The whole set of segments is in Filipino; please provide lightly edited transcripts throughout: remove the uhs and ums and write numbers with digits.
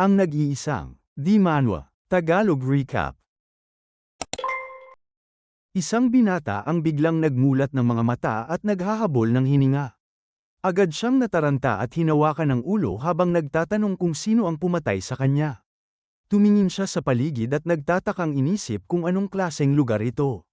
Ang nag-iisang, Di Manwa, Tagalog Recap. Isang binata ang biglang nagmulat ng mga mata at naghahabol ng hininga. Agad siyang nataranta at hinawakan ng ulo habang nagtatanong kung sino ang pumatay sa kanya. Tumingin siya sa paligid at nagtatakang inisip kung anong klaseng lugar ito.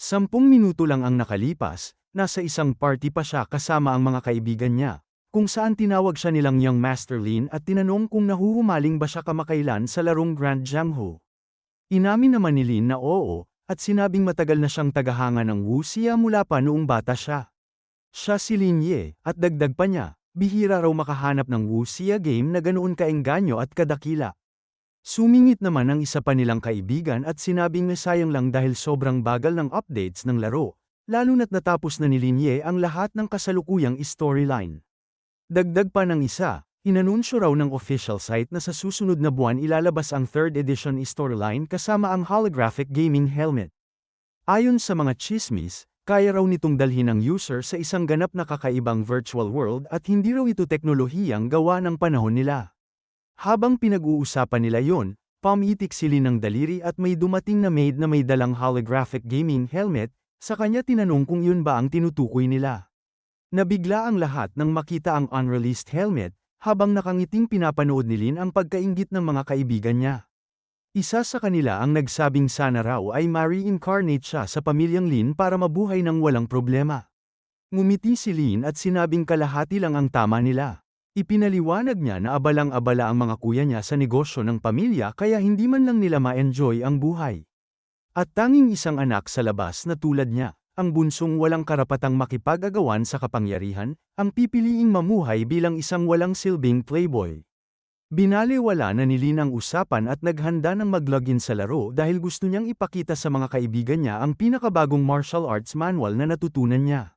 10 minuto lang ang nakalipas, nasa isang party pa siya kasama ang mga kaibigan niya, kung saan tinawag siya nilang Young Master Lin at tinanong kung nahuhumaling ba siya kamakailan sa larong Grand Jianghu. Inamin naman ni Lin na oo, at sinabing matagal na siyang tagahanga ng wuxia mula pa noong bata siya. Siya si Lin Ye, at dagdag pa niya, bihira raw makahanap ng wuxia game na ganoon kaengganyo at kadakila. Sumingit naman ang isa pa nilang kaibigan at sinabing sayang lang dahil sobrang bagal ng updates ng laro, lalo na't natapos na ni Lin Ye ang lahat ng kasalukuyang storyline. Dagdag pa ng isa, inanunsyo raw ng official site na sa susunod na buwan ilalabas ang 3rd edition storyline kasama ang holographic gaming helmet. Ayon sa mga chismis, kaya raw nitong dalhin ang user sa isang ganap na kakaibang virtual world at hindi raw ito teknolohiyang gawa ng panahon nila. Habang pinag-uusapan nila yon, pumitik si Lin ng daliri at may dumating na maid na may dalang holographic gaming helmet, sa kanya tinanong kung yun ba ang tinutukoy nila. Nabigla ang lahat nang makita ang unreleased helmet, habang nakangiting pinapanood ni Lin ang pagkainggit ng mga kaibigan niya. Isa sa kanila ang nagsabing sana raw ay ma-reincarnate siya sa pamilyang Lin para mabuhay ng walang problema. Ngumiti si Lin at sinabing kalahati lang ang tama nila. Ipinaliwanag niya na abalang-abala ang mga kuya niya sa negosyo ng pamilya kaya hindi man lang nila ma-enjoy ang buhay. At tanging isang anak sa labas na tulad niya, ang bunsong walang karapatang makipag-agawan sa kapangyarihan, ang pipiliing mamuhay bilang isang walang silbing playboy. Binaliwala na ni Lin ang usapan at naghanda ng mag-login sa laro dahil gusto niyang ipakita sa mga kaibigan niya ang pinakabagong martial arts manual na natutunan niya.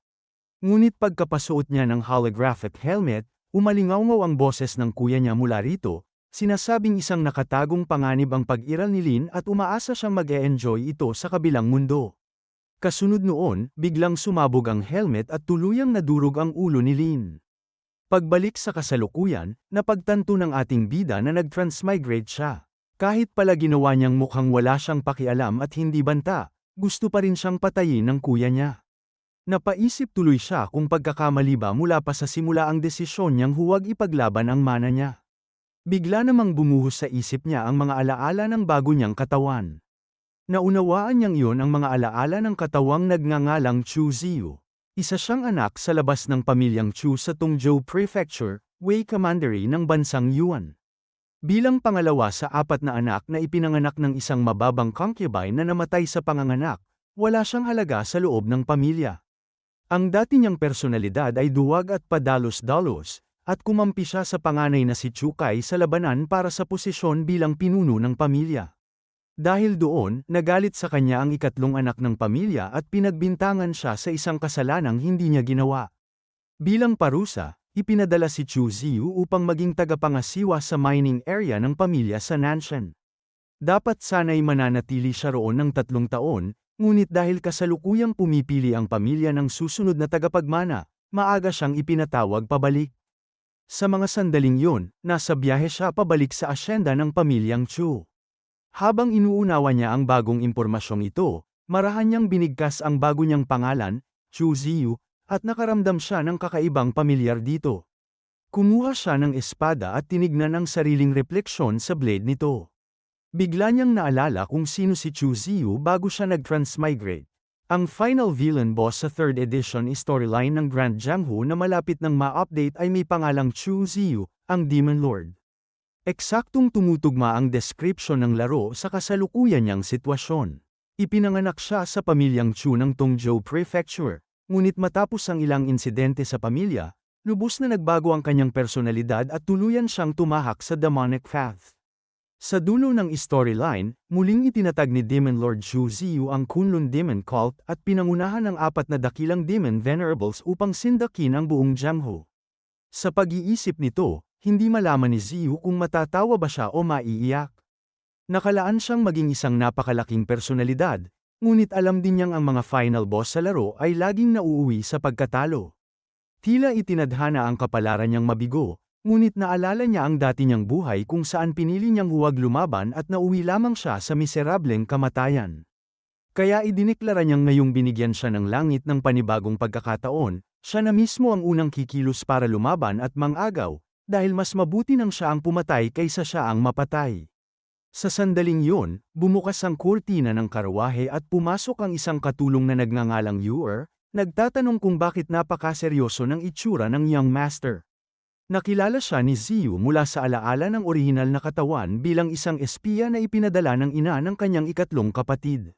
Ngunit pagkapasuot niya ng holographic helmet, umalingaw-ngaw ang boses ng kuya niya mula rito, sinasabing isang nakatagong panganib ang pag-iral ni Lin at umaasa siyang mag-e-enjoy ito sa kabilang mundo. Kasunod noon, biglang sumabog ang helmet at tuluyang nadurog ang ulo ni Lin. Pagbalik sa kasalukuyan, napagtanto ng ating bida na nag-transmigrate siya. Kahit pala ginawa niyang mukhang wala siyang pakialam at hindi banta, gusto pa rin siyang patayin ng kuya niya. Napaisip tuloy siya kung pagkakamali ba mula pa sa simula ang desisyon niyang huwag ipaglaban ang mana niya. Bigla namang bumuhos sa isip niya ang mga alaala ng bago niyang katawan. Naunawaan niyang iyon ang mga alaala ng katawang nagngangalang Chu Ziyu. Isa siyang anak sa labas ng pamilyang Chu sa Tongzhou Prefecture, Wei Commandery ng bansang Yuan. Bilang pangalawa sa 4 na anak na ipinanganak ng isang mababang concubine na namatay sa panganganak, wala siyang halaga sa loob ng pamilya. Ang dati niyang personalidad ay duwag at padalos-dalos, at kumampi siya sa panganay na si Chu Kai sa labanan para sa posisyon bilang pinuno ng pamilya. Dahil doon, nagalit sa kanya ang ikatlong anak ng pamilya at pinagbintangan siya sa isang kasalanang hindi niya ginawa. Bilang parusa, ipinadala si Chu Ziyu upang maging tagapangasiwa sa mining area ng pamilya sa Nanshan. Dapat sana'y mananatili siya roon ng 3 taon, ngunit dahil kasalukuyang pumipili ang pamilya ng susunod na tagapagmana, maaga siyang ipinatawag pabalik. Sa mga sandaling yun, nasa biyahe siya pabalik sa asyenda ng pamilyang Chu. Habang inuunawa niya ang bagong impormasyong ito, marahan niyang binigkas ang bago niyang pangalan, Chu Ziyu, at nakaramdam siya ng kakaibang pamilyar dito. Kumuha siya ng espada at tinignan ang sariling refleksyon sa blade nito. Bigla niyang naalala kung sino si Chu Ziyu bago siya nag-transmigrate. Ang final villain boss sa 3rd edition storyline ng Grand Jianghu na malapit ng ma-update ay may pangalang Chu Ziyu, ang Demon Lord. Eksaktong tumutugma ang description ng laro sa kasalukuyan niyang sitwasyon. Ipinanganak siya sa pamilyang Chu ng Tongzhou Prefecture, ngunit matapos ang ilang insidente sa pamilya, lubos na nagbago ang kanyang personalidad at tuluyan siyang tumahak sa demonic path. Sa dulo ng storyline, muling itinatag ni Demon Lord Chu Ziyu ang Kunlun Demon Cult at pinangunahan ng 4 na dakilang Demon Venerables upang sindakin ang buong Jianghu. Sa pag-iisip nito, hindi malaman ni Ziyu kung matatawa ba siya o maiiyak. Nakalaan siyang maging isang napakalaking personalidad, ngunit alam din niyang ang mga final boss sa laro ay laging nauuwi sa pagkatalo. Tila itinadhana ang kapalaran niyang mabigo, Ngunit naalala niya ang dati niyang buhay kung saan pinili niyang huwag lumaban at nauwi lamang siya sa miserableng kamatayan. Kaya idineklara niyang ngayong binigyan siya ng langit ng panibagong pagkakataon, siya na mismo ang unang kikilos para lumaban at mang-agaw, dahil mas mabuti nang siya ang pumatay kaysa siya ang mapatay. Sa sandaling yun, bumukas ang kurtina ng karwahe at pumasok ang isang katulong na nagngangalang Ur, nagtatanong kung bakit napakaseryoso ng itsura ng young master. Nakilala siya ni Ziyu mula sa alaala ng orihinal na katawan bilang isang espiya na ipinadala ng ina ng kanyang ikatlong kapatid.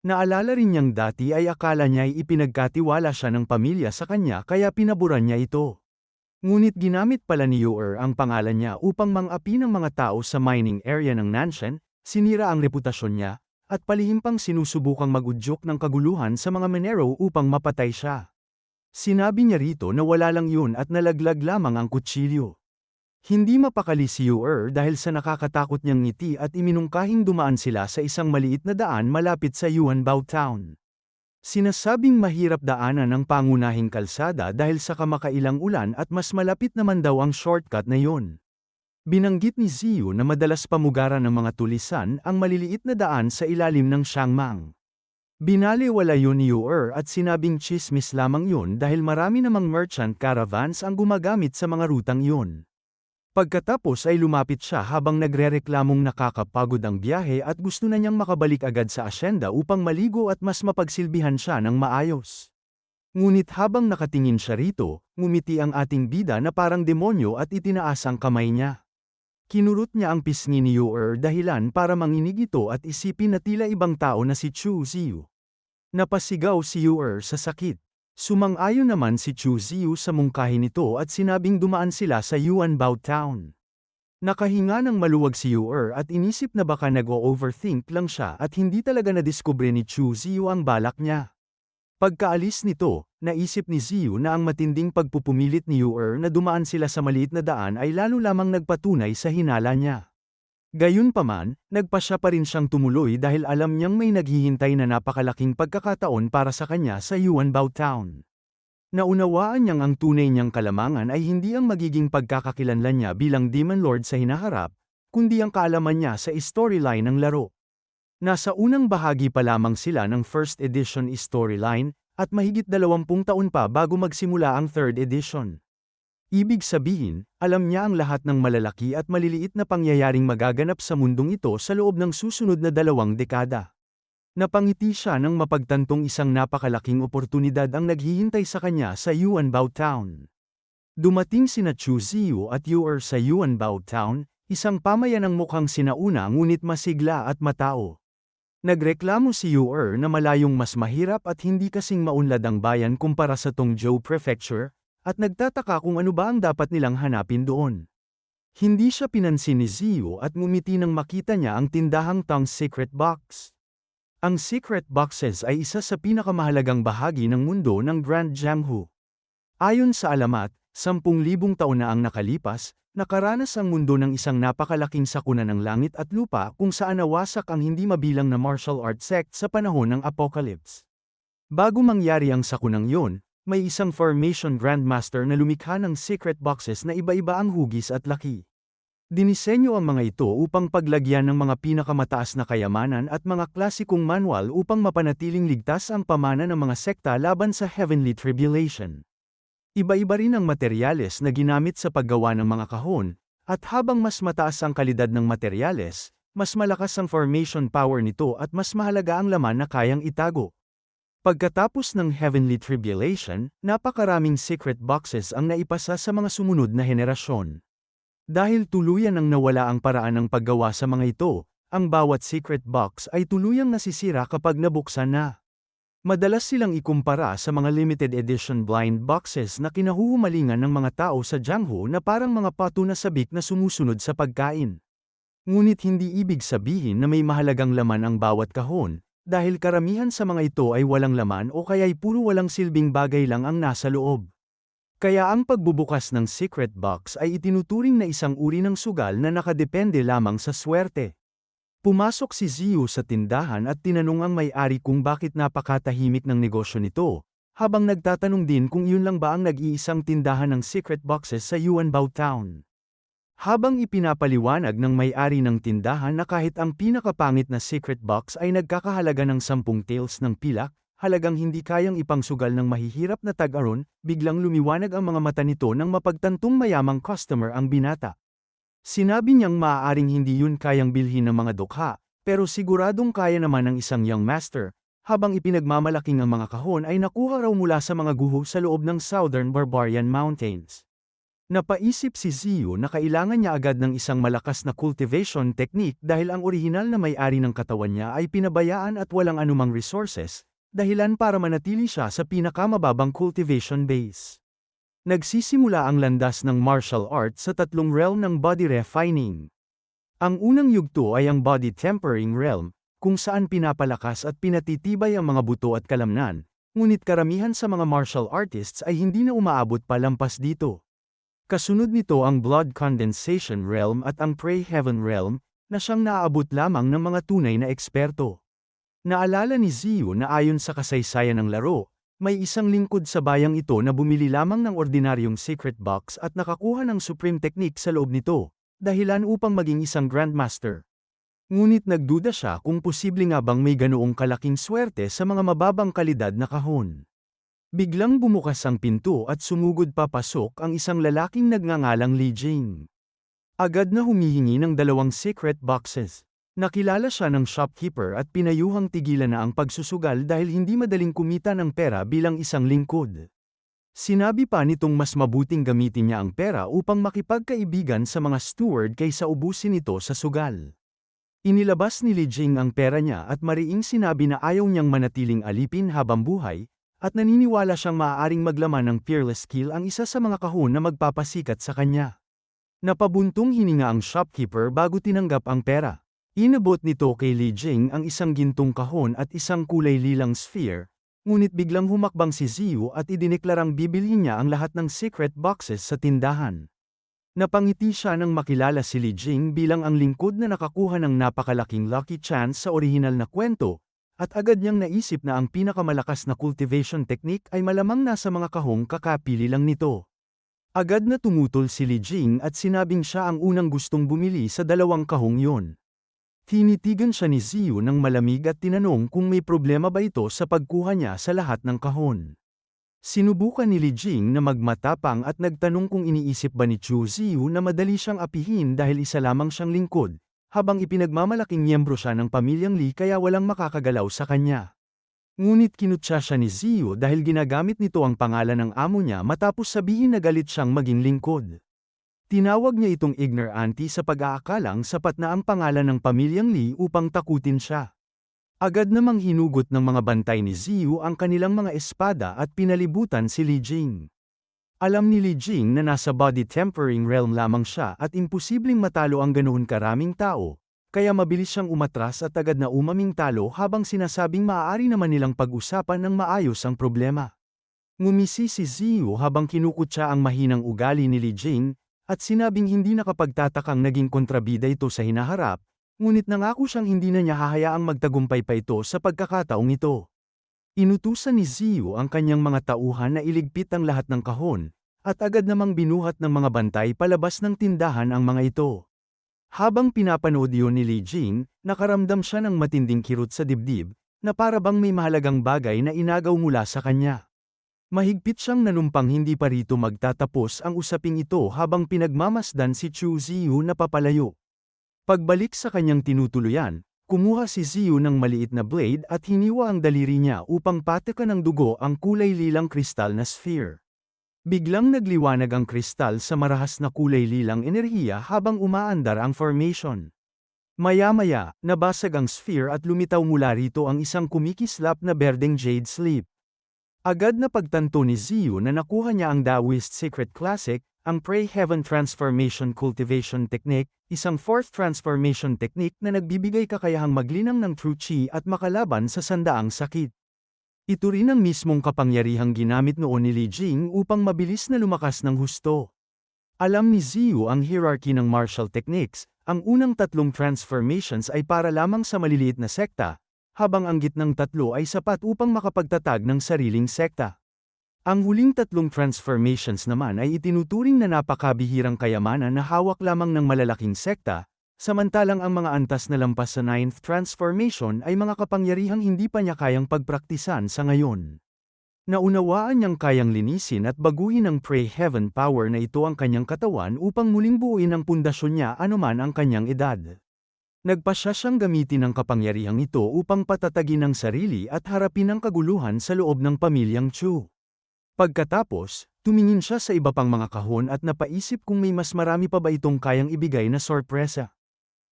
Naalala rin niyang dati ay akala niya ay ipinagkatiwala siya ng pamilya sa kanya kaya pinaboran niya ito. Ngunit ginamit pala ni Ur ang pangalan niya upang mang-api ng mga tao sa mining area ng Nanshan, sinira ang reputasyon niya, at palihim pang sinusubukang mag-udyok ng kaguluhan sa mga Menero upang mapatay siya. Sinabi niya rito na wala lang yun at nalaglag lamang ang kutsilyo. Hindi mapakali si Ur dahil sa nakakatakot niyang ngiti at iminungkahing dumaan sila sa isang maliit na daan malapit sa Yuanbao Town. Sinasabing mahirap daanan ang pangunahing kalsada dahil sa kamakailang ulan at mas malapit naman daw ang shortcut na yun. Binanggit ni Ziyu na madalas pamugaran ng mga tulisan ang maliliit na daan sa ilalim ng Xiangmang. Binaliwala yun ni Ur at sinabing chismis lamang yun dahil marami namang merchant caravans ang gumagamit sa mga rutang yun. Pagkatapos ay lumapit siya habang nagrereklamong nakakapagod ang biyahe at gusto na niyang makabalik agad sa asyenda upang maligo at mas mapagsilbihan siya ng maayos. Ngunit habang nakatingin siya rito, ngumiti ang ating bida na parang demonyo at itinaas ang kamay niya. Kinurot niya ang pisngi ni Ur dahilan para manginig ito at isipin na tila ibang tao na si Chu Ziyu. Napasigaw si Ur sa sakit. Sumang-ayon naman si Chu Ziyu sa mungkahi nito at sinabing dumaan sila sa Yuanbao Town. Nakahinga ng maluwag si Ur at inisip na baka nag-o-overthink lang siya at hindi talaga nadiskubre ni Chu Ziyu ang balak niya. Pagkaalis nito, naisip ni Ziyu na ang matinding pagpupumilit ni Ur na dumaan sila sa maliit na daan ay lalo lamang nagpatunay sa hinala niya. Gayunpaman, nagpa siya pa rin siyang tumuloy dahil alam niyang may naghihintay na napakalaking pagkakataon para sa kanya sa Yuanbao Town. Naunawaan niyang ang tunay niyang kalamangan ay hindi ang magiging pagkakakilanlan niya bilang Demon Lord sa hinaharap, kundi ang kaalaman niya sa storyline ng laro. Nasa unang bahagi pa lamang sila ng first edition storyline, at mahigit 20 taon pa bago magsimula ang third edition. Ibig sabihin, alam niya ang lahat ng malalaki at maliliit na pangyayaring magaganap sa mundong ito sa loob ng susunod na 2 dekada. Napangiti siya nang mapagtantong isang napakalaking oportunidad ang naghihintay sa kanya sa Yuanbao Town. Dumating sina Chu Ziyu at Ur sa Yuanbao Town, isang pamayanang mukhang sinauna ngunit masigla at matao. Nagreklamo si Ur na malayong mas mahirap at hindi kasing maunlad ang bayan kumpara sa Tongzhou Prefecture, at nagtataka kung ano ba ang dapat nilang hanapin doon. Hindi siya pinansin ni Ziyu at ngumiti nang makita niya ang tindahang Tang's Secret Box. Ang secret boxes ay isa sa pinakamahalagang bahagi ng mundo ng Grand Jianghu. Ayon sa alamat, 10,000 taon na ang nakalipas, nakaranas ang mundo ng isang napakalaking sakuna ng langit at lupa kung saan nawasak ang hindi mabilang na martial art sect sa panahon ng Apocalypse. Bago mangyari ang sakunang yon, may isang formation grandmaster na lumikha ng secret boxes na iba-iba ang hugis at laki. Dinisenyo ang mga ito upang paglagyan ng mga pinakamataas na kayamanan at mga klasikong manual upang mapanatiling ligtas ang pamana ng mga sekta laban sa Heavenly Tribulation. Iba-iba rin ang materyales na ginamit sa paggawa ng mga kahon, at habang mas mataas ang kalidad ng materyales, mas malakas ang formation power nito at mas mahalaga ang laman na kayang itago. Pagkatapos ng Heavenly Tribulation, napakaraming secret boxes ang naipasa sa mga sumunod na henerasyon. Dahil tuluyan ang nawala ang paraan ng paggawa sa mga ito, ang bawat secret box ay tuluyang nasisira kapag nabuksan na. Madalas silang ikumpara sa mga limited edition blind boxes na kinahuhumalingan ng mga tao sa Jianghu na parang mga pato na sabik na sumusunod sa pagkain. Ngunit hindi ibig sabihin na may mahalagang laman ang bawat kahon, dahil karamihan sa mga ito ay walang laman o kaya'y puro walang silbing bagay lang ang nasa loob. Kaya ang pagbubukas ng secret box ay itinuturing na isang uri ng sugal na nakadepende lamang sa swerte. Pumasok si Ziyu sa tindahan at tinanong ang may-ari kung bakit napakatahimik ng negosyo nito, habang nagtatanong din kung yun lang ba ang nag-iisang tindahan ng secret boxes sa Yuanbao Town. Habang ipinapaliwanag ng may-ari ng tindahan na kahit ang pinakapangit na secret box ay nagkakahalaga ng 10 taels ng pilak, halagang hindi kayang ipangsugal ng mahihirap na tag-aron, biglang lumiwanag ang mga mata nito nang mapagtantong mayamang customer ang binata. Sinabi niyang maaaring hindi yun kayang bilhin ng mga dukha, pero siguradong kaya naman ng isang young master, habang ipinagmamalaking ang mga kahon ay nakuha raw mula sa mga guho sa loob ng Southern Barbarian Mountains. Napaisip si Ziyu na kailangan niya agad ng isang malakas na cultivation technique dahil ang orihinal na may-ari ng katawan niya ay pinabayaan at walang anumang resources, dahilan para manatili siya sa pinakamababang cultivation base. Nagsisimula ang landas ng martial art sa tatlong realm ng body refining. Ang unang yugto ay ang body tempering realm, kung saan pinapalakas at pinatitibay ang mga buto at kalamnan, ngunit karamihan sa mga martial artists ay hindi na umaabot pa lampas dito. Kasunod nito ang Blood Condensation Realm at ang Pray Heaven Realm, na siyang naaabot lamang ng mga tunay na eksperto. Naalala ni Ziyu na ayon sa kasaysayan ng laro, may isang lingkod sa bayang ito na bumili lamang ng ordinaryong secret box at nakakuha ng supreme technique sa loob nito, dahilan upang maging isang grandmaster. Ngunit nagduda siya kung posible nga bang may ganoong kalaking swerte sa mga mababang kalidad na kahon. Biglang bumukas ang pinto at sumugod papasok ang isang lalaking nagngangalang Li Jing. Agad na humihingi ng 2 secret boxes. Nakilala siya ng shopkeeper at pinayuhang tigilan na ang pagsusugal dahil hindi madaling kumita ng pera bilang isang lingkod. Sinabi pa nitong mas mabuting gamitin niya ang pera upang makipagkaibigan sa mga steward kaysa ubusin ito sa sugal. Inilabas ni Li Jing ang pera niya at mariing sinabi na ayaw niyang manatiling alipin habang buhay, at naniniwala siyang maaaring maglaman ng peerless skill ang isa sa mga kahon na magpapasikat sa kanya. Napabuntong hininga ang shopkeeper bago tinanggap ang pera. Inabot nito kay Li Jing ang isang gintong kahon at isang kulay lilang sphere, ngunit biglang humakbang si Ziyu at idineklarang bibilhin niya ang lahat ng secret boxes sa tindahan. Napangiti siya nang makilala si Li Jing bilang ang lingkod na nakakuha ng napakalaking lucky chance sa orihinal na kwento, at agad niyang naisip na ang pinakamalakas na cultivation technique ay malamang nasa mga kahong kakapili lang nito. Agad na tumutol si Li Jing at sinabing siya ang unang gustong bumili sa 2 kahong yon. Tinitigan siya ni Ziyu ng malamig at tinanong kung may problema ba ito sa pagkuha niya sa lahat ng kahon. Sinubukan ni Li Jing na magmatapang at nagtanong kung iniisip ba ni Chu Ziyu na madali siyang apihin dahil isa lamang siyang lingkod, habang ipinagmamalaking miyembro siya ng pamilyang Li kaya walang makakagalaw sa kanya. Ngunit kinutya siya ni Ziyu dahil ginagamit nito ang pangalan ng amo niya matapos sabihin na galit siyang maging lingkod. Tinawag niya itong ignorante sa pag-aakalang sapat na ang pangalan ng pamilyang Li upang takutin siya. Agad namang hinugot ng mga bantay ni Ziyu ang kanilang mga espada at pinalibutan si Li Jing. Alam ni Li Jing na nasa body tempering realm lamang siya at imposibleng matalo ang ganoon karaming tao, kaya mabilis siyang umatras at agad na umaming talo habang sinasabing maaari naman nilang pag-usapan ng maayos ang problema. Ngumisi si Ziyu habang kinukutya ang mahinang ugali ni Li Jing, at sinabing hindi nakapagtatakang naging kontrabida ito sa hinaharap, ngunit nangako siyang hindi na niya hahayaang magtagumpay pa ito sa pagkakataong ito. Inutusan ni Ziyu ang kanyang mga tauhan na iligpit ang lahat ng kahon, at agad namang binuhat ng mga bantay palabas ng tindahan ang mga ito. Habang pinapanood yun ni Li Jing, nakaramdam siya ng matinding kirot sa dibdib, na para bang may mahalagang bagay na inagaw mula sa kanya. Mahigpit siyang nanumpang hindi pa rito magtatapos ang usaping ito habang pinagmamasdan si Chu Ziyu na papalayo. Pagbalik sa kanyang tinutuluyan, kumuha si Ziyu ng maliit na blade at hiniwa ang daliri niya upang patikan ng dugo ang kulay lilang kristal na sphere. Biglang nagliwanag ang kristal sa marahas na kulay lilang enerhiya habang umaandar ang formation. Maya-maya, nabasag ang sphere at lumitaw mula rito ang isang kumikislap na berdeng jade slip. Agad na pagtanto ni Ziyu na nakuha niya ang Taoist Secret Classic, ang Pray Heaven Transformation Cultivation Technique, isang 4th transformation technique na nagbibigay kakayahang maglinang ng true chi at makalaban sa sandaang sakit. Ito rin ang mismong kapangyarihang ginamit noon ni Li Jing upang mabilis na lumakas ng husto. Alam ni Ziyu ang hierarchy ng martial techniques, ang unang 3 transformations ay para lamang sa maliliit na sekta, habang ang gitnang 3 ay sapat upang makapagtatag ng sariling sekta. Ang huling tatlong transformations naman ay itinuturing na napakabihirang kayamanan na hawak lamang ng malalaking sekta, samantalang ang mga antas na lampas sa ninth transformation ay mga kapangyarihang hindi pa niya kayang pagpraktisan sa ngayon. Naunawaan niyang kayang linisin at baguhin ng Pray Heaven power na ito ang kanyang katawan upang muling buuin ang pundasyon niya anuman ang kanyang edad. Nagpasya siyang gamitin ang kapangyarihang ito upang patatagin ang sarili at harapin ang kaguluhan sa loob ng pamilyang Chu. Pagkatapos, tumingin siya sa iba pang mga kahon at napaisip kung may mas marami pa ba itong kayang ibigay na sorpresa.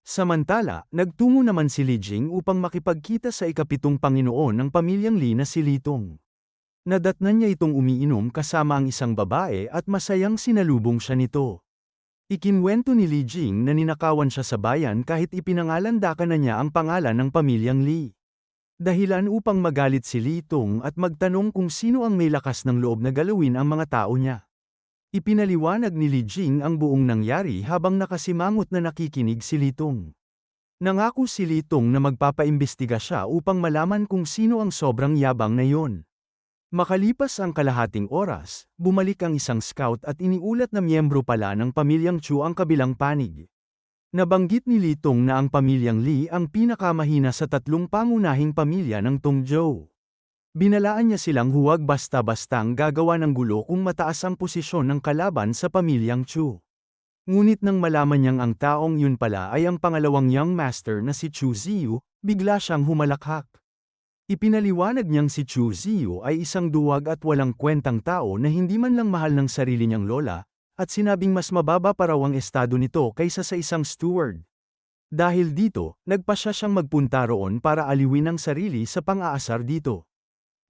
Samantala, nagtungo naman si Li Jing upang makipagkita sa ikapitong Panginoon ng pamilyang Li na si Li Tong. Nadatnan niya itong umiinom kasama ang isang babae at masayang sinalubong siya nito. Ikinwento ni Li Jing na ninakawan siya sa bayan kahit ipinangalandakan na niya ang pangalan ng pamilyang Li. Dahilan upang magalit si Li Tong at magtanong kung sino ang may lakas ng loob na galawin ang mga tao niya. Ipinaliwanag ni Li Jing ang buong nangyari habang nakasimangot na nakikinig si Li Tong. Nangako si Li Tong na magpapaimbestiga siya upang malaman kung sino ang sobrang yabang na yon. Makalipas ang kalahating oras, bumalik ang isang scout at iniulat na miyembro pala ng pamilyang Chu ang kabilang panig. Nabanggit ni Li Tong na ang pamilyang Li ang pinakamahina sa tatlong pangunahing pamilya ng Tongzhou. Binalaan niya silang huwag basta-bastang gagawa ng gulo kung mataas ang posisyon ng kalaban sa pamilyang Chu. Ngunit nang malaman niyang ang taong yun pala ay ang pangalawang young master na si Chu Ziyu, bigla siyang humalakhak. Ipinaliwanag niyang si Chu Ziyu ay isang duwag at walang kwentang tao na hindi man lang mahal ng sarili niyang lola, at sinabing mas mababa pa raw ang estado nito kaysa sa isang steward. Dahil dito, nagpasya siyang magpunta roon para aliwin ang sarili sa pang-aasar dito.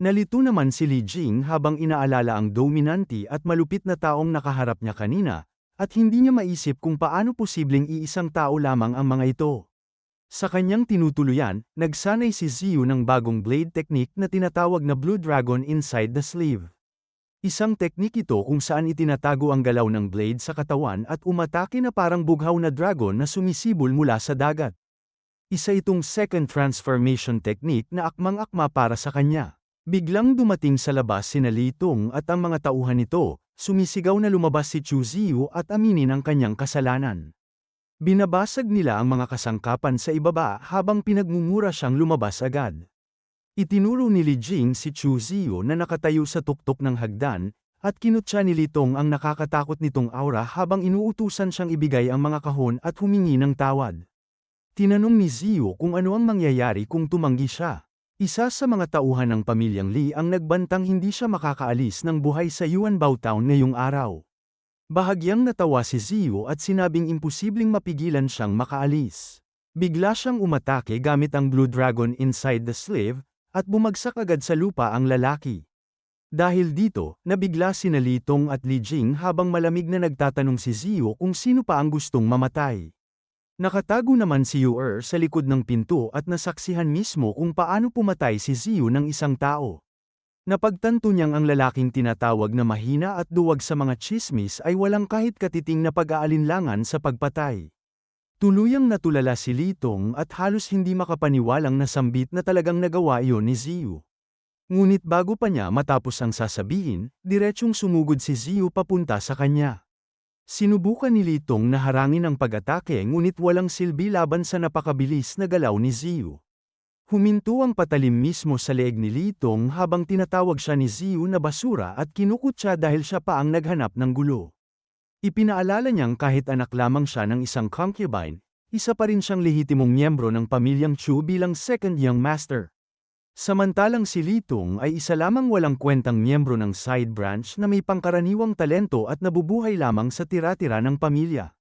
Nalito naman si Li Jing habang inaalala ang dominante at malupit na taong nakaharap niya kanina, at hindi niya maisip kung paano posibleng iisang tao lamang ang mga ito. Sa kanyang tinutuluyan, nagsanay si Ziyu ng bagong blade technique na tinatawag na Blue Dragon inside the sleeve. Isang teknik ito kung saan itinatago ang galaw ng blade sa katawan at umatake na parang bughaw na dragon na sumisibol mula sa dagat. Isa itong second transformation technique na akmang-akma para sa kanya. Biglang dumating sa labas sina Li Tong at ang mga tauhan nito, sumisigaw na lumabas si Chu Ziyu at aminin ang kanyang kasalanan. Binabasag nila ang mga kasangkapan sa ibaba habang pinagmumura siyang lumabas agad. Itinuro ni Li Jing si Chu Ziyu na nakatayo sa tuktok ng hagdan, at kinutya ni Li Tong ang nakakatakot nitong aura habang inuutusan siyang ibigay ang mga kahon at humingi ng tawad. Tinanong ni Ziyu kung ano ang mangyayari kung tumanggi siya. Isa sa mga tauhan ng pamilyang Li ang nagbantang hindi siya makakaalis ng buhay sa Yuanbao Town ngayong araw. Bahagyang natawa si Ziyu at sinabing imposibleng mapigilan siyang makaalis. Bigla siyang umatake gamit ang Blue Dragon inside the sleeve, at bumagsak agad sa lupa ang lalaki. Dahil dito, nabigla sina Li Tong at Li Jing habang malamig na nagtatanong si Ziyu kung sino pa ang gustong mamatay. Nakatago naman si Yu sa likod ng pinto at nasaksihan mismo kung paano pumatay si Ziyu ng isang tao. Napagtanto niyang ang lalaking tinatawag na mahina at duwag sa mga tsismis ay walang kahit katiting na pag-aalinlangan sa pagpatay. Tuluyang natulala si Li Tong at halos hindi makapaniwalang nasambit na talagang nagawa iyon ni Ziyu. Ngunit bago pa niya matapos ang sasabihin, diretsyong sumugod si Ziyu papunta sa kanya. Sinubukan ni Li Tong na harangin ang pag-atake ngunit walang silbi laban sa napakabilis na galaw ni Ziyu. Huminto ang patalim mismo sa leeg ni Li Tong habang tinatawag siya ni Ziyu na basura at kinukutya dahil siya pa ang naghanap ng gulo. Ipinaalala niyang kahit anak lamang siya ng isang concubine, isa pa rin siyang lehitimong miyembro ng pamilyang Chu bilang second young master. Samantalang si Li Tong ay isa lamang walang kwentang miyembro ng side branch na may pangkaraniwang talento at nabubuhay lamang sa tira-tira ng pamilya.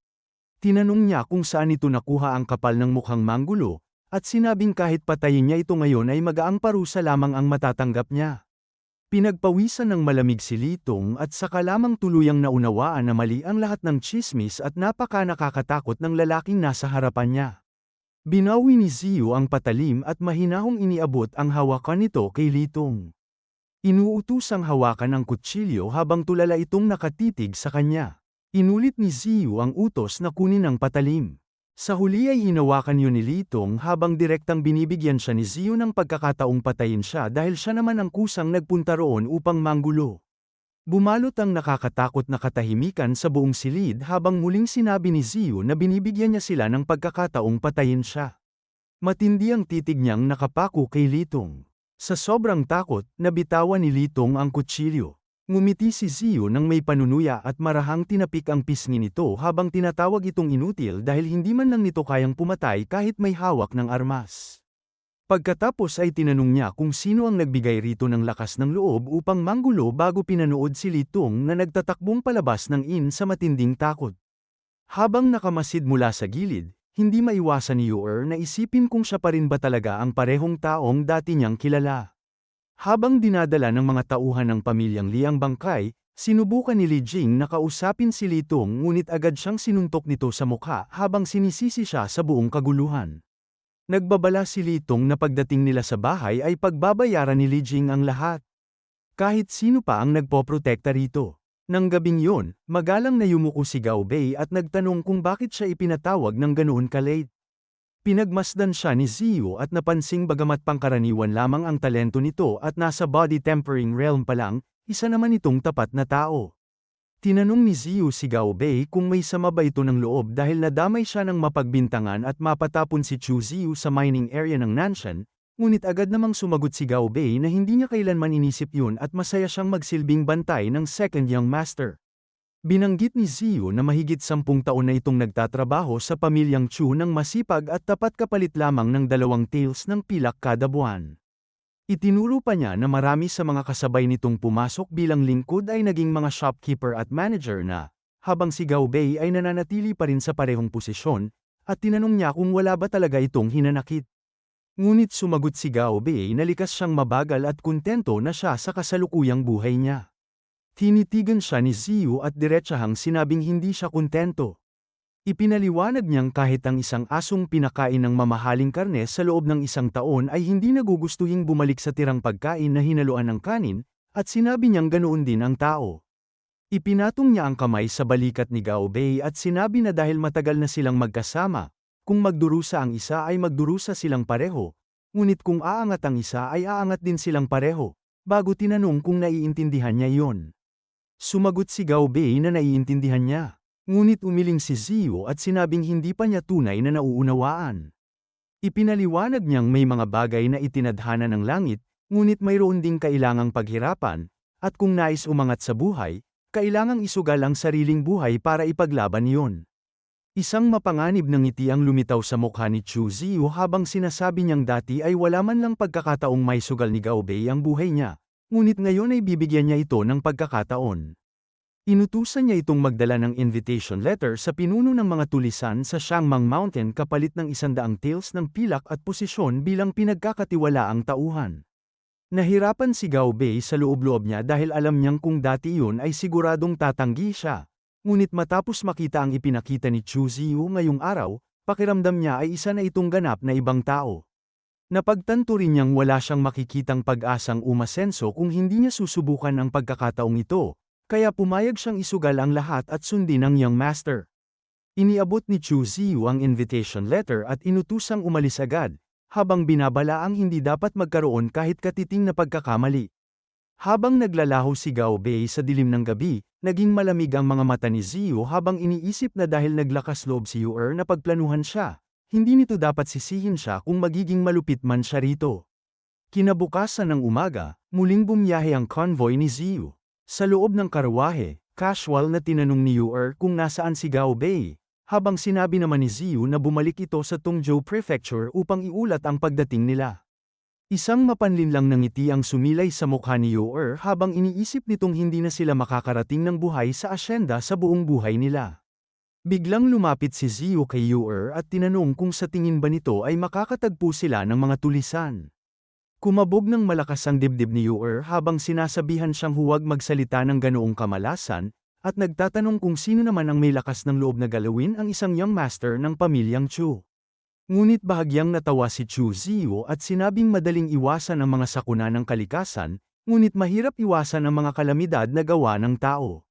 Tinanong niya kung saan ito nakuha ang kapal ng mukhang manggulo, at sinabing kahit patayin niya ito ngayon ay magaang parusa lamang ang matatanggap niya. Pinagpawisan ng malamig si Li Tong at saka lamang tuluyang naunawaan na mali ang lahat ng tsismis at napaka-nakakatakot ng lalaking nasa harapan niya. Binawi ni Ziyu ang patalim at mahinahong iniabot ang hawakan nito kay Li Tong. Inuutusang hawakan ang kutsilyo habang tulala itong nakatitig sa kanya. Inulit ni Ziyu ang utos na kunin ang patalim. Sa huli ay hinawakan yun ni Li Tong habang direktang binibigyan siya ni Ziyu ng pagkakataong patayin siya dahil siya naman ang kusang nagpunta roon upang manggulo. Bumalot ang nakakatakot na katahimikan sa buong silid habang muling sinabi ni Ziyu na binibigyan niya sila ng pagkakataong patayin siya. Matindi ang titig niyang nakapako kay Litong. Sa sobrang takot, nabitawan ni Litong ang kutsilyo. Ngumiti si Ziyu nang may panunuya at marahang tinapik ang pisngi nito habang tinatawag itong inutil dahil hindi man lang nito kayang pumatay kahit may hawak ng armas. Pagkatapos ay tinanong niya kung sino ang nagbigay rito ng lakas ng loob upang manggulo bago pinanood si Litong na nagtatakbong palabas ng inn sa matinding takot. Habang nakamasid mula sa gilid, hindi maiwasan ni Yuer na isipin kung siya pa rin ba talaga ang parehong taong dati niyang kilala. Habang dinadala ng mga tauhan ng pamilyang Li ang bangkay, sinubukan ni Li Jing na kausapin si Litong ngunit agad siyang sinuntok nito sa mukha habang sinisisi siya sa buong kaguluhan. Nagbabala si Litong na pagdating nila sa bahay ay pagbabayaran ni Li Jing ang lahat. Kahit sino pa ang nagpoprotekta rito. Nang gabing yon, magalang na yumuko si Gao Bei at nagtanong kung bakit siya ipinatawag ng ganoon ka-late. Pinagmasdan siya ni Ziyu at napansing bagamat pangkaraniwan lamang ang talento nito at nasa body tempering realm pa lang, isa naman itong tapat na tao. Tinanong ni Ziyu si Gao Bei kung may sama ba ito ng loob dahil nadamay siya ng mapagbintangan at mapatapon si Chu Ziyu sa mining area ng Nanshan, ngunit agad namang sumagot si Gao Bei na hindi niya kailanman inisip yun at masaya siyang magsilbing bantay ng second young master. Binanggit ni Ziyu na mahigit 10 taon na itong nagtatrabaho sa pamilyang Chu ng masipag at tapat kapalit lamang ng 2 taels ng pilak kada buwan. Itinuro pa niya na marami sa mga kasabay nitong pumasok bilang lingkod ay naging mga shopkeeper at manager na, habang si Gao Bei ay nananatili pa rin sa parehong posisyon, at tinanong niya kung wala ba talaga itong hinanakit. Ngunit sumagot si Gao Bei na likas siyang mabagal at kontento na siya sa kasalukuyang buhay niya. Tinitigan siya ni Ziyu at diretsahang sinabing hindi siya kontento. Ipinaliwanag niyang kahit ang isang asong pinakain ng mamahaling karne sa loob ng 1 taon ay hindi nagugustuhing bumalik sa tirang pagkain na hinaluan ng kanin, at sinabi niyang ganoon din ang tao. Ipinatong niya ang kamay sa balikat ni Gao Bei at sinabi na dahil matagal na silang magkasama, kung magdurusa ang isa ay magdurusa silang pareho, ngunit kung aangat ang isa ay aangat din silang pareho, bago tinanong kung naiintindihan niya iyon. Sumagot si Gao Bei na naiintindihan niya, ngunit umiling si Ziyu at sinabing hindi pa niya tunay na nauunawaan. Ipinaliwanag niyang may mga bagay na itinadhana ng langit, ngunit mayroon ding kailangang paghirapan, at kung nais umangat sa buhay, kailangang isugal ang sariling buhay para ipaglaban iyon. Isang mapanganib na ngiti ang lumitaw sa mukha ni Chu Ziyu habang sinasabi niyang dati ay wala man lang pagkakataong may sugal ni Gao Bei ang buhay niya. Ngunit ngayon ay bibigyan niya ito ng pagkakataon. Inutusan niya itong magdala ng invitation letter sa pinuno ng mga tulisan sa Shangmang Mountain kapalit ng 100 taels ng pilak at posisyon bilang pinagkakatiwalaang tauhan. Nahirapan si Gao Bei sa loob-loob niya dahil alam niyang kung dati iyon ay siguradong tatanggi siya. Ngunit matapos makita ang ipinakita ni Chu Ziyu ngayong araw, pakiramdam niya ay isa na itong ganap na ibang tao. Napagtanto rin niyang wala siyang makikitang pag-asang umasenso kung hindi niya susubukan ang pagkakataong ito, kaya pumayag siyang isugal ang lahat at sundin ang young master. Iniabot ni Chu Ziyu ang invitation letter at inutusang umalis agad, habang binabala ang hindi dapat magkaroon kahit katiting na pagkakamali. Habang naglalaho si Gao Bei sa dilim ng gabi, naging malamig ang mga mata ni Ziyu habang iniisip na dahil naglakas loob si Yuer na pagplanuhan siya, hindi nito dapat sisihin siya kung magiging malupit man siya rito. Kinabukasan ng umaga, muling bumiyahe ang convoy ni Ziyu. Sa loob ng karwahe, casual na tinanong ni Yuer kung nasaan si Gao Bei, habang sinabi naman ni Ziyu na bumalik ito sa Tongzhou Prefecture upang iulat ang pagdating nila. Isang mapanlinlang na ngiti ang sumilay sa mukha ni Yuer habang iniisip nitong hindi na sila makakarating ng buhay sa asyenda sa buong buhay nila. Biglang lumapit si Ziyu kay Yuer at tinanong kung sa tingin ba nito ay makakatagpo sila ng mga tulisan. Kumabog ng malakas ang dibdib ni Yuer habang sinasabihan siyang huwag magsalita ng ganoong kamalasan, at nagtatanong kung sino naman ang may lakas ng loob na galawin ang isang young master ng pamilyang Chu. Ngunit bahagyang natawa si Chu Ziyu at sinabing madaling iwasan ang mga sakuna ng kalikasan, ngunit mahirap iwasan ang mga kalamidad na gawa ng tao.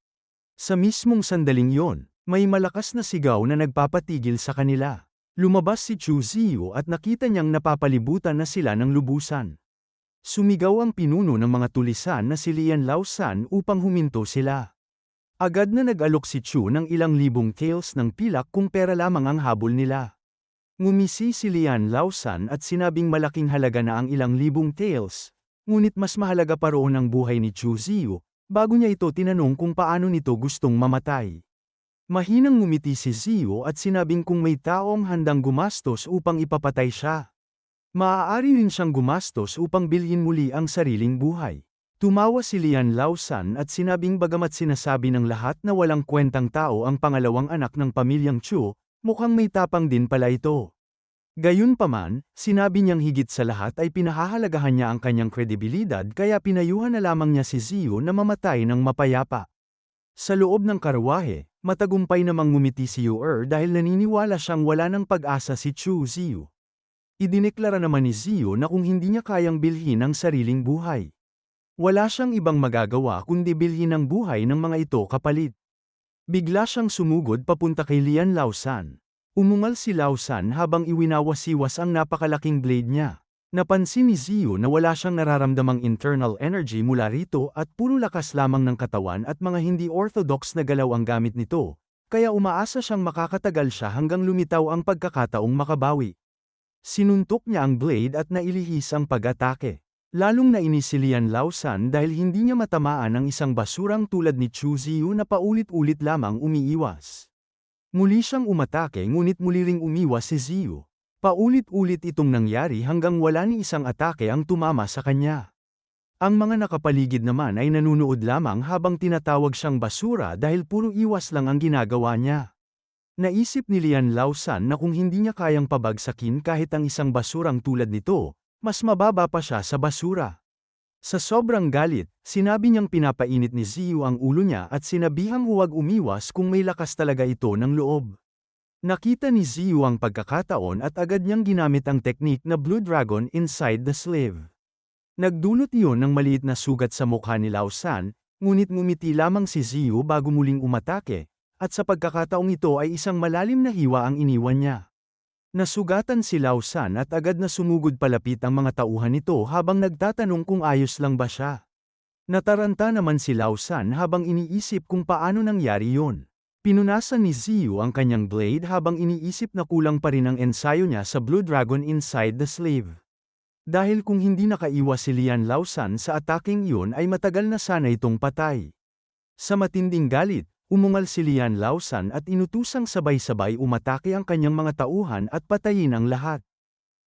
Sa mismong sandaling yon, may malakas na sigaw na nagpapatigil sa kanila. Lumabas si Chu Ziyu at nakita niyang napapalibutan na sila ng lubusan. Sumigaw ang pinuno ng mga tulisan na si Lian Laosan upang huminto sila. Agad na nag-alok si Chu ng ilang libong taels ng pilak kung pera lamang ang habol nila. Ngumisi si Lian Laosan at sinabing malaking halaga na ang ilang libong taels, ngunit mas mahalaga pa roon ang buhay ni Chu Ziyu, bago niya ito tinanong kung paano nito gustong mamatay. Mahinang ngumiti si Ziyu at sinabing kung may taong handang gumastos upang ipapatay siya, maaari rin siyang gumastos upang bilhin muli ang sariling buhay. Tumawa si Lian Laosan at sinabing bagamat sinasabi ng lahat na walang kwentang tao ang pangalawang anak ng pamilyang Chu, mukhang may tapang din pala ito. Gayunpaman, sinabi niyang higit sa lahat ay pinahahalagahan niya ang kanyang kredibilidad kaya pinayuhan na lamang niya si Ziyu na mamatay ng mapayapa. Sa loob ng karwahe, matagumpay namang ngumiti si Yu dahil naniniwala siyang wala ng pag-asa si Chu Ziyu. Idineklara naman ni Ziyu na kung hindi niya kayang bilhin ang sariling buhay, wala siyang ibang magagawa kundi bilhin ang buhay ng mga ito kapalit. Bigla siyang sumugod papunta kay Lian Laosan. Umungal si Laosan habang iwinawasiwas ang napakalaking blade niya. Napansin ni Ziyu na wala siyang nararamdamang internal energy mula rito at puro lakas lamang ng katawan at mga hindi orthodox na galaw ang gamit nito, kaya umaasa siyang makakatagal siya hanggang lumitaw ang pagkakataong makabawi. Sinuntok niya ang blade at nailihis ang pag-atake. Lalong nainis si Lian Laosan dahil hindi niya matamaan ang isang basurang tulad ni Chu Ziyu na paulit-ulit lamang umiiwas. Muli siyang umatake ngunit muli ring umiwas si Ziyu. Paulit-ulit itong nangyari hanggang wala ni isang atake ang tumama sa kanya. Ang mga nakapaligid naman ay nanunood lamang habang tinatawag siyang basura dahil puro iwas lang ang ginagawa niya. Naisip ni Lian Laosan na kung hindi niya kayang pabagsakin kahit ang isang basurang tulad nito, mas mababa pa siya sa basura. Sa sobrang galit, sinabi niyang pinapainit ni Ziyu ang ulo niya at sinabihang huwag umiwas kung may lakas talaga ito ng loob. Nakita ni Ziyu ang pagkakataon at agad niyang ginamit ang teknik na Blue Dragon inside the sleeve. Nagdulot iyon ng maliit na sugat sa mukha ni Laosan, ngunit ngumiti lamang si Ziyu bago muling umatake, at sa pagkakataong ito ay isang malalim na hiwa ang iniwan niya. Nasugatan si Laosan at agad na sumugod palapit ang mga tauhan nito habang nagtatanong kung ayos lang ba siya. Nataranta naman si Laosan habang iniisip kung paano nangyari yun. Pinunasan ni Ziyu ang kanyang blade habang iniisip na kulang pa rin ang ensayo niya sa Blue Dragon inside the sleeve. Dahil kung hindi nakaiwas si Lian Laosan sa ataking iyon ay matagal na sana itong patay. Sa matinding galit, umungal si Lian Laosan at inutusang sabay-sabay umatake ang kanyang mga tauhan at patayin ang lahat.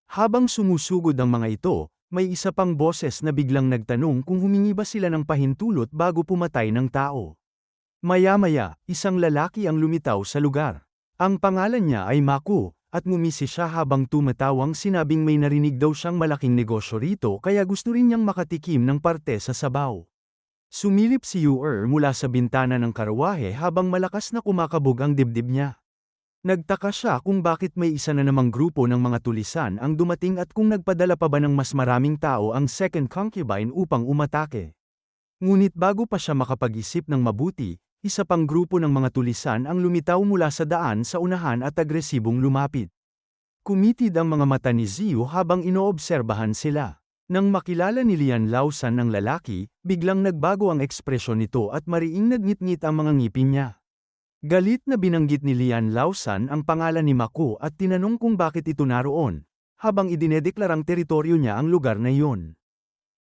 Habang sumusugod ang mga ito, may isa pang boses na biglang nagtanong kung humingi ba sila ng pahintulot bago pumatay ng tao. Maya-maya, isang lalaki ang lumitaw sa lugar. Ang pangalan niya ay Maku, at ngumisi siya habang tumatawang sinabing may narinig daw siyang malaking negosyo rito kaya gusto rin niyang makatikim ng parte sa sabaw. Sumilip si Yu mula sa bintana ng karwahe habang malakas na kumakabog ang dibdib niya. Nagtaka siya kung bakit may isa na namang grupo ng mga tulisan ang dumating at kung nagpadala pa ba ng mas maraming tao ang second concubine upang umatake. Ngunit bago pa siya makapag-isip ng mabuti, isa pang grupo ng mga tulisan ang lumitaw mula sa daan sa unahan at agresibong lumapit. Kumitid ang mga mata ni Ziyu habang inoobserbahan sila. Nang makilala ni Lian Laosan ng lalaki, biglang nagbago ang ekspresyon nito at mariing nagngit-ngit ang mga ngipin niya. Galit na binanggit ni Lian Laosan ang pangalan ni Maku at tinanong kung bakit ito naroon, habang idinedeklarang teritoryo niya ang lugar na iyon.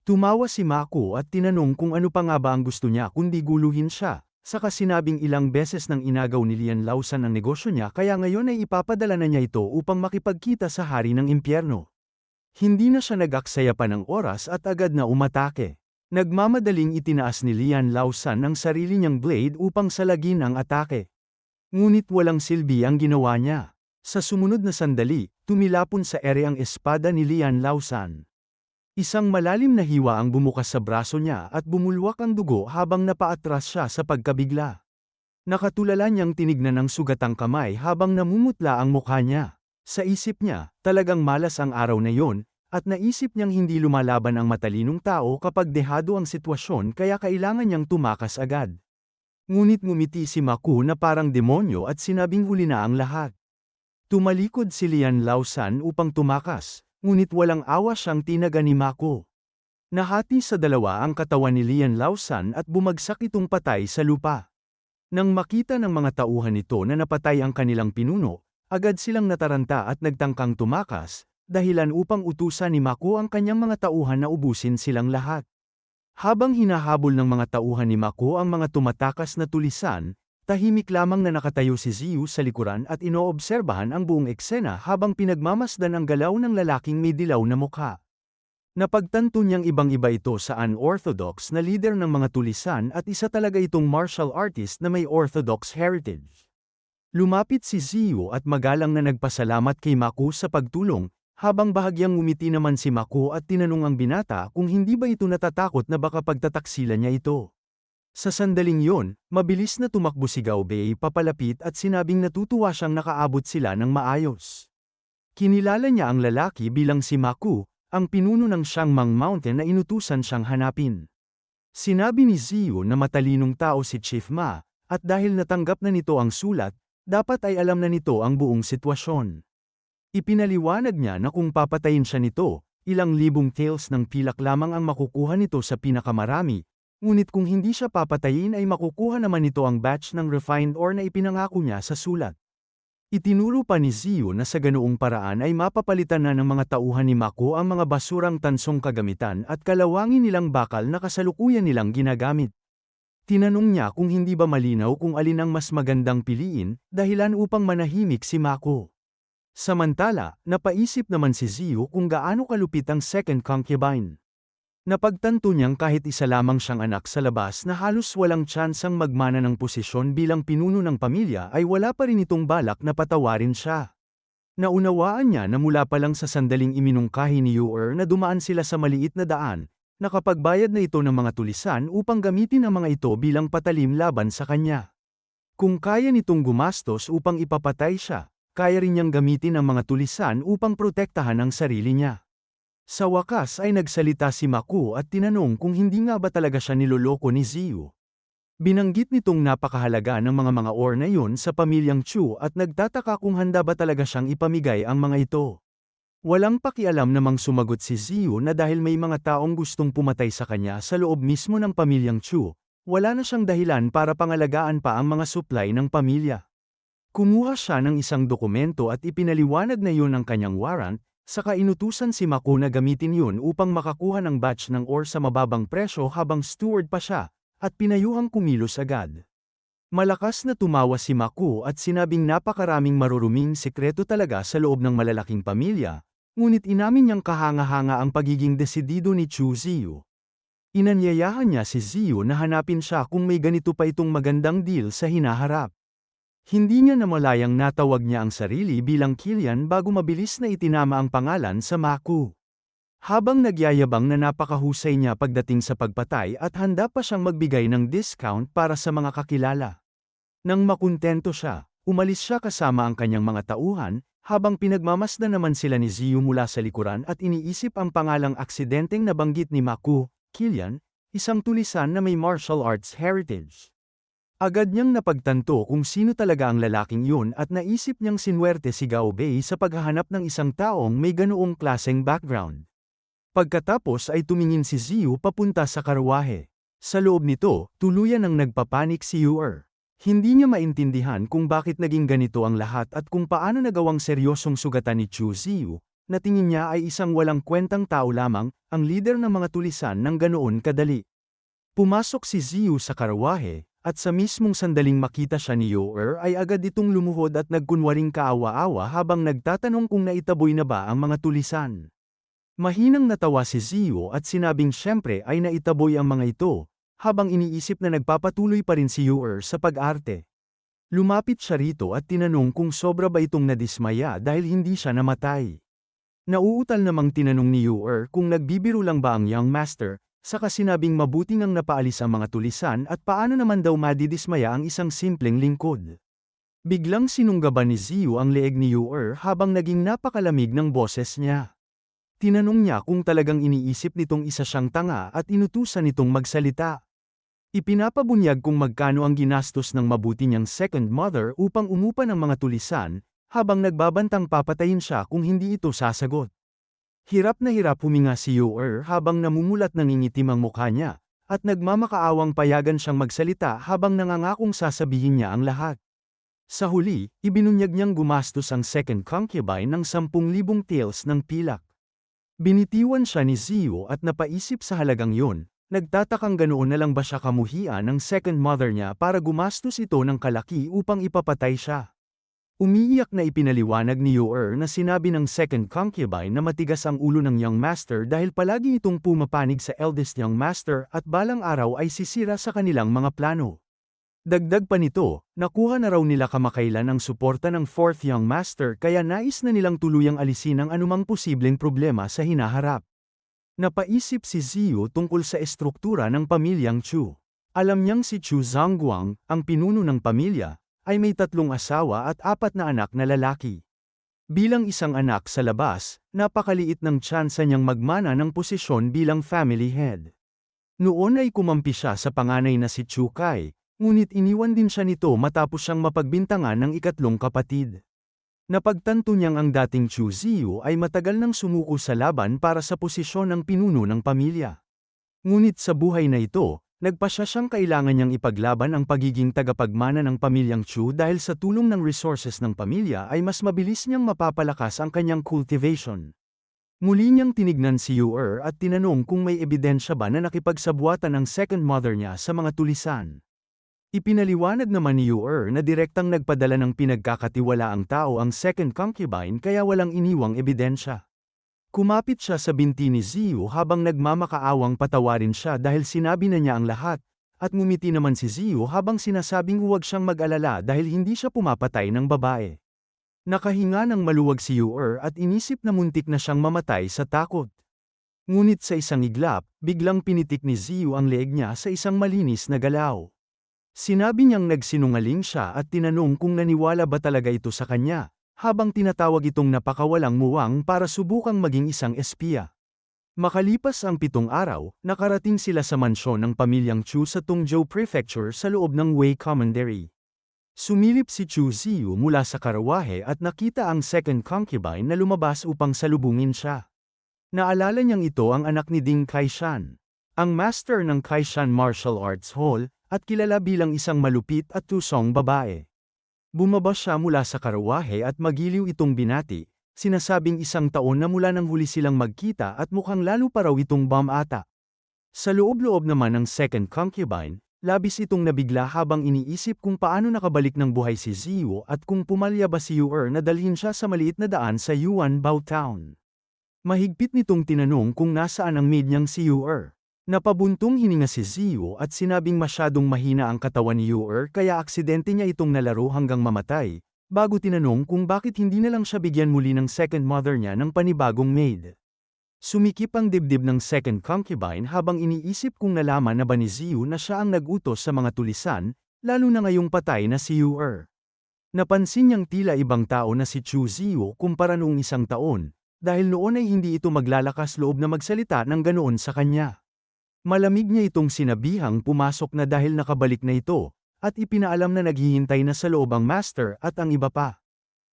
Tumawa si Maku at tinanong kung ano pa nga ba ang gusto niya kundi guluhin siya, saka sinabing ilang beses nang inagaw ni Lian Laosan ang negosyo niya kaya ngayon ay ipapadala na niya ito upang makipagkita sa hari ng impyerno. Hindi na siya nag-aksaya pa ng oras at agad na umatake. Nagmamadaling itinaas ni Lian Laosan ang sarili niyang blade upang salagin ang atake. Ngunit walang silbi ang ginawa niya. Sa sumunod na sandali, tumilapon sa ere ang espada ni Lian Laosan. Isang malalim na hiwa ang bumukas sa braso niya at bumulwak ang dugo habang napaatras siya sa pagkabigla. Nakatulala niyang tinignan ang sugatang kamay habang namumutla ang mukha niya. Sa isip niya, talagang malas ang araw na yon, at naisip niyang hindi lumalaban ang matalinong tao kapag dehado ang sitwasyon kaya kailangan niyang tumakas agad. Ngunit ngumiti si Maku na parang demonyo at sinabing huli na ang lahat. Tumalikod si Lian Laosan upang tumakas, ngunit walang awa siyang tinaga ni Maku. Nahati sa dalawa ang katawan ni Lian Lausan at bumagsak itong patay sa lupa. Nang makita ng mga tauhan nito na napatay ang kanilang pinuno, agad silang nataranta at nagtangkang tumakas, dahilan upang utusan ni Mako ang kanyang mga tauhan na ubusin silang lahat. Habang hinahabol ng mga tauhan ni Mako ang mga tumatakas na tulisan, tahimik lamang na nakatayo si Ziyu sa likuran at inoobserbahan ang buong eksena habang pinagmamasdan ang galaw ng lalaking may dilaw na mukha. Napagtanto niyang ibang-iba ito sa unorthodox na leader ng mga tulisan at isa talaga itong martial artist na may orthodox heritage. Lumapit si Ziyu at magalang na nagpasalamat kay Mako sa pagtulong, habang bahagyang ngumiti naman si Mako at tinanong ang binata kung hindi ba ito natatakot na baka pagtataksilan niya ito. Sa sandaling yon, mabilis na tumakbo si Gaobei papalapit at sinabing natutuwa siyang nakaabot sila ng maayos. Kinilala niya ang lalaki bilang si Mako, ang pinuno ng Xiangmang Mountain na inutusan siyang hanapin. Sinabi ni Ziyu na matalinong tao si Chief Ma, at dahil natanggap na nito ang sulat, dapat ay alam na nito ang buong sitwasyon. Ipinaliwanag niya na kung papatayin siya nito, ilang libong taels ng pilak lamang ang makukuha nito sa pinakamarami, ngunit kung hindi siya papatayin ay makukuha naman nito ang batch ng refined ore na ipinangako niya sa sulat. Itinuro pa ni Ziyu na sa ganoong paraan ay mapapalitan na ng mga tauhan ni Mako ang mga basurang tansong kagamitan at kalawangin nilang bakal na kasalukuyan nilang ginagamit. Tinanong niya kung hindi ba malinaw kung alin ang mas magandang piliin, dahilan upang manahimik si Mako. Samantala, napaisip naman si Ziyu kung gaano kalupit ang second concubine. Napagtanto niyang kahit isa lamang siyang anak sa labas na halos walang tsansang magmana ng posisyon bilang pinuno ng pamilya ay wala pa rin itong balak na patawarin siya. Naunawaan niya na mula pa lang sa sandaling iminungkahi ni Yuer na dumaan sila sa maliit na daan, nakapagbayad na ito ng mga tulisan upang gamitin ang mga ito bilang patalim laban sa kanya. Kung kaya nitong gumastos upang ipapatay siya, kaya rin niyang gamitin ang mga tulisan upang protektahan ang sarili niya. Sa wakas ay nagsalita si Mako at tinanong kung hindi nga ba talaga siya niloloko ni Ziyu. Binanggit nitong napakahalaga ng mga ore na yun sa pamilyang Chu at nagtataka kung handa ba talaga siyang ipamigay ang mga ito. Walang pakialam namang sumagot si Ziyu na dahil may mga taong gustong pumatay sa kanya sa loob mismo ng pamilyang Chu, wala na siyang dahilan para pangalagaan pa ang mga supply ng pamilya. Kumuha siya ng isang dokumento at ipinaliwanag na yun ang kanyang warrant, saka inutusan si Mako na gamitin yun upang makakuha ng batch ng ore sa mababang presyo habang steward pa siya, at pinayuhang kumilos agad. Malakas na tumawa si Mako at sinabing napakaraming maruruming sekreto talaga sa loob ng malalaking pamilya, ngunit inamin niyang kahanga-hanga ang pagiging desidido ni Chu Ziyu. Inanyayahan niya si Ziyu na hanapin siya kung may ganito pa itong magandang deal sa hinaharap. Hindi niya namalayang natawag niya ang sarili bilang Kilian bago mabilis na itinama ang pangalan sa Mako. Habang nagyayabang na napakahusay niya pagdating sa pagpatay at handa pa siyang magbigay ng discount para sa mga kakilala. Nang makuntento siya, umalis siya kasama ang kanyang mga tauhan, habang pinagmamasdan naman sila ni Ziyu mula sa likuran at iniisip ang pangalang aksidenteng nabanggit ni Mako, Kilian, isang tulisan na may martial arts heritage. Agad niyang napagtanto kung sino talaga ang lalaking yun at naisip niyang sinwerte si Gaobei sa paghahanap ng isang taong may ganoong klaseng background. Pagkatapos ay tumingin si Ziyu papunta sa karwahe. Sa loob nito, tuluyan ang nagpapanik si Yuer. Hindi niya maintindihan kung bakit naging ganito ang lahat at kung paano nagawang seryosong sugatan ni Chu Ziyu, na tingin niya ay isang walang kwentang tao lamang, ang leader ng mga tulisan ng ganoon kadali. Pumasok si Ziyu sa karwahe, at sa mismong sandaling makita siya ni Yuer ay agad itong lumuhod at nagkunwaring kaawa-awa habang nagtatanong kung naitaboy na ba ang mga tulisan. Mahinang natawa si Ziyu at sinabing siyempre ay naitaboy ang mga ito, habang iniisip na nagpapatuloy pa rin si Yuer sa pag-arte. Lumapit siya rito at tinanong kung sobra ba itong nadismaya dahil hindi siya namatay. Nauutal namang tinanong ni Yuer kung nagbibiro lang ba ang young master, saka sinabing mabuting ang napaalis ang mga tulisan at paano naman daw madidismaya ang isang simpleng lingkod. Biglang sinunggaban ni Ziyu ang leeg ni Yuer habang naging napakalamig ng boses niya. Tinanong niya kung talagang iniisip nitong isa siyang tanga at inutusan nitong magsalita. Ipinapabunyag kung magkano ang ginastos ng mabuti niyang second mother upang umupa ng mga tulisan, habang nagbabantang papatayin siya kung hindi ito sasagot. Hirap na hirap huminga si Yuer habang namumulat nangingitim ang mukha niya, at nagmamakaawang payagan siyang magsalita habang nangangakong sasabihin niya ang lahat. Sa huli, ibinunyag niyang gumastos ang second concubine ng 10,000 taels ng pilak. Binitiwan siya ni Ziyu at napaisip sa halagang yun, nagtatakang ganoon na lang ba siya kamuhian ng second mother niya para gumastos ito ng kalaki upang ipapatay siya. Umiiyak na ipinaliwanag ni Yuer na sinabi ng second concubine na matigas ang ulo ng young master dahil palagi itong pumapanig sa eldest young master at balang araw ay sisira sa kanilang mga plano. Dagdag pa nito, nakuha na raw nila kamakailan ang suporta ng fourth young master kaya nais na nilang tuluyang alisin ang anumang posibleng problema sa hinaharap. Napaisip si Ziyu tungkol sa estruktura ng pamilyang Chu. Alam niyang si Chu Zhangguang, ang pinuno ng pamilya, ay may 3 asawa at 4 na anak na lalaki. Bilang isang anak sa labas, napakaliit ng tsansa niyang magmana ng posisyon bilang family head. Noon ay kumampi siya sa panganay na si Chu Kai, ngunit iniwan din siya nito matapos siyang mapagbintangan ng ikatlong kapatid. Napagtanto niyang ang dating Chu Ziyu ay matagal nang sumuko sa laban para sa posisyon ng pinuno ng pamilya. Ngunit sa buhay na ito, nagpasya siyang kailangan niyang ipaglaban ang pagiging tagapagmana ng pamilyang Chu dahil sa tulong ng resources ng pamilya ay mas mabilis niyang mapapalakas ang kanyang cultivation. Muli niyang tinignan si Yuer at tinanong kung may ebidensya ba na nakipagsabwatan ng second mother niya sa mga tulisan. Ipinaliwanag naman ni Yuer na direktang nagpadala ng pinagkakatiwalaang tao ang second concubine kaya walang iniwang ebidensya. Kumapit siya sa binti ni Ziyu habang nagmamakaawang patawarin siya dahil sinabi na niya ang lahat, at ngumiti naman si Ziyu habang sinasabing huwag siyang mag-alala dahil hindi siya pumapatay ng babae. Nakahinga ng maluwag si Yuer at inisip na muntik na siyang mamatay sa takot. Ngunit sa isang iglap, biglang pinitik ni Ziyu ang leeg niya sa isang malinis na galaw. Sinabi niyang nagsinungaling siya at tinanong kung naniwala ba talaga ito sa kanya, habang tinatawag itong napakawalang muwang para subukang maging isang espiya. Makalipas ang 7 araw, nakarating sila sa mansyon ng pamilyang Chu sa Tongzhou Prefecture sa loob ng Wei Commandery. Sumilip si Chu Ziyu mula sa karawahe at nakita ang second concubine na lumabas upang salubungin siya. Naalala niyang ito ang anak ni Ding Kaishan, ang master ng Kaishan Martial Arts Hall, at kilala bilang isang malupit at tusong babae. Bumaba siya mula sa karawahe at magiliw itong binati, sinasabing 1 taon na mula nang huli silang magkita at mukhang lalo pa raw itong bomb ata. Sa loob-loob naman ng second concubine, labis itong nabigla habang iniisip kung paano nakabalik ng buhay si Ziyu at kung pumalya ba si Yuer na dalhin siya sa maliit na daan sa Yuanbao Town. Mahigpit nitong tinanong kung nasaan ang maid niyang si Yuer. Napabuntong hininga si Ziyu at sinabing masyadong mahina ang katawan ni Yuer kaya aksidente niya itong nalaro hanggang mamatay, bago tinanong kung bakit hindi na lang siya bigyan muli ng second mother niya ng panibagong maid. Sumikip ang dibdib ng second concubine habang iniisip kung nalaman na ba ni Ziyu na siya ang nag-utos sa mga tulisan, lalo na ngayong patay na si Yuer. Napansin niyang tila ibang tao na si Chu Ziyu kumpara noong 1 taon, dahil noon ay hindi ito maglalakas loob na magsalita ng ganoon sa kanya. Malamig niya itong sinabihang pumasok na dahil nakabalik na ito, at ipinaalam na naghihintay na sa loob ang master at ang iba pa.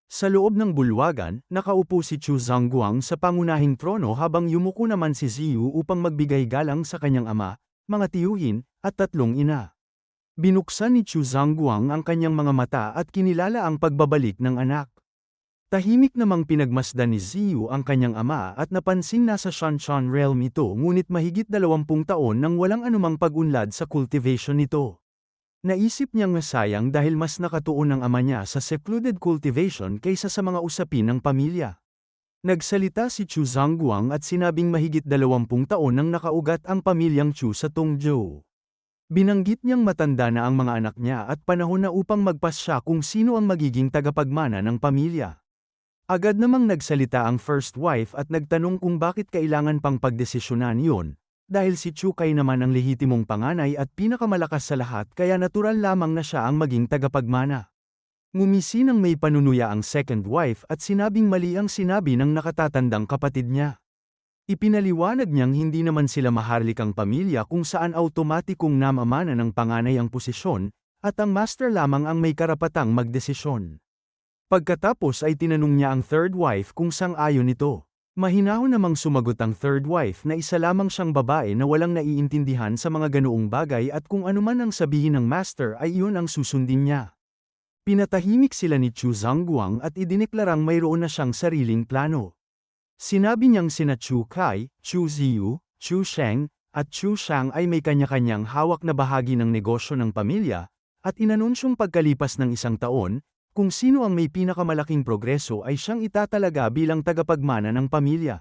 Sa loob ng bulwagan, nakaupo si Chu Zhangguang sa pangunahing trono habang yumuko naman si Ziyu upang magbigay galang sa kanyang ama, mga tiyuhin, at 3 ina. Binuksan ni Chu Zhangguang ang kanyang mga mata at kinilala ang pagbabalik ng anak. Tahimik namang pinagmasdan ni Ziyu ang kanyang ama at napansin nasa Shanshan realm ito ngunit mahigit 20 taon nang walang anumang pag-unlad sa cultivation nito. Naisip niyang sayang dahil mas nakatuon ang ama niya sa secluded cultivation kaysa sa mga usapin ng pamilya. Nagsalita si Chu Zhangguang at sinabing mahigit 20 taon nang nakaugat ang pamilyang Chu sa Tongzhou. Binanggit niyang matanda na ang mga anak niya at panahon na upang magpasya kung sino ang magiging tagapagmana ng pamilya. Agad namang nagsalita ang first wife at nagtanong kung bakit kailangan pang pagdesisyonan yun, dahil si Chu Kai naman ang lehitimong panganay at pinakamalakas sa lahat kaya natural lamang na siya ang maging tagapagmana. Ngumisi nang may panunuya ang second wife at sinabing mali ang sinabi ng nakatatandang kapatid niya. Ipinaliwanag niyang hindi naman sila maharlikang pamilya kung saan automatikong namamana ng panganay ang posisyon, at ang master lamang ang may karapatang magdesisyon. Pagkatapos ay tinanong niya ang third wife kung sang-ayon ito. Mahinahon namang sumagot ang third wife na isa lamang siyang babae na walang naiintindihan sa mga ganoong bagay at kung anuman ang sabihin ng master ay iyon ang susundin niya. Pinatahimik sila ni Chu Zhangguang at idineklarang mayroon na siyang sariling plano. Sinabi niyang sina Chu Kai, Chu Ziyu, Chu Sheng, at Chu Shang ay may kanya-kanyang hawak na bahagi ng negosyo ng pamilya, at inanunsyong pagkalipas ng 1 taon, kung sino ang may pinakamalaking progreso ay siyang itatalaga bilang tagapagmana ng pamilya.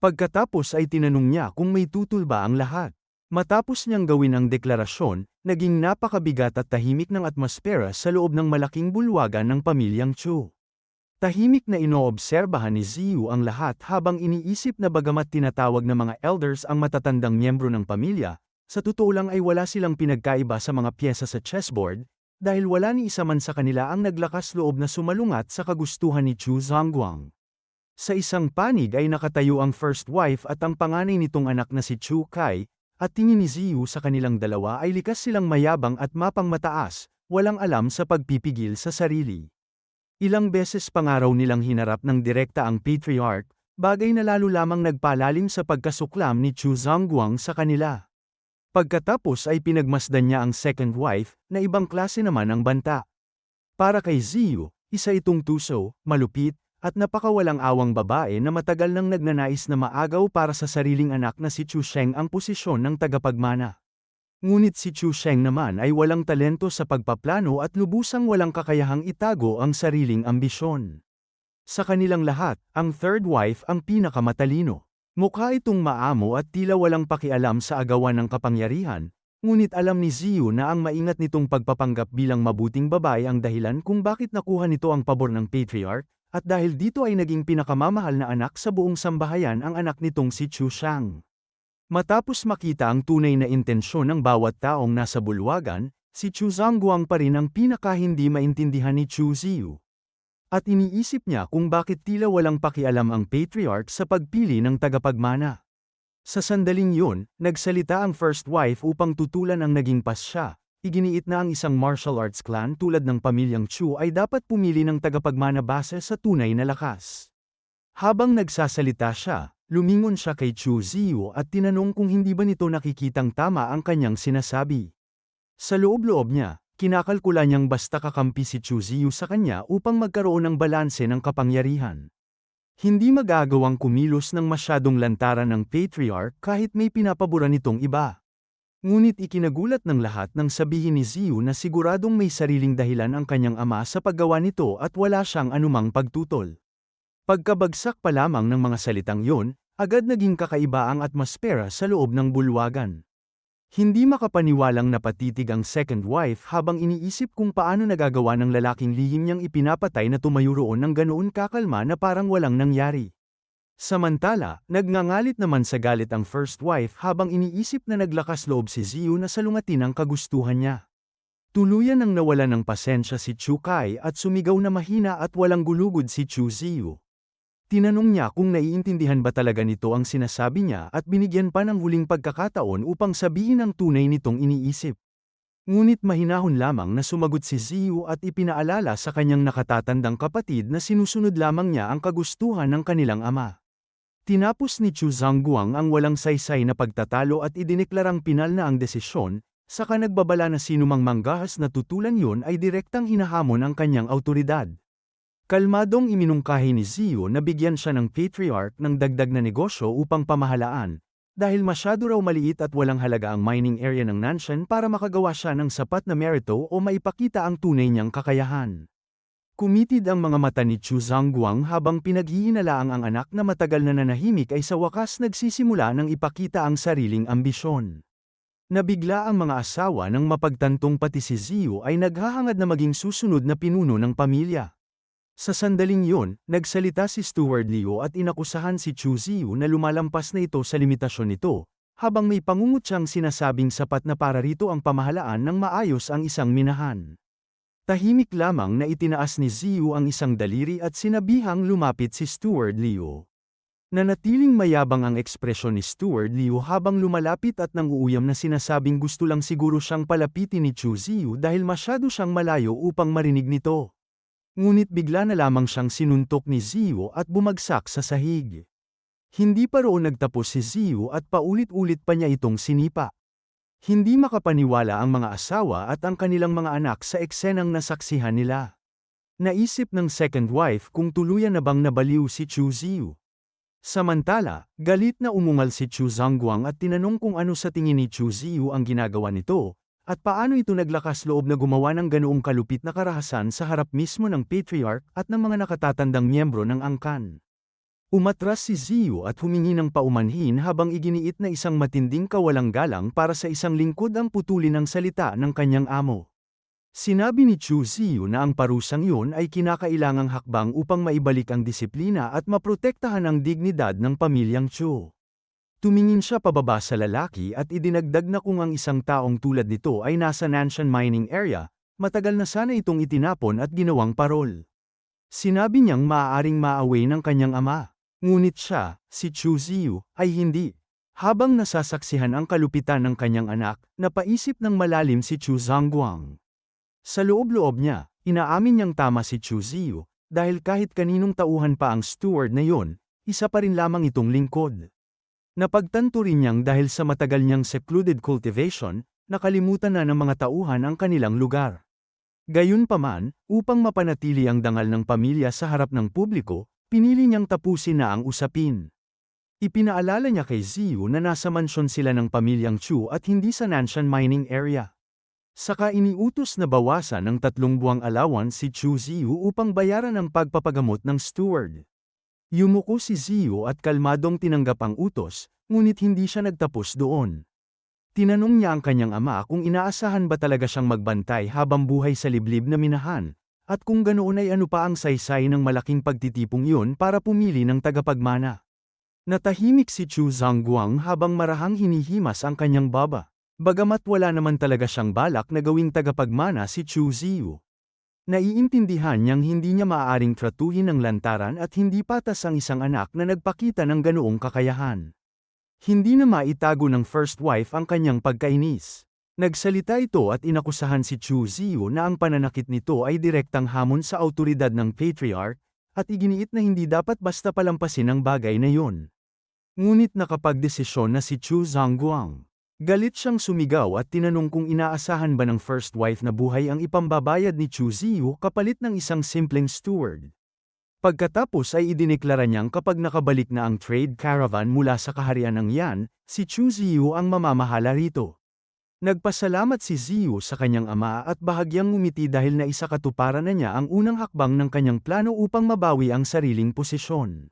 Pagkatapos ay tinanong niya kung may tutol ba ang lahat. Matapos niyang gawin ang deklarasyon, naging napakabigat at tahimik ng atmosfera sa loob ng malaking bulwagan ng pamilyang Chu. Tahimik na inoobserbahan ni Ziyu ang lahat habang iniisip na bagamat tinatawag na mga elders ang matatandang miyembro ng pamilya, sa totoo lang ay wala silang pinagkaiba sa mga pyesa sa chessboard, dahil wala ni isa man sa kanila ang naglakas loob na sumalungat sa kagustuhan ni Chu Zhangguang. Sa isang panig ay nakatayo ang first wife at ang panganay nitong anak na si Chu Kai, at tingin ni Ziyu sa kanilang dalawa ay likas silang mayabang at mapangmataas, walang alam sa pagpipigil sa sarili. Ilang beses pangaraw nilang hinarap ng direkta ang patriarch, bagay na lalo lamang nagpalalim sa pagkasuklam ni Chu Zhangguang sa kanila. Pagkatapos ay pinagmasdan niya ang second wife, na ibang klase naman ang banta. Para kay Ziyu, isa itong tuso, malupit, at napakawalang awang babae na matagal nang nagnanais na maagaw para sa sariling anak na si Chu Sheng ang posisyon ng tagapagmana. Ngunit si Chu Sheng naman ay walang talento sa pagpaplano at lubusang walang kakayahang itago ang sariling ambisyon. Sa kanilang lahat, ang third wife ang pinakamatalino. Mukha itong maamo at tila walang pakialam sa agawan ng kapangyarihan, ngunit alam ni Ziyu na ang maingat nitong pagpapanggap bilang mabuting babae ang dahilan kung bakit nakuha nito ang pabor ng patriarch, at dahil dito ay naging pinakamamahal na anak sa buong sambahayan ang anak nitong si Chu Shang. Matapos makita ang tunay na intensyon ng bawat taong nasa bulwagan, si Chu Zhangguang pa rin ang pinaka-hindi maintindihan ni Chu Ziyu. At iniisip niya kung bakit tila walang pakialam ang patriarch sa pagpili ng tagapagmana. Sa sandaling yun, nagsalita ang first wife upang tutulan ang naging pasya. Iginiit na ang isang martial arts clan tulad ng pamilyang Chu ay dapat pumili ng tagapagmana base sa tunay na lakas. Habang nagsasalita siya, lumingon siya kay Chu Ziyu at tinanong kung hindi ba nito nakikitang tama ang kanyang sinasabi. Sa loob-loob niya, kinakalkula niyang basta kakampi si Chu Ziyu sa kanya upang magkaroon ng balanse ng kapangyarihan. Hindi magagawang kumilos ng masyadong lantaran ng patriarch kahit may pinapaboran nitong iba. Ngunit ikinagulat ng lahat nang sabihin ni Ziyu na siguradong may sariling dahilan ang kanyang ama sa paggawa nito at wala siyang anumang pagtutol. Pagkabagsak pa lamang ng mga salitang yun, agad naging kakaiba ang atmosfera sa loob ng bulwagan. Hindi makapaniwalang napatitig ang second wife habang iniisip kung paano nagagawa ng lalaking lihim niyang ipinapatay na tumayo roon ng ganoon kakalma na parang walang nangyari. Samantala, nagngangalit naman sa galit ang first wife habang iniisip na naglakas loob si Ziyu na salungatin ang kagustuhan niya. Tuluyan nang nawala ng pasensya si Chu Kai at sumigaw na mahina at walang gulugod si Chu Ziyu. Tinanong niya kung naiintindihan ba talaga nito ang sinasabi niya at binigyan pa ng huling pagkakataon upang sabihin ang tunay nitong iniisip. Ngunit mahinahon lamang na sumagot si Ziyu at ipinaalala sa kanyang nakatatandang kapatid na sinusunod lamang niya ang kagustuhan ng kanilang ama. Tinapos ni Chu Zhangguang ang walang saysay na pagtatalo at idineklarang pinal na ang desisyon, saka nagbabala na sinumang manggahas na tutulan yun ay direktang hinahamon ang kanyang awtoridad. Kalmadong iminungkahi ni Ziyu na bigyan siya ng patriarch ng dagdag na negosyo upang pamahalaan, dahil masyado raw maliit at walang halaga ang mining area ng Nanshan para makagawa siya ng sapat na merito o maipakita ang tunay niyang kakayahan. Kumitid ang mga mata ni Chu Zhangguang habang pinaghihinalaang ang anak na matagal na nanahimik ay sa wakas nagsisimula ng ipakita ang sariling ambisyon. Nabigla ang mga asawa nang mapagtantong pati si Ziyu ay naghahangad na maging susunod na pinuno ng pamilya. Sa sandaling yun, nagsalita si Steward Liu at inakusahan si Chu Ziyu na lumalampas na ito sa limitasyon nito, habang may pangungut siyang sinasabing sapat na para rito ang pamahalaan ng maayos ang isang minahan. Tahimik lamang na itinaas ni Ziyu ang isang daliri at sinabihang lumapit si Steward Liu. Nanatiling mayabang ang ekspresyon ni Steward Liu habang lumalapit at nanguuyam na sinasabing gusto lang siguro siyang palapitin ni Chu Ziyu dahil masyado siyang malayo upang marinig nito. Ngunit bigla na lamang siyang sinuntok ni Ziyu at bumagsak sa sahig. Hindi pa roon nagtapos si Ziyu at paulit-ulit pa niya itong sinipa. Hindi makapaniwala ang mga asawa at ang kanilang mga anak sa eksenang nasaksihan nila. Naisip ng second wife kung tuluyan na bang nabaliw si Chu Ziyu. Samantala, galit na umungal si Chu Zhangguang at tinanong kung ano sa tingin ni Chu Ziyu ang ginagawa nito, at paano ito naglakas loob na gumawa ng ganoong kalupit na karahasan sa harap mismo ng patriarch at ng mga nakatatandang miyembro ng angkan. Umatras si Ziyu at humingi ng paumanhin habang iginiit na isang matinding kawalang galang para sa isang lingkod ang putulin ng salita ng kanyang amo. Sinabi ni Chu Ziyu na ang parusang iyon ay kinakailangang hakbang upang maibalik ang disiplina at maprotektahan ang dignidad ng pamilyang Chu. Tumingin siya pababa sa lalaki at idinagdag na kung ang isang taong tulad nito ay nasa Nanshan mining area, matagal na sana itong itinapon at ginawang parol. Sinabi niyang maaaring maaway ng kanyang ama. Ngunit siya, si Chu Ziyu, ay hindi. Habang nasasaksihan ang kalupitan ng kanyang anak, napaisip ng malalim si Chu Zhangguang. Sa loob-loob niya, inaamin niyang tama si Chu Ziyu, dahil kahit kaninong tauhan pa ang steward na yon, isa pa rin lamang itong lingkod. Napagtanto rin niyang dahil sa matagal niyang secluded cultivation, nakalimutan na ng mga tauhan ang kanilang lugar. Gayunpaman, upang mapanatili ang dangal ng pamilya sa harap ng publiko, pinili niyang tapusin na ang usapin. Ipinaalala niya kay Ziyu na nasa mansyon sila ng pamilyang Chu at hindi sa Nanshan mining area. Saka iniutos na bawasan ng 3 buwang allowance si Chu Ziyu upang bayaran ang pagpapagamot ng steward. Yumuko si Ziyu at kalmadong tinanggap ang utos, ngunit hindi siya nagtapos doon. Tinanong niya ang kanyang ama kung inaasahan ba talaga siyang magbantay habang buhay sa liblib na minahan, at kung ganoon ay ano pa ang saysay ng malaking pagtitipong iyon para pumili ng tagapagmana. Natahimik si Chu Zhangguang habang marahang hinihimas ang kanyang baba. Bagamat wala naman talaga siyang balak na gawing tagapagmana si Chu Ziyu. Naiintindihan niyang hindi niya maaaring tratuhin ng lantaran at hindi patas ang isang anak na nagpakita ng ganoong kakayahan. Hindi na maitago ng first wife ang kanyang pagkainis. Nagsalita ito at inakusahan si Chu Ziyu na ang pananakit nito ay direktang hamon sa awtoridad ng patriarch, at iginiit na hindi dapat basta palampasin ang bagay na yon. Ngunit nakapagdesisyon na si Chu Zhangguang. Galit siyang sumigaw at tinanong kung inaasahan ba ng first wife na buhay ang ipambabayad ni Chu Ziyu kapalit ng isang simpleng steward. Pagkatapos ay idineklara niyang kapag nakabalik na ang trade caravan mula sa kaharian ng Yan, si Chu Ziyu ang mamamahala rito. Nagpasalamat si Ziyu sa kanyang ama at bahagyang ngumiti dahil naisakatuparan na niya ang unang hakbang ng kanyang plano upang mabawi ang sariling posisyon.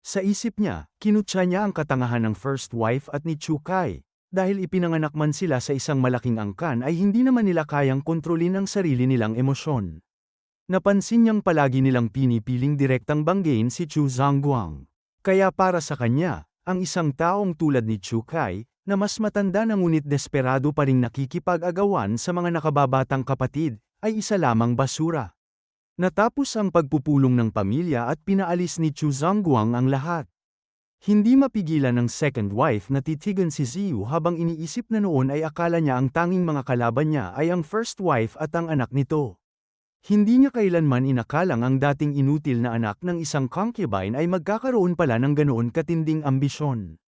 Sa isip niya, kinutya niya ang katangahan ng first wife at ni Chu Kai, dahil ipinanganak man sila sa isang malaking angkan ay hindi naman nila kayang kontrolin ang sarili nilang emosyon. Napansin niyang palagi nilang pinipiling direktang banggain si Chu Zhangguang. Kaya para sa kanya, ang isang taong tulad ni Chu Kai, na mas matanda na ngunit desperado pa ring nakikipag-agawan sa mga nakababatang kapatid, ay isa lamang basura. Natapos ang pagpupulong ng pamilya at pinaalis ni Chu Zhangguang ang lahat. Hindi mapigilan ng second wife na titigan si Ziyu habang iniisip na noon ay akala niya ang tanging mga kalaban niya ay ang first wife at ang anak nito. Hindi niya kailanman inakalang ang dating inutil na anak ng isang concubine ay magkakaroon pala ng ganoon katinding ambisyon.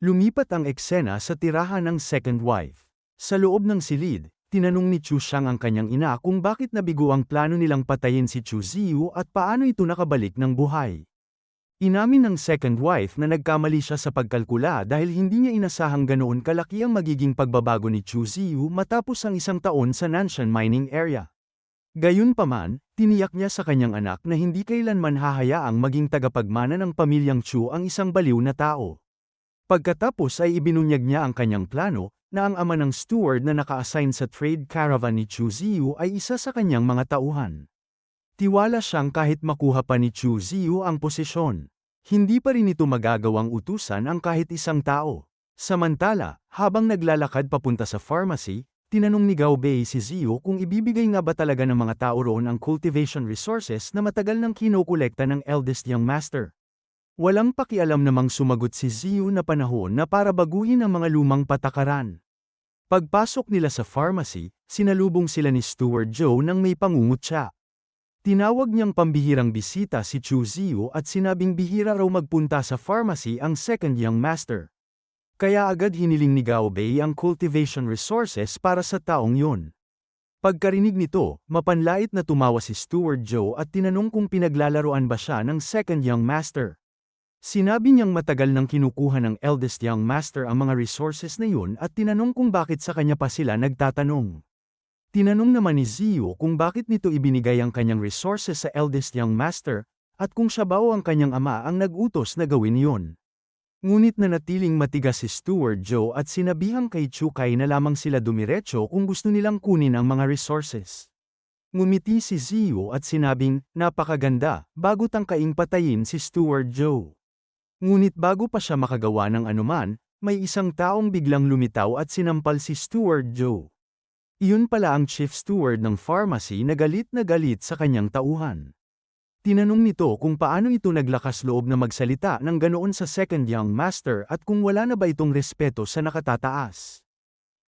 Lumipat ang eksena sa tirahan ng second wife. Sa loob ng silid, tinanong ni Chu Xiang ang kanyang ina kung bakit nabigo ang plano nilang patayin si Chu Ziyu at paano ito nakabalik ng buhay. Inamin ng second wife na nagkamali siya sa pagkalkula dahil hindi niya inasahang ganoon kalaki ang magiging pagbabago ni Chu Ziyu matapos ang 1 taon sa Nanshan mining area. Gayunpaman, tiniyak niya sa kanyang anak na hindi kailanman hahayaang maging tagapagmana ng pamilyang Chu ang isang baliw na tao. Pagkatapos ay ibinunyag niya ang kanyang plano, na ang ama ng steward na naka-assign sa trade caravan ni Chu Ziyu ay isa sa kanyang mga tauhan. Tiwala siyang kahit makuha pa ni Chu Ziyu ang posisyon, hindi pa rin ito magagawang utusan ang kahit isang tao. Samantala, habang naglalakad papunta sa pharmacy, tinanong ni Gao Bei si Ziyu kung ibibigay nga ba talaga ng mga tao roon ang cultivation resources na matagal nang kinokolekta ng eldest young master. Walang pakialam namang sumagot si Ziyu na panahon na para baguhin ang mga lumang patakaran. Pagpasok nila sa pharmacy, sinalubong sila ni Steward Joe nang may pangungutya. Tinawag niyang pambihirang bisita si Chu Ziyu at sinabing bihira raw magpunta sa pharmacy ang second young master. Kaya agad hiniling ni Gao Bei ang cultivation resources para sa taong yun. Pagkarinig nito, mapanlait na tumawa si Steward Joe at tinanong kung pinaglalaroan ba siya ng second young master. Sinabi niyang matagal nang kinukuha ng eldest young master ang mga resources na yun at tinanong kung bakit sa kanya pa sila nagtatanong. Tinanong naman ni Ziyu kung bakit nito ibinigay ang kanyang resources sa eldest young master, at kung siya ba o ang kanyang ama ang nag-utos na gawin yon. Ngunit nanatiling matigas si Steward Joe at sinabihang kay Chukai na lamang sila dumiretso kung gusto nilang kunin ang mga resources. Ngumiti si Ziyu at sinabing, napakaganda, bago tangkaing patayin si Steward Joe. Ngunit bago pa siya makagawa ng anuman, may isang taong biglang lumitaw at sinampal si Steward Joe. Iyon pala ang chief steward ng pharmacy na galit sa kanyang tauhan. Tinanong nito kung paano ito naglakas loob na magsalita ng ganoon sa second young master at kung wala na ba itong respeto sa nakatataas.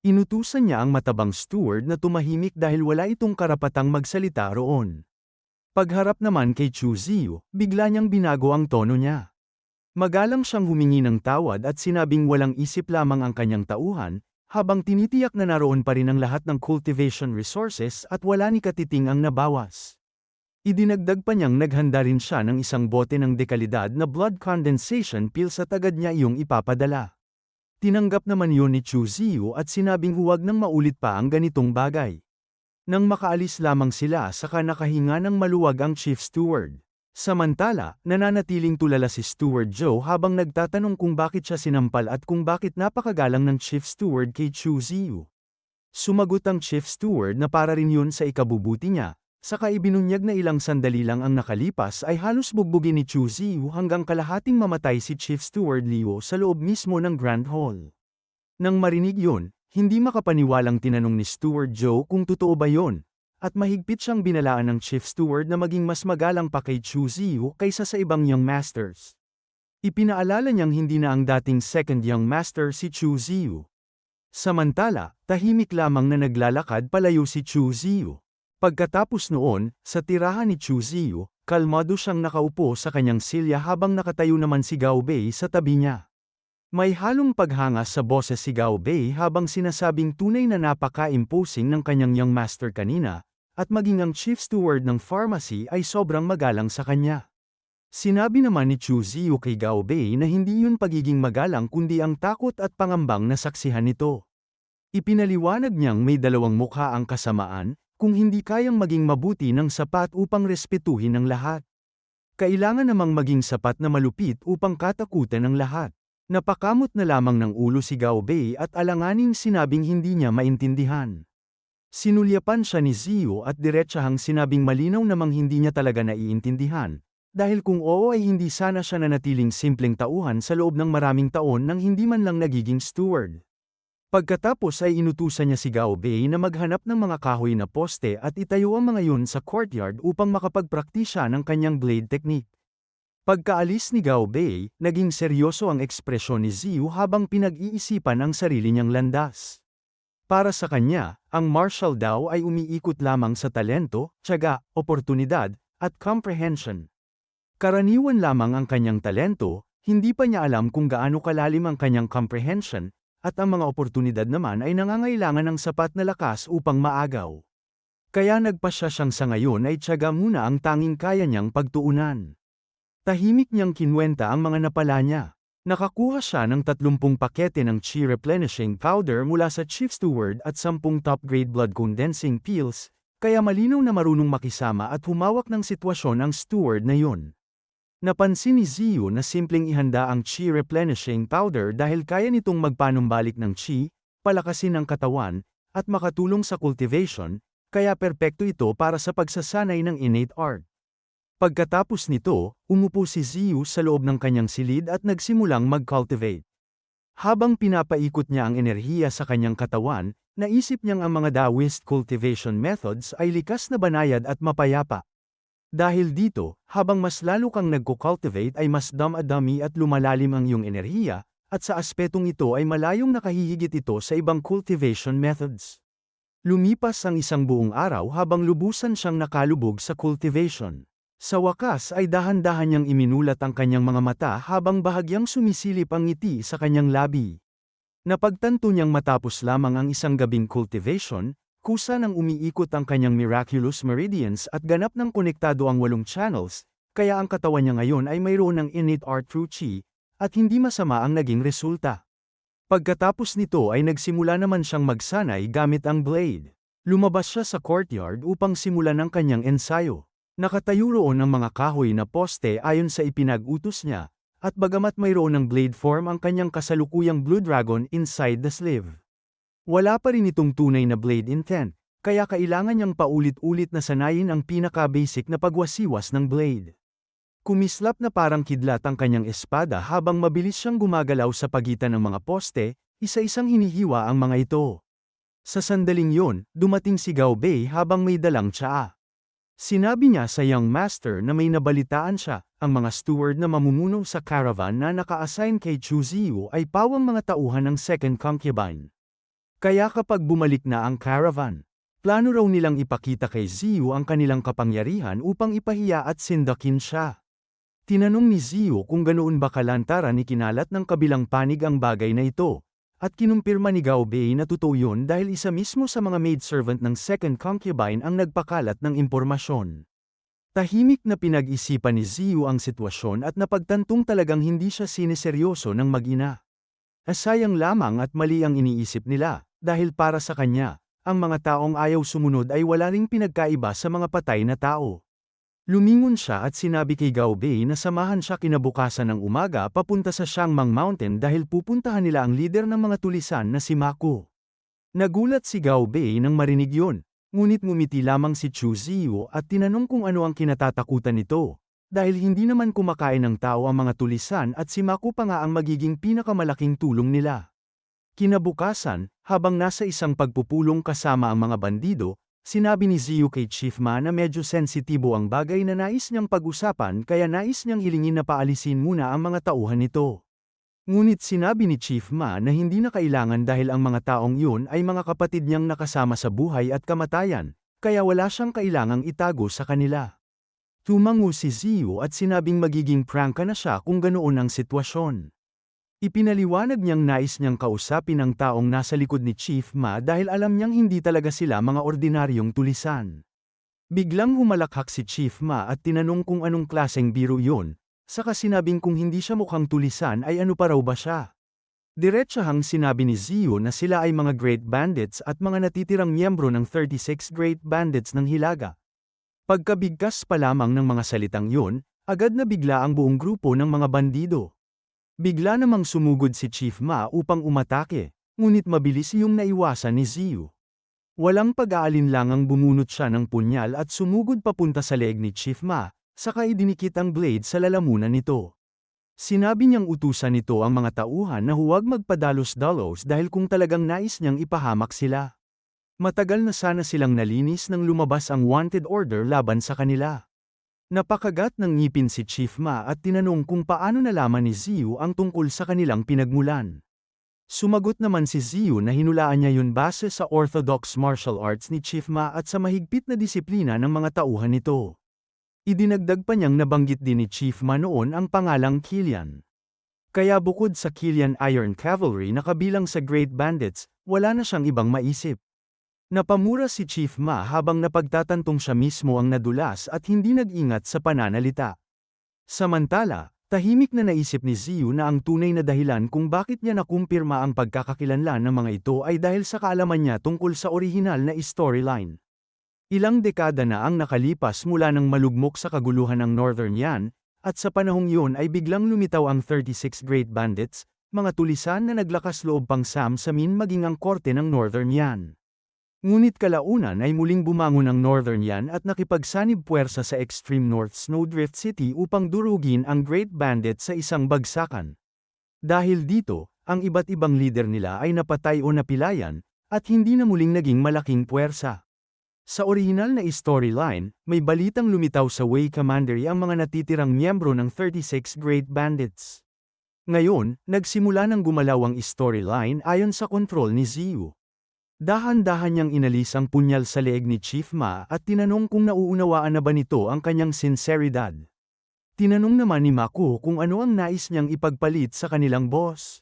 Inutusan niya ang matabang steward na tumahimik dahil wala itong karapatang magsalita roon. Pagharap naman kay Chu Ziyu, bigla niyang binago ang tono niya. Magalang siyang humingi ng tawad at sinabing walang isip lamang ang kanyang tauhan, habang tinitiyak na naroon pa rin ang lahat ng cultivation resources at wala ni katiting ang nabawas. Idinagdag pa niyang naghanda rin siya ng isang bote ng dekalidad na blood condensation pills at agad niya iyong ipapadala. Tinanggap naman yun ni Chu Ziyu at sinabing huwag nang maulit pa ang ganitong bagay. Nang makaalis lamang sila saka nakahinga ng maluwag ang chief steward. Samantala, nananatiling tulala si Steward Joe habang nagtatanong kung bakit siya sinampal at kung bakit napakagalang ng chief steward kay Chu Ziyu. Sumagot ang chief steward na para rin yun sa ikabubuti niya, saka ibinunyag na ilang sandali lang ang nakalipas ay halos bugbugin ni Chu Ziyu hanggang kalahating mamatay si chief steward Liu sa loob mismo ng Grand Hall. Nang marinig yun, hindi makapaniwalang tinanong ni Steward Joe kung totoo ba yun. At mahigpit siyang binalaan ng chief steward na maging mas magalang pa kay Chu Ziyu kaysa sa ibang young masters. Ipinaalala niyang hindi na ang dating second young master si Chu Ziyu. Samantala, tahimik lamang na naglalakad palayo si Chu Ziyu. Pagkatapos noon, sa tirahan ni Chu Ziyu, kalmado siyang nakaupo sa kanyang silya habang nakatayo naman si Gao Bei sa tabi niya. May halong paghanga sa boses si Gao Bei habang sinasabing tunay na napaka-imposing ng kanyang young master kanina, at maging ang chief steward ng pharmacy ay sobrang magalang sa kanya. Sinabi naman ni Chu Ziyu kay Gao Bei na hindi yun pagiging magalang kundi ang takot at pangambang nasaksihan nito. Ipinaliwanag niyang may dalawang mukha ang kasamaan, kung hindi kayang maging mabuti ng sapat upang respetuhin ng lahat. Kailangan namang maging sapat na malupit upang katakutan ng lahat. Napakamot na lamang ng ulo si Gao Bei at alanganing sinabing hindi niya maintindihan. Sinulyapan siya ni Ziyu at diretsahang sinabing malinaw namang hindi niya talaga naiintindihan, dahil kung oo ay hindi sana siya nanatiling simpleng tauhan sa loob ng maraming taon nang hindi man lang nagiging steward. Pagkatapos ay inutusan niya si Gao Bei na maghanap ng mga kahoy na poste at itayo ang mga yun sa courtyard upang makapagpraktis siya ng kanyang blade technique. Pagkaalis ni Gao Bei, naging seryoso ang ekspresyon ni Ziyu habang pinag-iisipan ang sarili niyang landas. Para sa kanya, ang martial daw ay umiikot lamang sa talento, tiyaga, oportunidad, at comprehension. Karaniwan lamang ang kanyang talento, hindi pa niya alam kung gaano kalalim ang kanyang comprehension, at ang mga oportunidad naman ay nangangailangan ng sapat na lakas upang maagaw. Kaya nagpasya siyang sa ngayon ay tiyaga muna ang tanging kaya niyang pagtuunan. Tahimik niyang kinwenta ang mga napala niya. Nakakuha siya ng 30 pakete ng Chi replenishing powder mula sa chief steward at 10 top-grade blood condensing pills, kaya malinaw na marunong makisama at humawak ng sitwasyon ang steward na yun. Napansin ni Ziyu na simpleng ihanda ang Chi replenishing powder dahil kaya nitong magpanumbalik ng Chi, palakasin ang katawan, at makatulong sa cultivation, kaya perpekto ito para sa pagsasanay ng innate art. Pagkatapos nito, umupo si Ziyu sa loob ng kanyang silid at nagsimulang mag-cultivate. Habang pinapaikot niya ang enerhiya sa kanyang katawan, naisip niyang ang mga Taoist cultivation methods ay likas na banayad at mapayapa. Dahil dito, habang mas lalo kang nagko-cultivate ay mas dami at lumalalim ang iyong enerhiya, at sa aspetong ito ay malayong nakahihigit ito sa ibang cultivation methods. Lumipas ang isang buong araw habang lubusan siyang nakalubog sa cultivation. Sa wakas ay dahan-dahan niyang iminulat ang kanyang mga mata habang bahagyang sumisilip ang ngiti sa kanyang labi. Napagtanto niyang matapos lamang ang isang gabing cultivation, kusa nang umiikot ang kanyang miraculous meridians at ganap ng konektado ang 8 channels, kaya ang katawan niya ngayon ay mayroon ng innate art through chi, at hindi masama ang naging resulta. Pagkatapos nito ay nagsimula naman siyang magsanay gamit ang blade. Lumabas siya sa courtyard upang simulan ang kanyang ensayo. Nakatayo roon ang mga kahoy na poste ayon sa ipinag-utos niya, at bagamat mayroon ng blade form ang kanyang kasalukuyang Blue Dragon inside the sleeve. Wala pa rin itong tunay na blade intent, kaya kailangan niyang paulit-ulit na sanayin ang pinaka-basic na pagwasiwas ng blade. Kumislap na parang kidlat ang kanyang espada habang mabilis siyang gumagalaw sa pagitan ng mga poste, isa-isang hinihiwa ang mga ito. Sa sandaling yon, dumating si Gao Bei habang may dalang tsaa. Sinabi niya sa young master na may nabalitaan siya, ang mga steward na mamumuno sa caravan na naka-assign kay Chu Ziyu ay pawang mga tauhan ng second concubine. Kaya kapag bumalik na ang caravan, plano raw nilang ipakita kay Ziyu ang kanilang kapangyarihan upang ipahiya at sindakin siya. Tinanong ni Ziyu kung ganoon ba kalantaran ikinalat ng kabilang panig ang bagay na ito, at kinumpirma ni Gao Bei na totoo yun dahil isa mismo sa mga maidservant ng second concubine ang nagpakalat ng impormasyon. Tahimik na pinag-isipan ni Ziyu ang sitwasyon at napagtantong talagang hindi siya sineseryoso ng mag-ina. Asayang lamang at mali ang iniisip nila, dahil para sa kanya, ang mga taong ayaw sumunod ay wala ring pinagkaiba sa mga patay na tao. Lumingon siya at sinabi kay Gao Bei na samahan siya kinabukasan ng umaga papunta sa Xiangmang Mountain dahil pupuntahan nila ang lider ng mga tulisan na si Mako. Nagulat si Gao Bei nang marinig yun, ngunit ngumiti lamang si Chu Ziyu at tinanong kung ano ang kinatatakutan nito, dahil hindi naman kumakain ng tao ang mga tulisan at si Mako pa nga ang magiging pinakamalaking tulong nila. Kinabukasan, habang nasa isang pagpupulong kasama ang mga bandido, sinabi ni Ziyu kay Chief Ma na medyo sensitibo ang bagay na nais niyang pag-usapan kaya nais niyang hilingin na paalisin muna ang mga tauhan nito. Ngunit sinabi ni Chief Ma na hindi na kailangan dahil ang mga taong yun ay mga kapatid niyang nakasama sa buhay at kamatayan, kaya wala siyang kailangang itago sa kanila. Tumango si Ziyu at sinabing magiging prangka na siya kung ganoon ang sitwasyon. Ipinaliwanag niyang nais niyang kausapin ang taong nasa likod ni Chief Ma dahil alam niyang hindi talaga sila mga ordinaryong tulisan. Biglang humalakhak si Chief Ma at tinanong kung anong klaseng biro yun, saka sinabing kung hindi siya mukhang tulisan ay ano pa raw ba siya. Diretsahang sinabi ni Ziyu na sila ay mga Great Bandits at mga natitirang miyembro ng 36 Great Bandits ng Hilaga. Pagkabigkas pa lamang ng mga salitang yun, agad na bigla ang buong grupo ng mga bandido. Bigla namang sumugod si Chief Ma upang umatake, ngunit mabilis iyong naiwasan ni Ziyu. Walang pag-aalinlangang bumunot siya ng punyal at sumugod papunta sa leeg ni Chief Ma, saka idinikit ang blade sa lalamunan nito. Sinabi niyang utusan nito ang mga tauhan na huwag magpadalos-dalos dahil kung talagang nais niyang ipahamak sila. Matagal na sana silang nalinis nang lumabas ang wanted order laban sa kanila. Napakagat ng ngipin si Chief Ma at tinanong kung paano nalaman ni Ziyu ang tungkol sa kanilang pinagmulan. Sumagot naman si Ziyu na hinulaan niya yun base sa orthodox martial arts ni Chief Ma at sa mahigpit na disiplina ng mga tauhan nito. Idinagdag pa niyang nabanggit din ni Chief Ma noon ang pangalang Kilian. Kaya bukod sa Kilian Iron Cavalry na kabilang sa Great Bandits, wala na siyang ibang maisip. Napamura si Chief Ma habang napagtatantong siya mismo ang nadulas at hindi nag-ingat sa pananalita. Samantala, tahimik na naisip ni Ziyu na ang tunay na dahilan kung bakit niya nakumpirma ang pagkakakilanlan ng mga ito ay dahil sa kaalaman niya tungkol sa orihinal na storyline. Ilang dekada na ang nakalipas mula nang malugmok sa kaguluhan ng Northern Yan, at sa panahong yun ay biglang lumitaw ang 36 Great Bandits, mga tulisan na naglakas loob pang samsamin maging ang korte ng Northern Yan. Ngunit kalaunan ay muling bumangon ang Northern Yan at nakipagsanib puwersa sa Extreme North Snowdrift City upang durugin ang Great Bandit sa isang bagsakan. Dahil dito, ang iba't ibang leader nila ay napatay o napilayan, at hindi na muling naging malaking puwersa. Sa orihinal na storyline, may balitang lumitaw sa Wei Commandery ang mga natitirang miyembro ng 36 Great Bandits. Ngayon, nagsimula ng gumalaw ang storyline ayon sa kontrol ni Ziyu. Dahan-dahan niyang inalis ang punyal sa leeg ni Chief Ma at tinanong kung nauunawaan na ba nito ang kanyang sinseridad. Tinanong naman ni Mako kung ano ang nais niyang ipagpalit sa kanilang boss.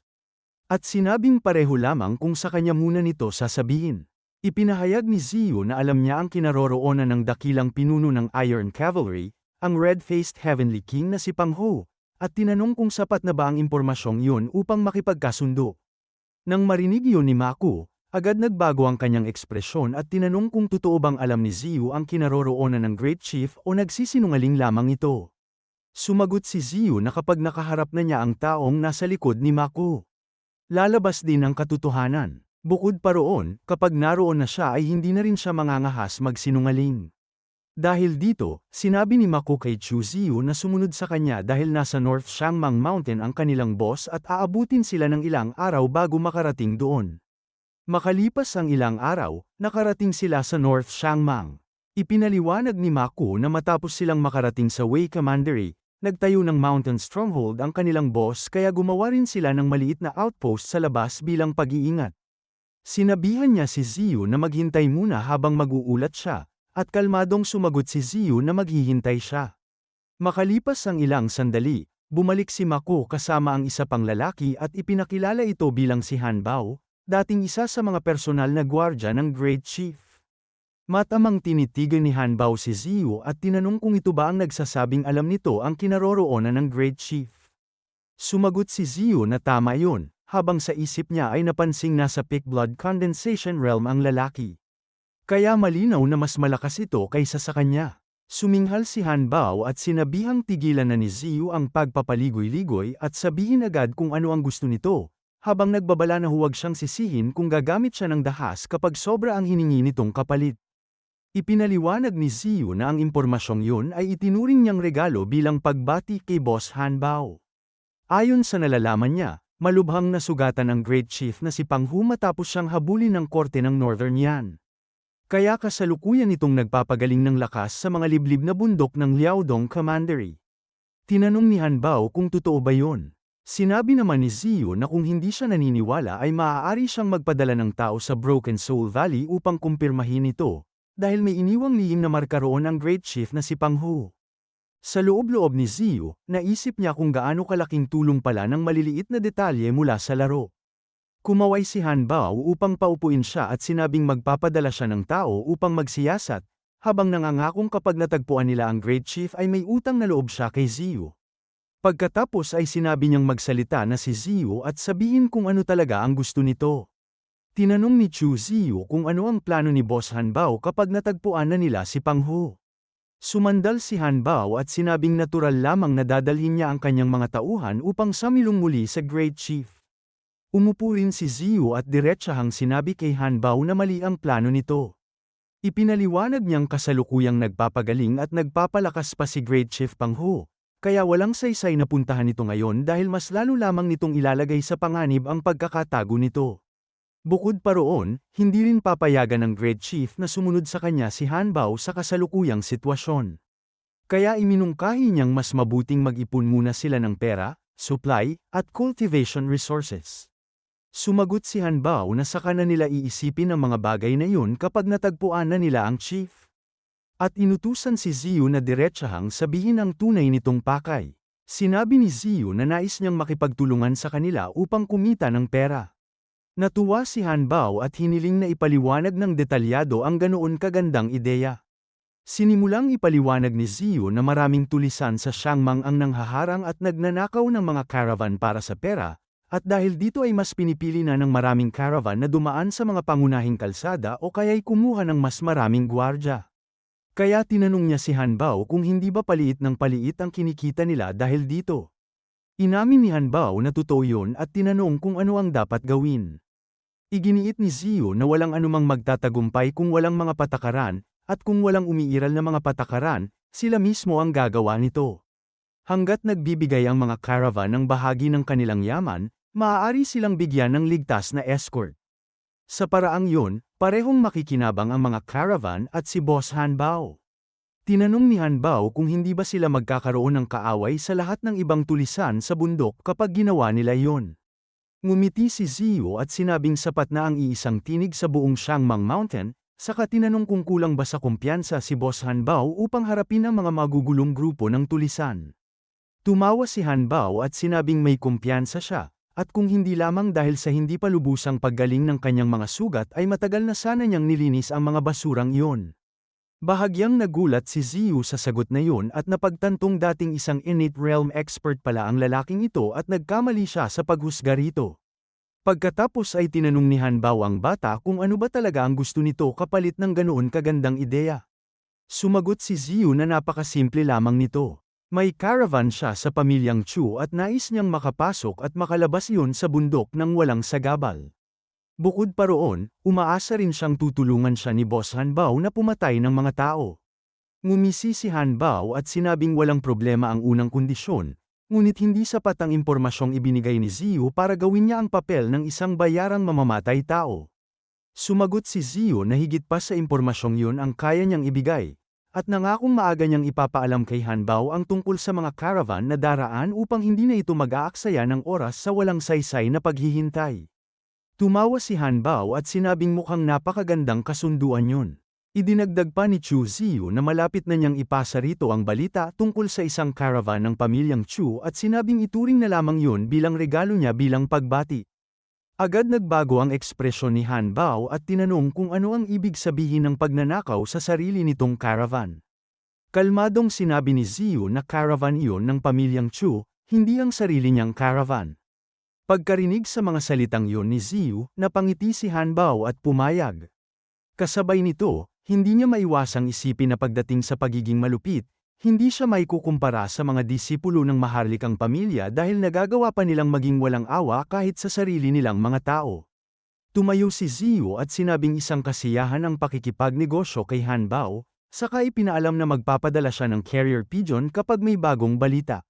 At sinabing pareho lamang kung sa kanya muna nito sasabihin. Ipinahayag ni Ziyu na alam niya ang kinaroroonan ng dakilang pinuno ng Iron Cavalry, ang red-faced Heavenly King na si Pang Ho, at tinanong kung sapat na ba ang impormasyong yun upang makipagkasundo. Nang marinig yun ni Mako, agad nagbago ang kanyang ekspresyon at tinanong kung totoo bang alam ni Ziyu ang kinaroroonan ng Great Chief o nagsisinungaling lamang ito. Sumagot si Ziyu na kapag nakaharap na niya ang taong nasa likod ni Mako, lalabas din ang katotohanan. Bukod pa roon, kapag naroon na siya ay hindi na rin siya mangangahas magsinungaling. Dahil dito, sinabi ni Mako kay Chu Ziyu na sumunod sa kanya dahil nasa North Xiangmang Mountain ang kanilang boss at aabutin sila ng ilang araw bago makarating doon. Makalipas ang ilang araw, nakarating sila sa North Xiangmang. Ipinaliwanag ni Mako na matapos silang makarating sa Wei Commandery, nagtayo ng mountain stronghold ang kanilang boss kaya gumawa rin sila ng maliit na outpost sa labas bilang pag-iingat. Sinabihan niya si Ziyu na maghintay muna habang mag-uulat siya, at kalmadong sumagot si Ziyu na maghihintay siya. Makalipas ang ilang sandali, bumalik si Mako kasama ang isa pang lalaki at ipinakilala ito bilang si Han Bao, dating isa sa mga personal na gwardya ng Great Chief. Matamang tinitigan ni Han Bao si Ziyu at tinanong kung ito ba ang nagsasabing alam nito ang kinaroroonan ng Great Chief. Sumagot si Ziyu na tama yun, habang sa isip niya ay napansing nasa peak blood condensation realm ang lalaki. Kaya malinaw na mas malakas ito kaysa sa kanya. Suminghal si Han Bao at sinabihang tigilan na ni Ziyu ang pagpapaligoy-ligoy at sabihin agad kung ano ang gusto nito, habang nagbabala na huwag siyang sisihin kung gagamit siya ng dahas kapag sobra ang hiningi nitong kapalit. Ipinaliwanag ni Ziyu na ang impormasyong yun ay itinuring niyang regalo bilang pagbati kay Boss Han Bao. Ayon sa nalalaman niya, malubhang nasugatan ang Great Chief na si Pang Hu matapos siyang habulin ng korte ng Northern Yan. Kaya kasalukuyan itong nagpapagaling ng lakas sa mga liblib na bundok ng Liaodong Commandery. Tinanong ni Han Bao kung totoo ba yun. Sinabi naman ni Ziyu na kung hindi siya naniniwala ay maaari siyang magpadala ng tao sa Broken Soul Valley upang kumpirmahin ito, dahil may iniwang lihim na marka roon ang Great Chief na si Pang Hu. Sa loob-loob ni Ziyu, naisip niya kung gaano kalaking tulong pala ng maliliit na detalye mula sa laro. Kumaway si Han Bao upang paupuin siya at sinabing magpapadala siya ng tao upang magsiyasat, habang nangangakong kapag natagpuan nila ang Great Chief ay may utang na loob siya kay Ziyu. Pagkatapos ay sinabi niyang magsalita na si Ziyu at sabihin kung ano talaga ang gusto nito. Tinanong ni Chu Ziyu kung ano ang plano ni Boss Han Bao kapag natagpuan na nila si Pang Hu. Sumandal si Han Bao at sinabing natural lamang na dadalhin niya ang kanyang mga tauhan upang samilong muli sa Great Chief. Umupo rin si Ziyu at diretsahang sinabi kay Han Bao na mali ang plano nito. Ipinaliwanag niyang kasalukuyang nagpapagaling at nagpapalakas pa si Great Chief Pang Hu, kaya walang saysay na puntahan ito ngayon dahil mas lalo lamang nitong ilalagay sa panganib ang pagkakatago nito. Bukod pa roon, hindi rin papayagan ng Great Chief na sumunod sa kanya si Han Bao sa kasalukuyang sitwasyon. Kaya iminungkahi niyang mas mabuting mag-ipon muna sila ng pera, supply, at cultivation resources. Sumagot si Han Bao na saka na nila iisipin ang mga bagay na yun kapag natagpuan na nila ang chief. At inutusan si Ziyu na diretsahang sabihin ang tunay nitong pakay. Sinabi ni Ziyu na nais niyang makipagtulungan sa kanila upang kumita ng pera. Natuwa si Han Bao at hiniling na ipaliwanag ng detalyado ang ganoon kagandang ideya. Sinimulang ipaliwanag ni Ziyu na maraming tulisan sa Xiangmang ang nanghaharang at nagnanakaw ng mga caravan para sa pera, at dahil dito ay mas pinipili na ng maraming caravan na dumaan sa mga pangunahing kalsada o kaya'y kumuha ng mas maraming gwardya. Kaya tinanong niya si Han Bao kung hindi ba paliit ng paliit ang kinikita nila dahil dito. Inamin ni Han Bao na totoo yun at tinanong kung ano ang dapat gawin. Iginiit ni Ziyu na walang anumang magtatagumpay kung walang mga patakaran, at kung walang umiiral na mga patakaran, sila mismo ang gagawa nito. Hanggat nagbibigay ang mga caravan ng bahagi ng kanilang yaman, maaari silang bigyan ng ligtas na escort. Sa paraang yun, parehong makikinabang ang mga caravan at si Boss Han Bao. Tinanong ni Han Bao kung hindi ba sila magkakaroon ng kaaway sa lahat ng ibang tulisan sa bundok kapag ginawa nila yon. Ngumiti si Ziyu at sinabing sapat na ang iisang tinig sa buong Xiangmang Mountain, saka tinanong kung kulang ba sa kumpiyansa si Boss Hanbao upang harapin ang mga magugulong grupo ng tulisan. Tumawa si Hanbao at sinabing may kumpiyansa siya, at kung hindi lamang dahil sa hindi pa lubusang paggaling ng kanyang mga sugat ay matagal na sana niyang nilinis ang mga basurang iyon. Bahagyang nagulat si Ziyu sa sagot na yun at napagtantong dating isang innate realm expert pala ang lalaking ito at nagkamali siya sa paghusga rito. Pagkatapos ay tinanong ni Hanbao ang bata kung ano ba talaga ang gusto nito kapalit ng ganoon kagandang ideya. Sumagot si Ziyu na napakasimple lamang nito. May caravan siya sa pamilyang Chu at nais niyang makapasok at makalabas yun sa bundok ng walang sagabal. Bukod pa roon, umaasa rin siyang tutulungan siya ni Boss Hanbao na pumatay ng mga tao. Ngumisi si Hanbao at sinabing walang problema ang unang kondisyon, ngunit hindi sapat ang impormasyong ibinigay ni Ziyu para gawin niya ang papel ng isang bayarang mamamatay tao. Sumagot si Ziyu na higit pa sa impormasyong yun ang kaya niyang ibigay, at nangakong maaga niyang ipapaalam kay Hanbao ang tungkol sa mga caravan na daraan upang hindi na ito mag-aaksaya ng oras sa walang saysay na paghihintay. Tumawa si Hanbao at sinabing mukhang napakagandang kasunduan yun. Idinagdag pa ni Chu Ziyu na malapit na niyang ipasa rito ang balita tungkol sa isang caravan ng pamilyang Chu at sinabing ituring na lamang yun bilang regalo niya bilang pagbati. Agad nagbago ang ekspresyon ni Hanbao at tinanong kung ano ang ibig sabihin ng pagnanakaw sa sarili nitong caravan. Kalmadong sinabi ni Ziyu na caravan iyon ng pamilyang Chu, hindi ang sarili niyang caravan. Pagkarinig sa mga salitang yun ni Ziyu, napangiti si Hanbao at pumayag. Kasabay nito, hindi niya maiwasang isipin na pagdating sa pagiging malupit, hindi siya maikukumpara sa mga disipulo ng maharlikang pamilya dahil nagagawa pa nilang maging walang awa kahit sa sarili nilang mga tao. Tumayo si Ziyu at sinabing isang kasiyahan ang pakikipagnegosyo kay Hanbao, saka ipinaalam na magpapadala siya ng carrier pigeon kapag may bagong balita.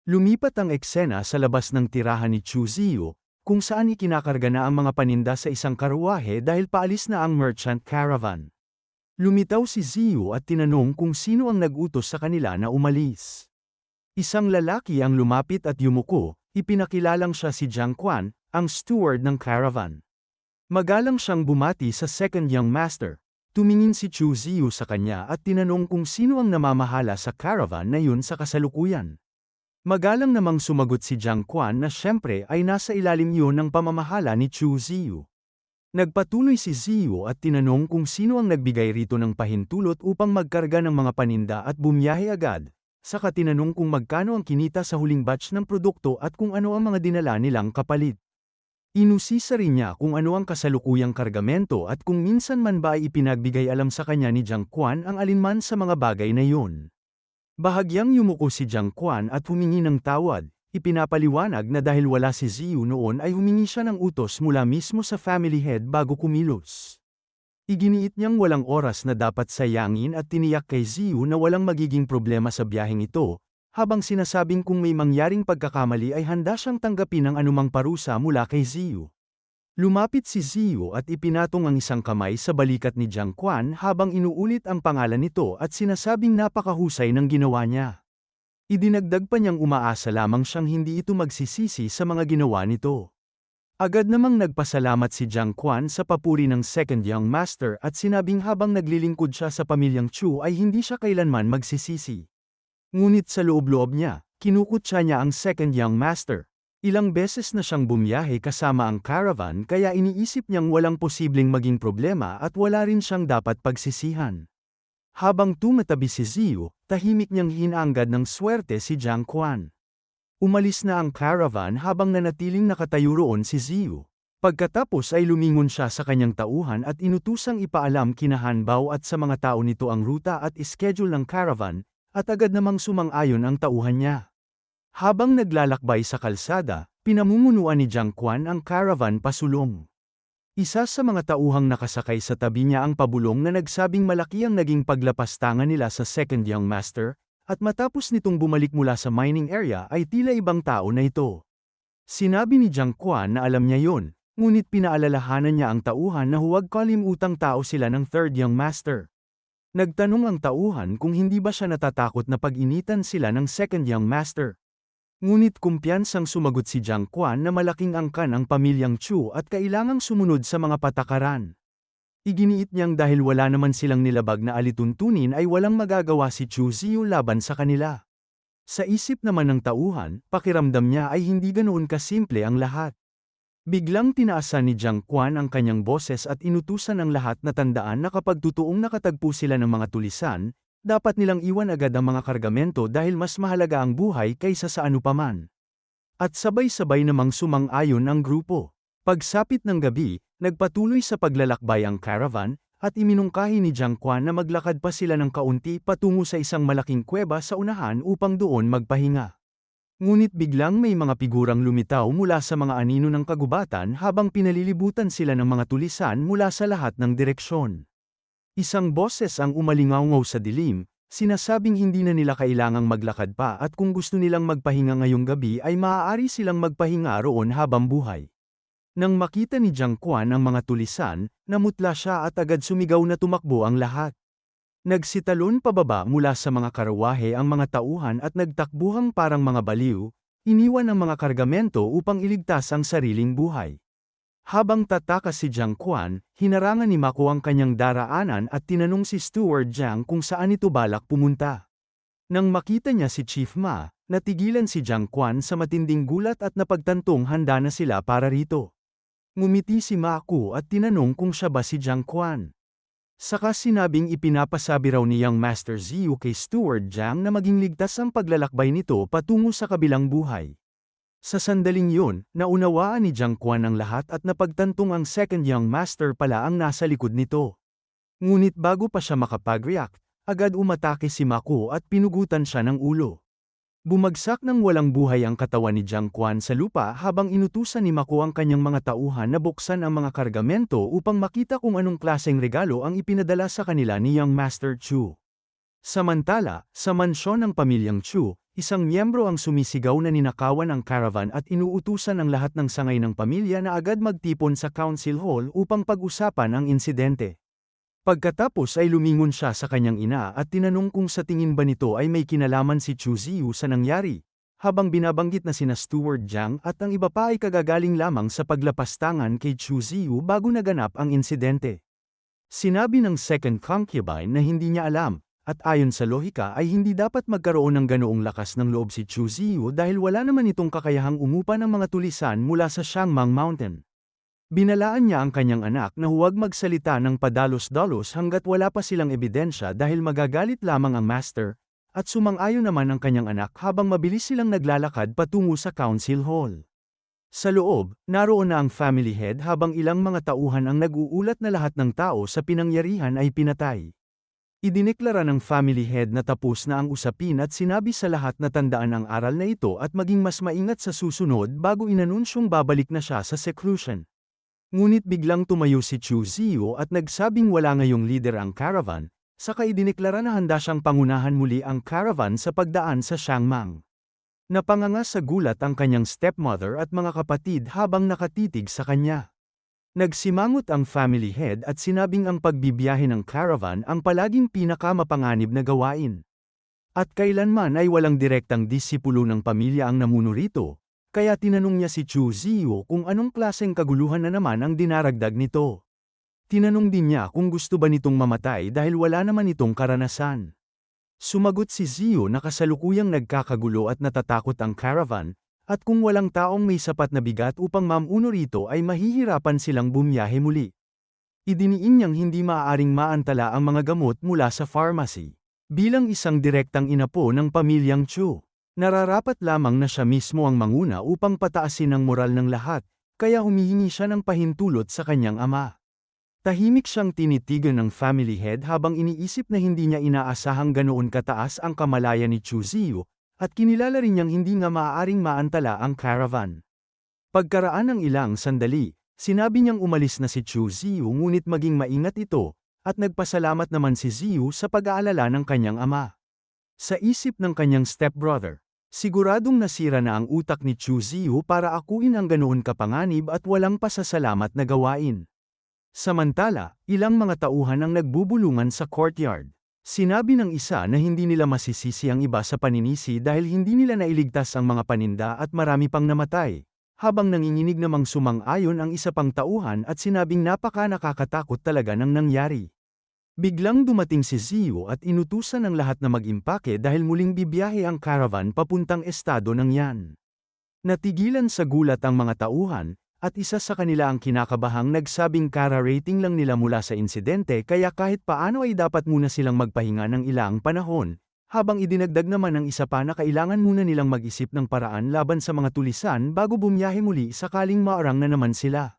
Lumipat ang eksena sa labas ng tirahan ni Chu Ziyu, kung saan ikinakarga na ang mga paninda sa isang karuwahe dahil paalis na ang merchant caravan. Lumitaw si Ziyu at tinanong kung sino ang nag-utos sa kanila na umalis. Isang lalaki ang lumapit at yumuko, ipinakilalang siya si Jiang Quan, ang steward ng caravan. Magalang siyang bumati sa second young master. Tumingin si Chu Ziyu sa kanya at tinanong kung sino ang namamahala sa caravan na yun sa kasalukuyan. Magalang namang sumagot si Jiang Quan na siyempre ay nasa ilalim yun ng pamamahala ni Chu Ziyu. Nagpatuloy si Ziyu at tinanong kung sino ang nagbigay rito ng pahintulot upang magkarga ng mga paninda at bumiyahe agad, saka tinanong kung magkano ang kinita sa huling batch ng produkto at kung ano ang mga dinala nilang kapalit. Inusisa rin niya kung ano ang kasalukuyang kargamento at kung minsan man ba ay ipinagbigay alam sa kanya ni Jiang Quan ang alinman sa mga bagay na yun. Bahagyang yumuko si Jiang Quan at humingi ng tawad, ipinapaliwanag na dahil wala si Ziyu noon ay humingi siya ng utos mula mismo sa family head bago kumilos. Iginiit niyang walang oras na dapat sayangin at tiniyak kay Ziyu na walang magiging problema sa biyaheng ito, habang sinasabing kung may mangyaring pagkakamali ay handa siyang tanggapin ang anumang parusa mula kay Ziyu. Lumapit si Ziyu at ipinatong ang isang kamay sa balikat ni Jiang Quan habang inuulit ang pangalan nito at sinasabing napakahusay ng ginawa niya. Idinagdag pa niyang umaasa lamang siyang hindi ito magsisisi sa mga ginawa nito. Agad namang nagpasalamat si Jiang Quan sa papuri ng second young master at sinabing habang naglilingkod siya sa pamilyang Chu ay hindi siya kailanman magsisisi. Ngunit sa loob-loob niya, kinukutya niya ang second young master. Ilang beses na siyang bumiyahe kasama ang caravan kaya iniisip niyang walang posibleng maging problema at wala rin siyang dapat pagsisihan. Habang tumatabi si Ziyu, tahimik niyang hinanggad ng swerte si Jiang Quan. Umalis na ang caravan habang nanatiling nakatayo roon si Ziyu. Pagkatapos ay lumingon siya sa kanyang tauhan at inutusang ipaalam kina Hanbao at sa mga tao nito ang ruta at ischedule ng caravan, at agad namang sumang-ayon ang tauhan niya. Habang naglalakbay sa kalsada, pinamumunuan ni Jiang Quan ang caravan pasulong. Isa sa mga tauhang nakasakay sa tabi niya ang pabulong na nagsabing malaki ang naging paglapastangan nila sa second young master, at matapos nitong bumalik mula sa mining area ay tila ibang tao na ito. Sinabi ni Jiang Quan na alam niya yon, ngunit pinaalalahanan niya ang tauhan na huwag kalimutang tao sila ng third young master. Nagtanong ang tauhan kung hindi ba siya natatakot na pag-initan sila ng second young master. Ngunit kumpiyansang sumagot si Jiang Quan na malaking angkan ang pamilyang Chu at kailangang sumunod sa mga patakaran. Iginiit niyang dahil wala naman silang nilabag na alituntunin ay walang magagawa si Chu Ziyu laban sa kanila. Sa isip naman ng tauhan, pakiramdam niya ay hindi ganoon kasimple ang lahat. Biglang tinaasan ni Jiang Quan ang kanyang boses at inutusan ang lahat na tandaan na kapag totoong nakatagpo sila ng mga tulisan, dapat nilang iwan agad ang mga kargamento dahil mas mahalaga ang buhay kaysa sa anupaman. At sabay-sabay namang sumang-ayon ang grupo. Pagsapit ng gabi, nagpatuloy sa paglalakbay ang caravan, at iminungkahi ni Jiang Quan na maglakad pa sila ng kaunti patungo sa isang malaking kuweba sa unahan upang doon magpahinga. Ngunit biglang may mga figurang lumitaw mula sa mga anino ng kagubatan habang pinalilibutan sila ng mga tulisan mula sa lahat ng direksyon. Isang boses ang umalingaw sa dilim, sinasabing hindi na nila kailangang maglakad pa at kung gusto nilang magpahinga ngayong gabi ay maaari silang magpahinga roon habang buhay. Nang makita ni Jiang Quan ang mga tulisan, namutla siya at agad sumigaw na tumakbo ang lahat. Nagsitalon pababa mula sa mga karawahe ang mga tauhan at nagtakbuhang parang mga baliw, iniwan ang mga kargamento upang iligtas ang sariling buhay. Habang tatakas si Jiang Quan, hinarangan ni Mako ang kanyang daraanan at tinanong si Steward Jiang kung saan ito balak pumunta. Nang makita niya si Chief Ma, natigilan si Jiang Quan sa matinding gulat at napagtantong handa na sila para rito. Ngumiti si Mako at tinanong kung siya ba si Jiang Quan. Saka sinabing ipinapasabi raw ni Young Master Ziyu kay Steward Jiang na maging ligtas ang paglalakbay nito patungo sa kabilang buhay. Sa sandaling yun, naunawaan ni Jiang Quan ang lahat at napagtantong ang second Young Master pala ang nasa likod nito. Ngunit bago pa siya makapag-react, agad umatake si Mako at pinugutan siya ng ulo. Bumagsak ng walang buhay ang katawan ni Jiang Quan sa lupa habang inutusan ni Mako ang kanyang mga tauhan na buksan ang mga kargamento upang makita kung anong klaseng regalo ang ipinadala sa kanila ni Young Master Chu. Samantala, sa mansyon ng pamilyang Chu, isang miyembro ang sumisigaw na ninakawan ang caravan at inuutusan ang lahat ng sangay ng pamilya na agad magtipon sa council hall upang pag-usapan ang insidente. Pagkatapos ay lumingon siya sa kanyang ina at tinanong kung sa tingin ba nito ay may kinalaman si Chu Ziyu sa nangyari, habang binabanggit na sina Steward Jiang at ang iba pa ay kagagaling lamang sa paglapastangan kay Chu Ziyu bago naganap ang insidente. Sinabi ng second concubine na hindi niya alam, at ayon sa lohika ay hindi dapat magkaroon ng ganoong lakas ng loob si Chu Ziyu dahil wala naman itong kakayahang umupa ng mga tulisan mula sa Shangmang Mountain. Binalaan niya ang kanyang anak na huwag magsalita ng padalos-dalos hanggat wala pa silang ebidensya dahil magagalit lamang ang master, at sumang-ayon naman ang kanyang anak habang mabilis silang naglalakad patungo sa council hall. Sa loob, naroon na ang family head habang ilang mga tauhan ang nag-uulat na lahat ng tao sa pinangyarihan ay pinatay. Idineklara ng family head na tapos na ang usapin at sinabi sa lahat na tandaan ang aral na ito at maging mas maingat sa susunod bago inanunsyong babalik na siya sa seclusion. Ngunit biglang tumayo si Chu Ziyu at nagsabing wala ngayong leader ang caravan, saka idineklara na handa siyang pangunahan muli ang caravan sa pagdaan sa Shangmang. Napanganga sa gulat ang kanyang stepmother at mga kapatid habang nakatitig sa kanya. Nagsimangot ang family head at sinabing ang pagbibiyahe ng caravan ang palaging pinakamapanganib na gawain. At kailanman ay walang direktang disipulo ng pamilya ang namuno rito. Kaya tinanong niya si Chu Ziyu kung anong klaseng kaguluhan na naman ang dinaragdag nito. Tinanong din niya kung gusto ba nitong mamatay dahil wala naman itong karanasan. Sumagot si Ziyu na kasalukuyang nagkakagulo at natatakot ang caravan, at kung walang taong may sapat na bigat upang mamuno rito ay mahihirapan silang bumiyahe muli. Idiniin niyang hindi maaaring maantala ang mga gamot mula sa pharmacy. Bilang isang direktang inapo ng pamilyang Chu, nararapat lamang na siya mismo ang manguna upang pataasin ang moral ng lahat, kaya humihingi siya ng pahintulot sa kanyang ama. Tahimik siyang tinitigan ng family head habang iniisip na hindi niya inaasahang ganoon kataas ang kamalayan ni Chu Ziyu, at kinilala rin niyang hindi nga maaaring maantala ang caravan. Pagkaraan ng ilang sandali, sinabi niyang umalis na si Chu Ziyu ngunit maging maingat ito, at nagpasalamat naman si Ziyu sa pag-aalala ng kanyang ama. Sa isip ng kanyang stepbrother, siguradong nasira na ang utak ni Chu Ziyu para akuin ang ganoon kapanganib at walang pasasalamat na gawain. Samantala, ilang mga tauhan ang nagbubulungan sa courtyard. Sinabi ng isa na hindi nila masisisi ang iba sa paninisi dahil hindi nila nailigtas ang mga paninda at marami pang namatay. Habang nanginginig namang sumang-ayon ang isa pang tauhan at sinabing napaka nakakatakot talaga ng nangyari. Biglang dumating si Zio at inutusan ng lahat na mag-impake dahil muling bibiyahe ang caravan papuntang estado ng Yan. Natigilan sa gulat ang mga tauhan, at isa sa kanila ang kinakabahang nagsabing kara-rating lang nila mula sa insidente kaya kahit paano ay dapat muna silang magpahinga ng ilang panahon, habang idinagdag naman ng isa pa na kailangan muna nilang mag-isip ng paraan laban sa mga tulisan bago bumiyahe muli sakaling maarang na naman sila.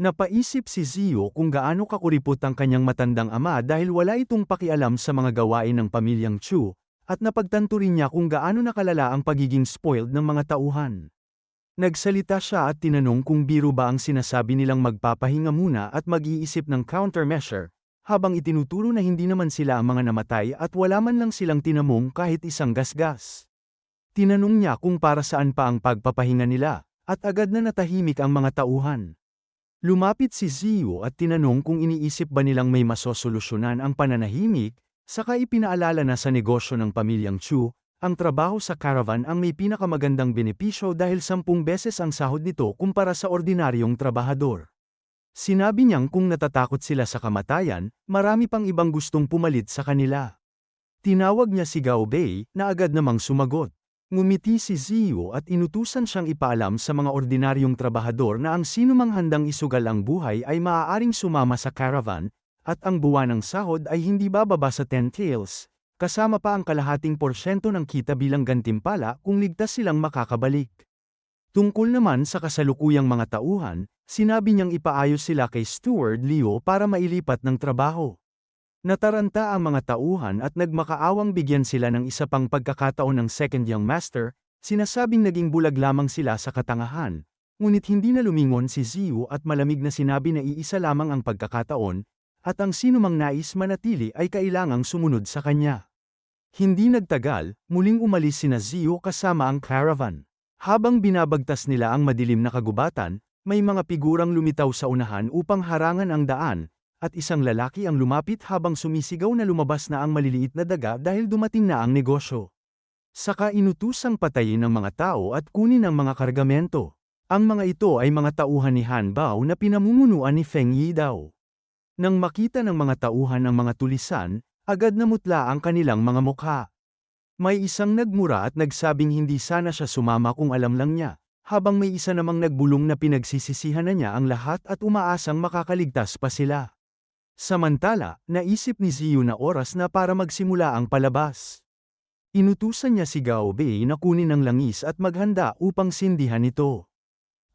Napaisip si Zio kung gaano kakuripot ang kanyang matandang ama dahil wala itong pakialam sa mga gawain ng pamilyang Chu, at napagtanto rin niya kung gaano nakalala ang pagiging spoiled ng mga tauhan. Nagsalita siya at tinanong kung biro ba ang sinasabi nilang magpapahinga muna at mag-iisip ng countermeasure, habang itinuturo na hindi naman sila ang mga namatay at wala man lang silang tinamong kahit isang gasgas. Tinanong niya kung para saan pa ang pagpapahinga nila, at agad na natahimik ang mga tauhan. Lumapit si Zio at tinanong kung iniisip ba nilang may masosolusyonan ang pananahimik, saka ipinaalala na sa negosyo ng pamilyang Chu, ang trabaho sa caravan ang may pinakamagandang benepisyo dahil 10 beses ang sahod nito kumpara sa ordinaryong trabahador. Sinabi niyang kung natatakot sila sa kamatayan, marami pang ibang gustong pumalit sa kanila. Tinawag niya si Gao Bei, na agad namang sumagot. Ngumiti si Zio at inutusan siyang ipaalam sa mga ordinaryong trabahador na ang sinumang handang isugal ang buhay ay maaaring sumama sa caravan, at ang buwan ng sahod ay hindi bababa sa 10 taels, kasama pa ang kalahating porsyento ng kita bilang gantimpala kung ligtas silang makakabalik. Tungkol naman sa kasalukuyang mga tauhan, sinabi niyang ipaayos sila kay Steward Leo para mailipat ng trabaho. Nataranta ang mga tauhan at nagmakaawang bigyan sila ng isa pang pagkakataon ng second young master, sinasabing naging bulag lamang sila sa katangahan, ngunit hindi na lumingon si Zio at malamig na sinabi na iisa lamang ang pagkakataon, at ang sinumang nais manatili ay kailangang sumunod sa kanya. Hindi nagtagal, muling umalis sina Zio kasama ang caravan. Habang binabagtas nila ang madilim na kagubatan, may mga figurang lumitaw sa unahan upang harangan ang daan, at isang lalaki ang lumapit habang sumisigaw na lumabas na ang maliliit na daga dahil dumating na ang negosyo. Saka inutusang patayin ng mga tao at kunin ang mga kargamento. Ang mga ito ay mga tauhan ni Han Bao na pinamumunuan ni Feng Yidao. Nang makita ng mga tauhan ang mga tulisan, agad namutla ang kanilang mga mukha. May isang nagmura at nagsabing hindi sana siya sumama kung alam lang niya, habang may isa namang nagbulong na pinagsisisihan na niya ang lahat at umaasang makakaligtas pa sila. Samantala, naisip ni Zio na oras na para magsimula ang palabas. Inutusan niya si Gao Bei na kunin ang langis at maghanda upang sindihan ito.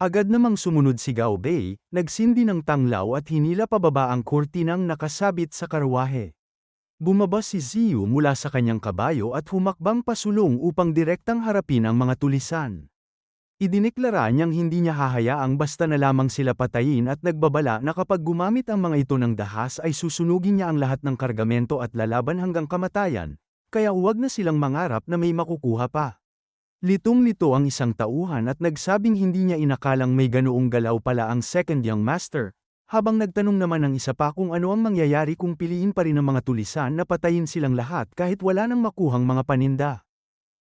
Agad namang sumunod si Gao Bei, nagsindi ng tanglaw at hinila pababa ang kurtinang nakasabit sa karwahe. Bumaba si Zio mula sa kanyang kabayo at humakbang pasulong upang direktang harapin ang mga tulisan. Idineklara niyang hindi niya hahayaang basta na lamang sila patayin at nagbabala na kapag gumamit ang mga ito ng dahas ay susunugin niya ang lahat ng kargamento at lalaban hanggang kamatayan, kaya huwag na silang mangarap na may makukuha pa. Litong-lito ang isang tauhan at nagsabing hindi niya inakalang may ganoong galaw pala ang second young master, habang nagtanong naman ng isa pa kung ano ang mangyayari kung piliin pa rin ng mga tulisan na patayin silang lahat kahit wala nang makuhang mga paninda.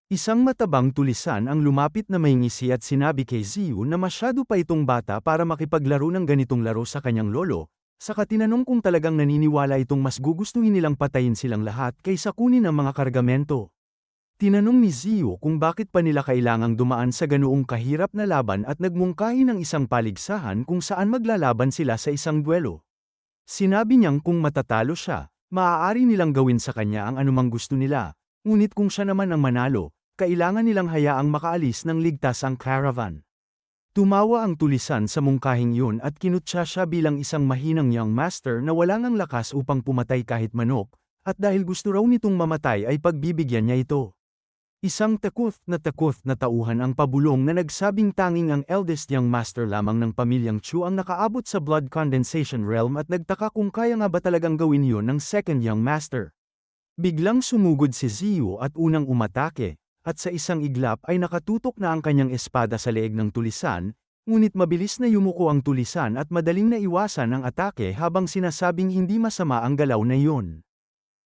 Isang matabang tulisan ang lumapit na may ngisi at sinabi kay Zio na masyado pa itong bata para makipaglaro ng ganitong laro sa kanyang lolo, saka tinanong kung talagang naniniwala itong mas gugustuhin nilang patayin silang lahat kaysa kunin ang mga kargamento. Tinanong ni Zio kung bakit pa nila kailangang dumaan sa ganoong kahirap na laban at nagmungkahi ng isang paligsahan kung saan maglalaban sila sa isang duelo. Sinabi niyang kung matatalo siya, maaari nilang gawin sa kanya ang anumang gusto nila, ngunit kung siya naman ang manalo, kailangan nilang hayaang makaalis ng ligtas ang caravan. Tumawa ang tulisan sa mungkahing yun at kinutya siya bilang isang mahinang young master na wala ngang lakas upang pumatay kahit manok, at dahil gusto raw nitong mamatay ay pagbibigyan niya ito. Isang takot na tauhan ang pabulong na nagsabing tanging ang eldest young master lamang ng pamilyang Chu ang nakaabot sa blood condensation realm at nagtaka kung kaya nga ba talagang gawin yon ng second young master. Biglang sumugod si Zio at unang umatake, at sa isang iglap ay nakatutok na ang kanyang espada sa leeg ng tulisan, ngunit mabilis na yumuko ang tulisan at madaling naiwasan ang atake habang sinasabing hindi masama ang galaw na iyon.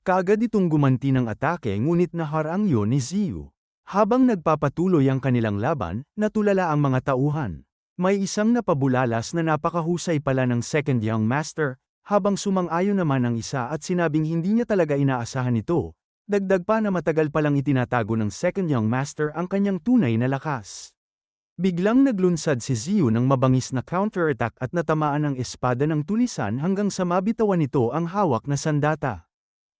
Kaagad itong gumanti ng atake ngunit naharang yun ni Ziyu. Habang nagpapatuloy ang kanilang laban, natulala ang mga tauhan. May isang napabulalas na napakahusay pala ng second young master, habang sumang-ayon naman ang isa at sinabing hindi niya talaga inaasahan ito. Dagdag pa na matagal palang itinatago ng second young master ang kanyang tunay na lakas. Biglang naglunsad si Ziyu ng mabangis na counter-attack at natamaan ang espada ng tulisan hanggang sa mabitawan nito ang hawak na sandata.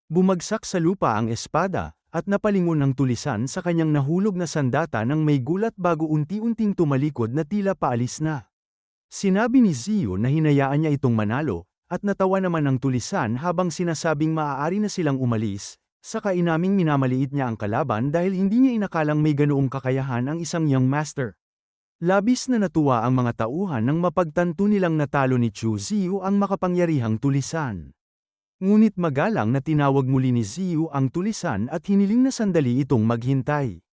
Bumagsak sa lupa ang espada, at napalingon ng tulisan sa kanyang nahulog na sandata nang may gulat bago unti-unting tumalikod na tila paalis na. Sinabi ni Ziyu na hinayaan niya itong manalo, at natawa naman ang tulisan habang sinasabing maaari na silang umalis, saka inaming minamaliit niya ang kalaban dahil hindi niya inakalang may ganoong kakayahan ang isang young master. Labis na natuwa ang mga tauhan nang mapagtanto nilang natalo ni Chu Ziyu ang makapangyarihang tulisan. Ngunit magalang na tinawag muli ni Ziyu ang tulisan at hiniling na sandali itong maghintay.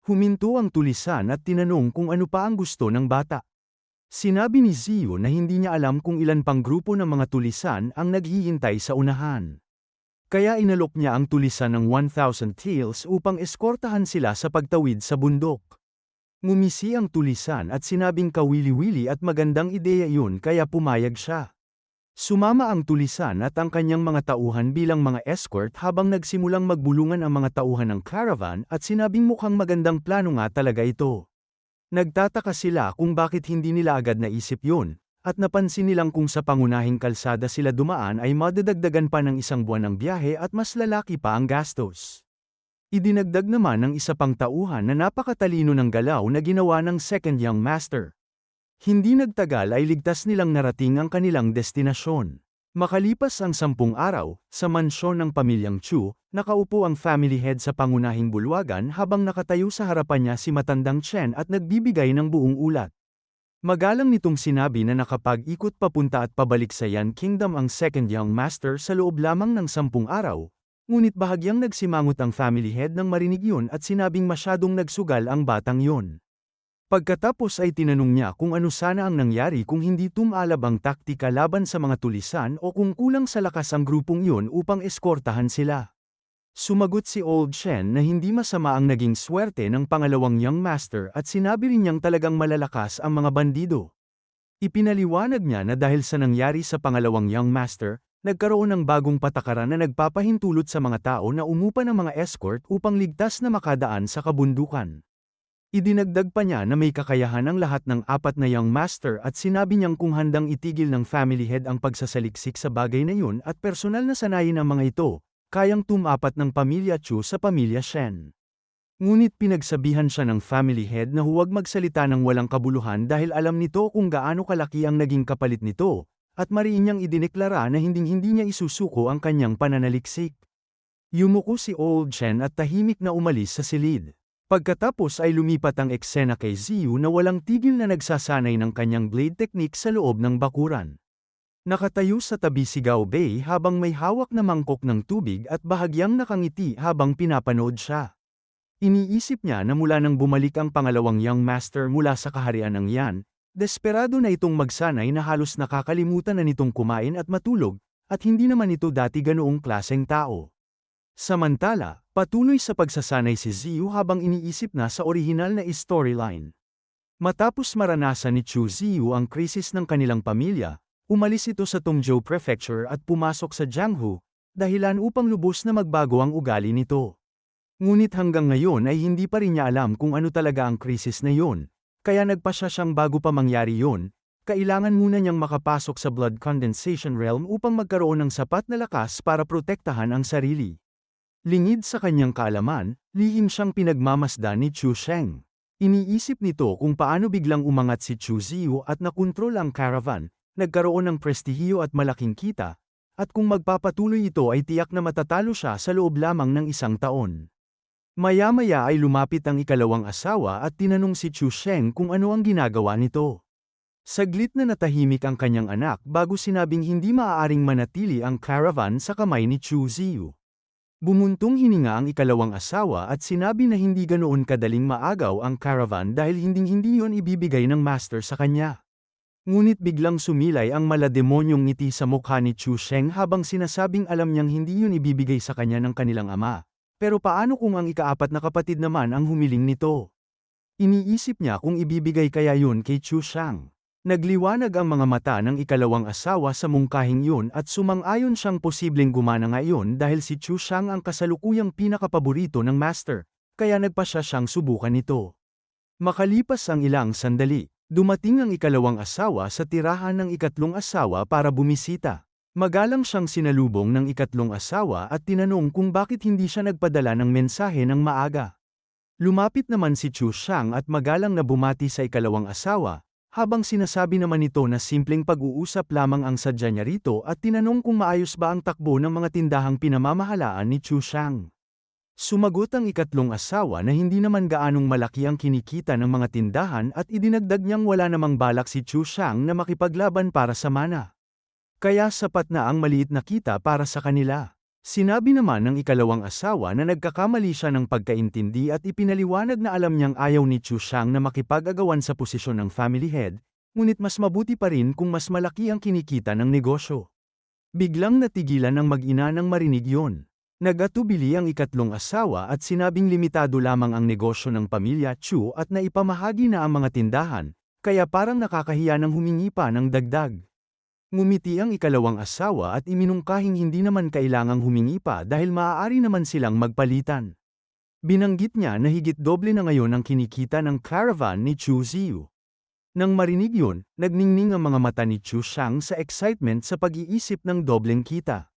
Huminto ang tulisan at tinanong kung ano pa ang gusto ng bata. Sinabi ni Ziyu na hindi niya alam kung ilan pang grupo ng mga tulisan ang naghihintay sa unahan. Kaya inalok niya ang tulisan ng 1,000 taels upang eskortahan sila sa pagtawid sa bundok. Ngumisi ang tulisan at sinabing kawili-wili at magandang ideya yun kaya pumayag siya. Sumama ang tulisan at ang kanyang mga tauhan bilang mga escort habang nagsimulang magbulungan ang mga tauhan ng caravan at sinabing mukhang magandang plano nga talaga ito. Nagtataka sila kung bakit hindi nila agad naisip yun, at napansin nilang kung sa pangunahing kalsada sila dumaan ay madadagdagan pa ng isang buwan ng biyahe at mas lalaki pa ang gastos. Idinagdag naman ng isa pang tauhan na napakatalino ng galaw na ginawa ng second young master. Hindi nagtagal ay ligtas nilang narating ang kanilang destinasyon. Makalipas ang 10 araw, sa mansyon ng pamilyang Chu, nakaupo ang family head sa pangunahing bulwagan habang nakatayo sa harapan niya si matandang Chen at nagbibigay ng buong ulat. Magalang nitong sinabi na nakapag-ikot papunta at pabalik sa Yan Kingdom ang second young master sa loob lamang ng 10 araw, ngunit bahagyang nagsimangot ang family head nang marinig yun at sinabing masyadong nagsugal ang batang yon. Pagkatapos ay tinanong niya kung ano sana ang nangyari kung hindi tumalab ang taktika laban sa mga tulisan o kung kulang sa lakas ang grupong yun upang eskortahan sila. Sumagot si Old Shen na hindi masama ang naging swerte ng pangalawang young master at sinabi rin niyang talagang malalakas ang mga bandido. Ipinaliwanag niya na dahil sa nangyari sa pangalawang young master, nagkaroon ng bagong patakaran na nagpapahintulot sa mga tao na umupa ng mga escort upang ligtas na makadaan sa kabundukan. Idinagdag pa niya na may kakayahan ang lahat ng 4 na young master at sinabi niyang kung handang itigil ng family head ang pagsasaliksik sa bagay na yun at personal na sanayin ang mga ito, kayang tumapat ng pamilya Chu sa pamilya Shen. Ngunit pinagsabihan siya ng family head na huwag magsalita ng walang kabuluhan dahil alam nito kung gaano kalaki ang naging kapalit nito, at mariin niyang idineklara na hinding-hindi niya isusuko ang kanyang pananaliksik. Yumuko si Old Shen at tahimik na umalis sa silid. Pagkatapos ay lumipat ang eksena kay Ziyu na walang tigil na nagsasanay ng kanyang blade technique sa loob ng bakuran. Nakatayo sa tabi si Gao Bei habang may hawak na mangkok ng tubig at bahagyang nakangiti habang pinapanood siya. Iniisip niya na mula nang bumalik ang pangalawang young master mula sa kaharian ng Yan, desperado na itong magsanay na halos nakakalimutan na nitong kumain at matulog, at hindi naman ito dati ganoong klaseng tao. Samantala, patuloy sa pagsasanay si Ziyu habang iniisip na sa orihinal na storyline. Matapos maranasan ni Chu Ziyu ang krisis ng kanilang pamilya, umalis ito sa Tongzhou Prefecture at pumasok sa Jianghu, dahilan upang lubos na magbago ang ugali nito. Ngunit hanggang ngayon ay hindi pa rin niya alam kung ano talaga ang krisis na yun, kaya nagpasya siyang bago pa mangyari yun, kailangan muna niyang makapasok sa blood condensation realm upang magkaroon ng sapat na lakas para protektahan ang sarili. Lingid sa kanyang kaalaman, lihim siyang pinagmamasdan ni Chu Sheng. Iniisip nito kung paano biglang umangat si Chu Ziyu at nakontrol ang caravan, nagkaroon ng prestihiyo at malaking kita, at kung magpapatuloy ito ay tiyak na matatalo siya sa loob lamang ng 1 taon. Maya-maya ay lumapit ang ikalawang asawa at tinanong si Chu Sheng kung ano ang ginagawa nito. Saglit na natahimik ang kanyang anak bago sinabing hindi maaaring manatili ang caravan sa kamay ni Chu Ziyu. Bumuntong hininga ang ikalawang asawa at sinabi na hindi ganoon kadaling maagaw ang caravan dahil hinding-hindi yon ibibigay ng master sa kanya. Ngunit biglang sumilay ang malademonyong ngiti sa mukha ni Chu Sheng habang sinasabing alam niyang hindi yun ibibigay sa kanya ng kanilang ama. Pero paano kung ang ikaapat na kapatid naman ang humiling nito? Iniisip niya kung ibibigay kaya yun kay Chu Shang. Nagliwanag ang mga mata ng ikalawang asawa sa mungkahing yun at sumang-ayon siyang posibleng gumana ngayon dahil si Chu Shang ang kasalukuyang pinakapaborito ng master, kaya nagpasya siyang subukan ito. Makalipas ang ilang sandali, dumating ang ikalawang asawa sa tirahan ng ikatlong asawa para bumisita. Magalang siyang sinalubong ng ikatlong asawa at tinanong kung bakit hindi siya nagpadala ng mensahe ng maaga. Lumapit naman si Chu Shang at magalang na bumati sa ikalawang asawa, habang sinasabi naman nito na simpleng pag-uusap lamang ang sadya niya rito at tinanong kung maayos ba ang takbo ng mga tindahang pinamamahalaan ni Chu Shang. Sumagot ang ikatlong asawa na hindi naman gaanong malaki ang kinikita ng mga tindahan at idinagdag niyang wala namang balak si Chu Shang na makipaglaban para sa mana. Kaya sapat na ang maliit na kita para sa kanila. Sinabi naman ng ikalawang asawa na nagkakamali siya ng pagkaintindi at ipinaliwanag na alam niyang ayaw ni Chu Shang na makipag-agawan sa posisyon ng family head, ngunit mas mabuti pa rin kung mas malaki ang kinikita ng negosyo. Biglang natigilan ang mag-ina nang marinig yon. Nagatubili ang ikatlong asawa at sinabing limitado lamang ang negosyo ng pamilya Chu at naipamahagi na ang mga tindahan, kaya parang nakakahiya nang humingi pa ng dagdag. Ngumiti ang ikalawang asawa at iminungkahing hindi naman kailangang humingi pa dahil maaari naman silang magpalitan. Binanggit niya na higit doble na ngayon ang kinikita ng caravan ni Chu Ziyu. Nang marinig yun, nagningning ang mga mata ni Chu Shang sa excitement sa pag-iisip ng dobleng kita.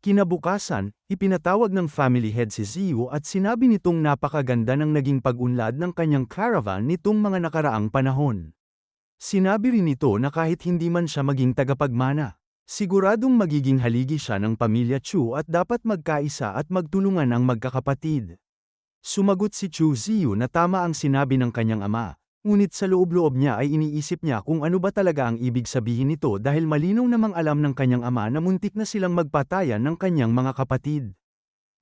Kinabukasan, ipinatawag ng family head si Ziyu at sinabi nitong napakaganda ng naging pag-unlad ng kanyang caravan nitong mga nakaraang panahon. Sinabi rin nito na kahit hindi man siya maging tagapagmana, siguradong magiging haligi siya ng pamilya Chu at dapat magkaisa at magtulungan ang magkakapatid. Sumagot si Chu Ziyu na tama ang sinabi ng kanyang ama, ngunit sa loob-loob niya ay iniisip niya kung ano ba talaga ang ibig sabihin nito dahil malinaw namang alam ng kanyang ama na muntik na silang magpatayan ng kanyang mga kapatid.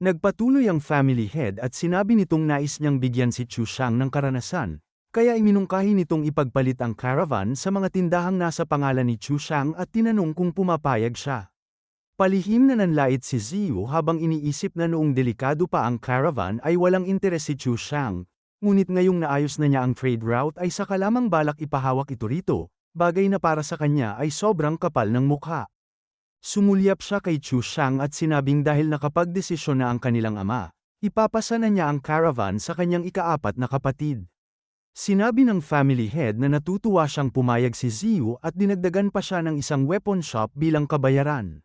Nagpatuloy ang family head at sinabi nitong nais niyang bigyan si Chu Shang ng karanasan, kaya iminungkahi nitong ipagpalit ang caravan sa mga tindahang nasa pangalan ni Chu Shang at tinanong kung pumapayag siya. Palihim na nanlait si Ziyu habang iniisip na noong delikado pa ang caravan ay walang interes si Chu Shang, ngunit ngayong naayos na niya ang trade route ay saka lamang balak ipahawak ito rito, bagay na para sa kanya ay sobrang kapal ng mukha. Sumulyap siya kay Chu Shang at sinabing dahil nakapagdesisyon na ang kanilang ama, ipapasa na niya ang caravan sa kanyang ikaapat na kapatid. Sinabi ng family head na natutuwa siyang pumayag si Ziyu at dinagdagan pa siya ng isang weapon shop bilang kabayaran.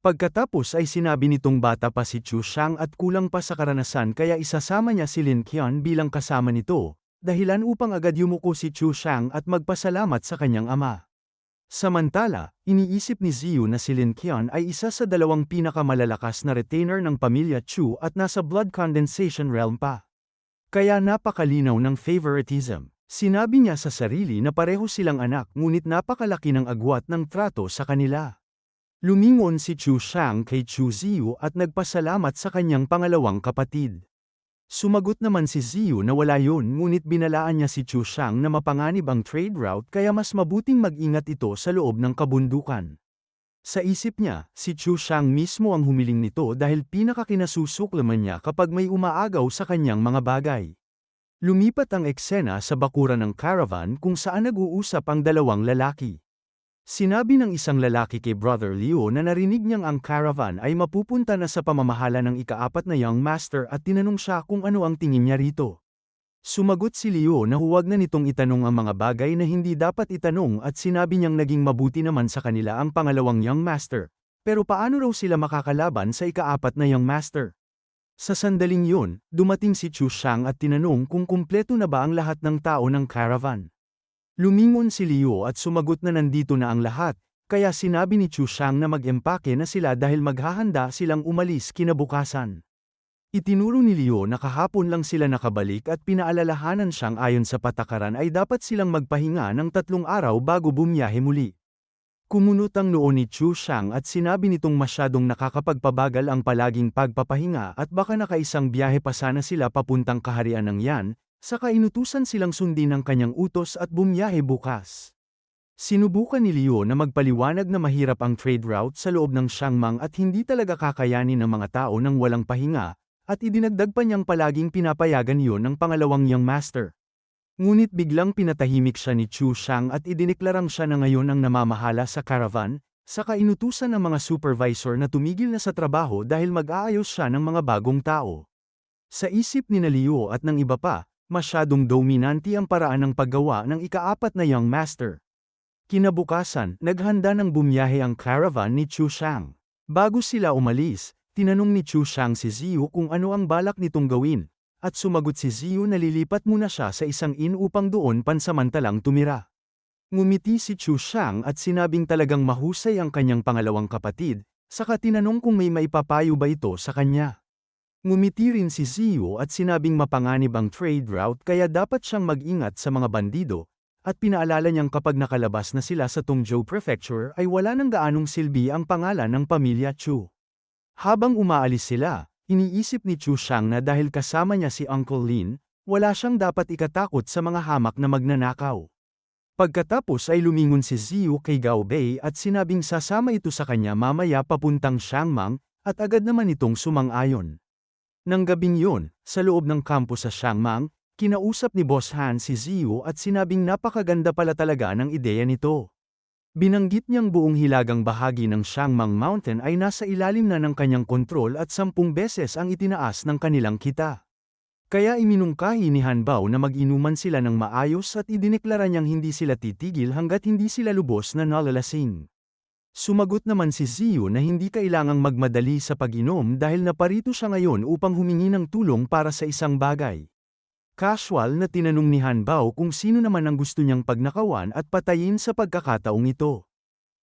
Pagkatapos ay sinabi nitong bata pa si Chu Shang at kulang pa sa karanasan kaya isasama niya si Lin Qian bilang kasama nito, dahilan upang agad yumuko si Chu Shang at magpasalamat sa kanyang ama. Samantala, iniisip ni Ziyu na si Lin Qian ay isa sa dalawang pinakamalalakas na retainer ng pamilya Chu at nasa blood condensation realm pa. Kaya napakalinaw ng favoritism. Sinabi niya sa sarili na pareho silang anak ngunit napakalaki ng agwat ng trato sa kanila. Lumingon si Chu Shang kay Chu Ziyu at nagpasalamat sa kanyang pangalawang kapatid. Sumagot naman si Ziyu na wala yun ngunit binalaan niya si Chu Shang na mapanganib ang trade route kaya mas mabuting mag-ingat ito sa loob ng kabundukan. Sa isip niya, si Chu Shang mismo ang humiling nito dahil pinakakinasusuklaman niya kapag may umaagaw sa kanyang mga bagay. Lumipat ang eksena sa bakuran ng caravan kung saan nag-uusap ang dalawang lalaki. Sinabi ng isang lalaki kay Brother Liu na narinig niyang ang caravan ay mapupunta na sa pamamahala ng ikaapat na young master at tinanong siya kung ano ang tingin niya rito. Sumagot si Liu na huwag na nitong itanong ang mga bagay na hindi dapat itanong at sinabi niyang naging mabuti naman sa kanila ang pangalawang young master, pero paano raw sila makakalaban sa ikaapat na young master? Sa sandaling yun, dumating si Chu Shang at tinanong kung kumpleto na ba ang lahat ng tao ng caravan. Lumingon si Liu at sumagot na nandito na ang lahat, kaya sinabi ni Chu Shang na mag-empake na sila dahil maghahanda silang umalis kinabukasan. Itinuro ni Liu na kahapon lang sila nakabalik at pinaalalahanan siyang ayon sa patakaran ay dapat silang magpahinga ng 3 araw bago bumiyahe muli. Kumunot ang noo ni Chu Shang at sinabi nitong masyadong nakakapagpabagal ang palaging pagpapahinga at baka nakaisang biyahe pa sana sila papuntang kaharian ng Yan, saka inutusan silang sundin ang kanyang utos at bumiyahe bukas. Sinubukan ni Liu na magpaliwanag na mahirap ang trade route sa loob ng Xiangmang at hindi talaga kakayanin ng mga tao ng walang pahinga, at idinagdag pa niyang palaging pinapayagan iyon ng pangalawang young master. Ngunit biglang pinatahimik siya ni Chu Shang at idineklarang siya na ngayon ang namamahala sa caravan, saka inutusan ng mga supervisor na tumigil na sa trabaho dahil mag-aayos siya ng mga bagong tao. Sa isip ni Liu at ng iba pa, masyadong dominante ang paraan ng paggawa ng ikaapat na young master. Kinabukasan, naghanda ng bumiyahe ang caravan ni Chu Shang. Bago sila umalis, tinanong ni Chu Shang si Ziyu kung ano ang balak nitong gawin, at sumagot si Ziyu na lilipat muna siya sa isang inn upang doon pansamantalang tumira. Ngumiti si Chu Shang at sinabing talagang mahusay ang kanyang pangalawang kapatid, saka tinanong kung may maipapayo ba ito sa kanya. Ngumiti rin si Ziyu at sinabing mapanganib ang trade route kaya dapat siyang mag-ingat sa mga bandido, at pinaalala niyang kapag nakalabas na sila sa Tongzhou Prefecture ay wala nang gaanong silbi ang pangalan ng pamilya Chu. Habang umaalis sila, iniisip ni Chu Shang na dahil kasama niya si Uncle Lin, wala siyang dapat ikatakot sa mga hamak na magnanakaw. Pagkatapos ay lumingon si Ziyu kay Gao Bei at sinabing sasama ito sa kanya mamaya papuntang Xiangmang, at agad naman itong sumang-ayon. Nang gabing yun, sa loob ng kampo sa Xiangmang, kinausap ni Boss Han si Ziyu at sinabing napakaganda pala talaga ng ideya nito. Binanggit niyang buong hilagang bahagi ng Xiangmang Mountain ay nasa ilalim na ng kanyang kontrol at 10 beses ang itinaas ng kanilang kita. Kaya iminungkahi ni Han Bao na mag-inuman sila ng maayos at idineklara niyang hindi sila titigil hanggat hindi sila lubos na nalalasing. Sumagot naman si Ziyu na hindi kailangang magmadali sa pag-inom dahil naparito siya ngayon upang humingi ng tulong para sa isang bagay. Casual na tinanong ni Han Bao kung sino naman ang gusto niyang pagnakawan at patayin sa pagkakataong ito.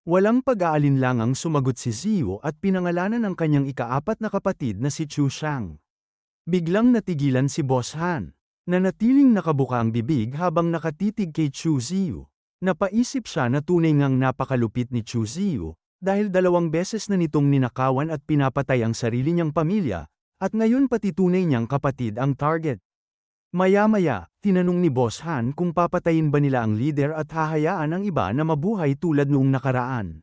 Walang pag-aalinlangang sumagot si Ziyu at pinangalanan ang kanyang ikaapat na kapatid na si Chu Shang. Biglang natigilan si Boss Han. Nanatiling nakabuka ang bibig habang nakatitig kay Chu Ziyu. Napaisip siya na tunay ngang napakalupit ni Chu Ziyu, dahil 2 beses na nitong ninakawan at pinapatay ang sarili niyang pamilya, at ngayon pati tunay niyang kapatid ang target. Maya-maya, tinanong ni Boss Han kung papatayin ba nila ang leader at hahayaan ang iba na mabuhay tulad noong nakaraan.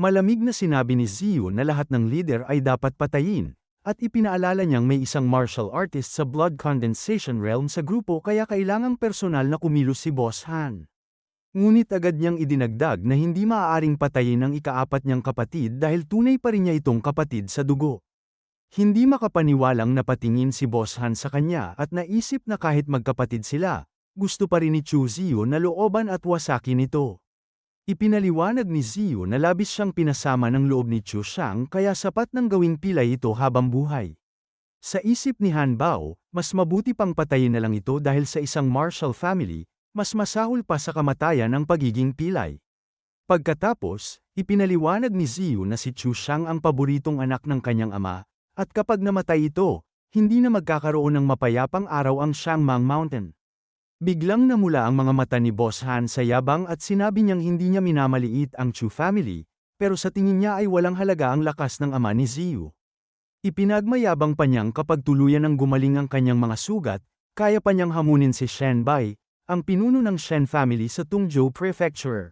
Malamig na sinabi ni Ziyu na lahat ng leader ay dapat patayin, at ipinaalala niyang may isang martial artist sa blood condensation realm sa grupo kaya kailangang personal na kumilos si Boss Han. Ngunit agad niyang idinagdag na hindi maaaring patayin ang ikaapat niyang kapatid dahil tunay pa rin niya itong kapatid sa dugo. Hindi makapaniwalang napatingin si Boss Han sa kanya at naisip na kahit magkapatid sila, gusto pa rin ni Chu Ziyu na looban at wasakin ito. Ipinaliwanag ni Ziyu na labis siyang pinasama ng loob ni Chu Shang kaya sapat nang gawing pilay ito habang buhay. Sa isip ni Han Bao, mas mabuti pang patayin na lang ito dahil sa isang martial family, mas masahol pa sa kamatayan ang pagiging pilay. Pagkatapos, ipinaliwanag ni Ziyu na si Chu Shang ang paboritong anak ng kanyang ama, at kapag namatay ito, hindi na magkakaroon ng mapayapang araw ang Xiangmang Mountain. Biglang namula ang mga mata ni Boss Han sa yabang at sinabi niyang hindi niya minamaliit ang Chu family, pero sa tingin niya ay walang halaga ang lakas ng ama ni Ziyu. Ipinagmayabang pa niyang kapag tuluyan ng gumaling ang kanyang mga sugat, kaya pa niyang hamunin si Shen Bai, ang pinuno ng Shen family sa Tongzhou Prefecture.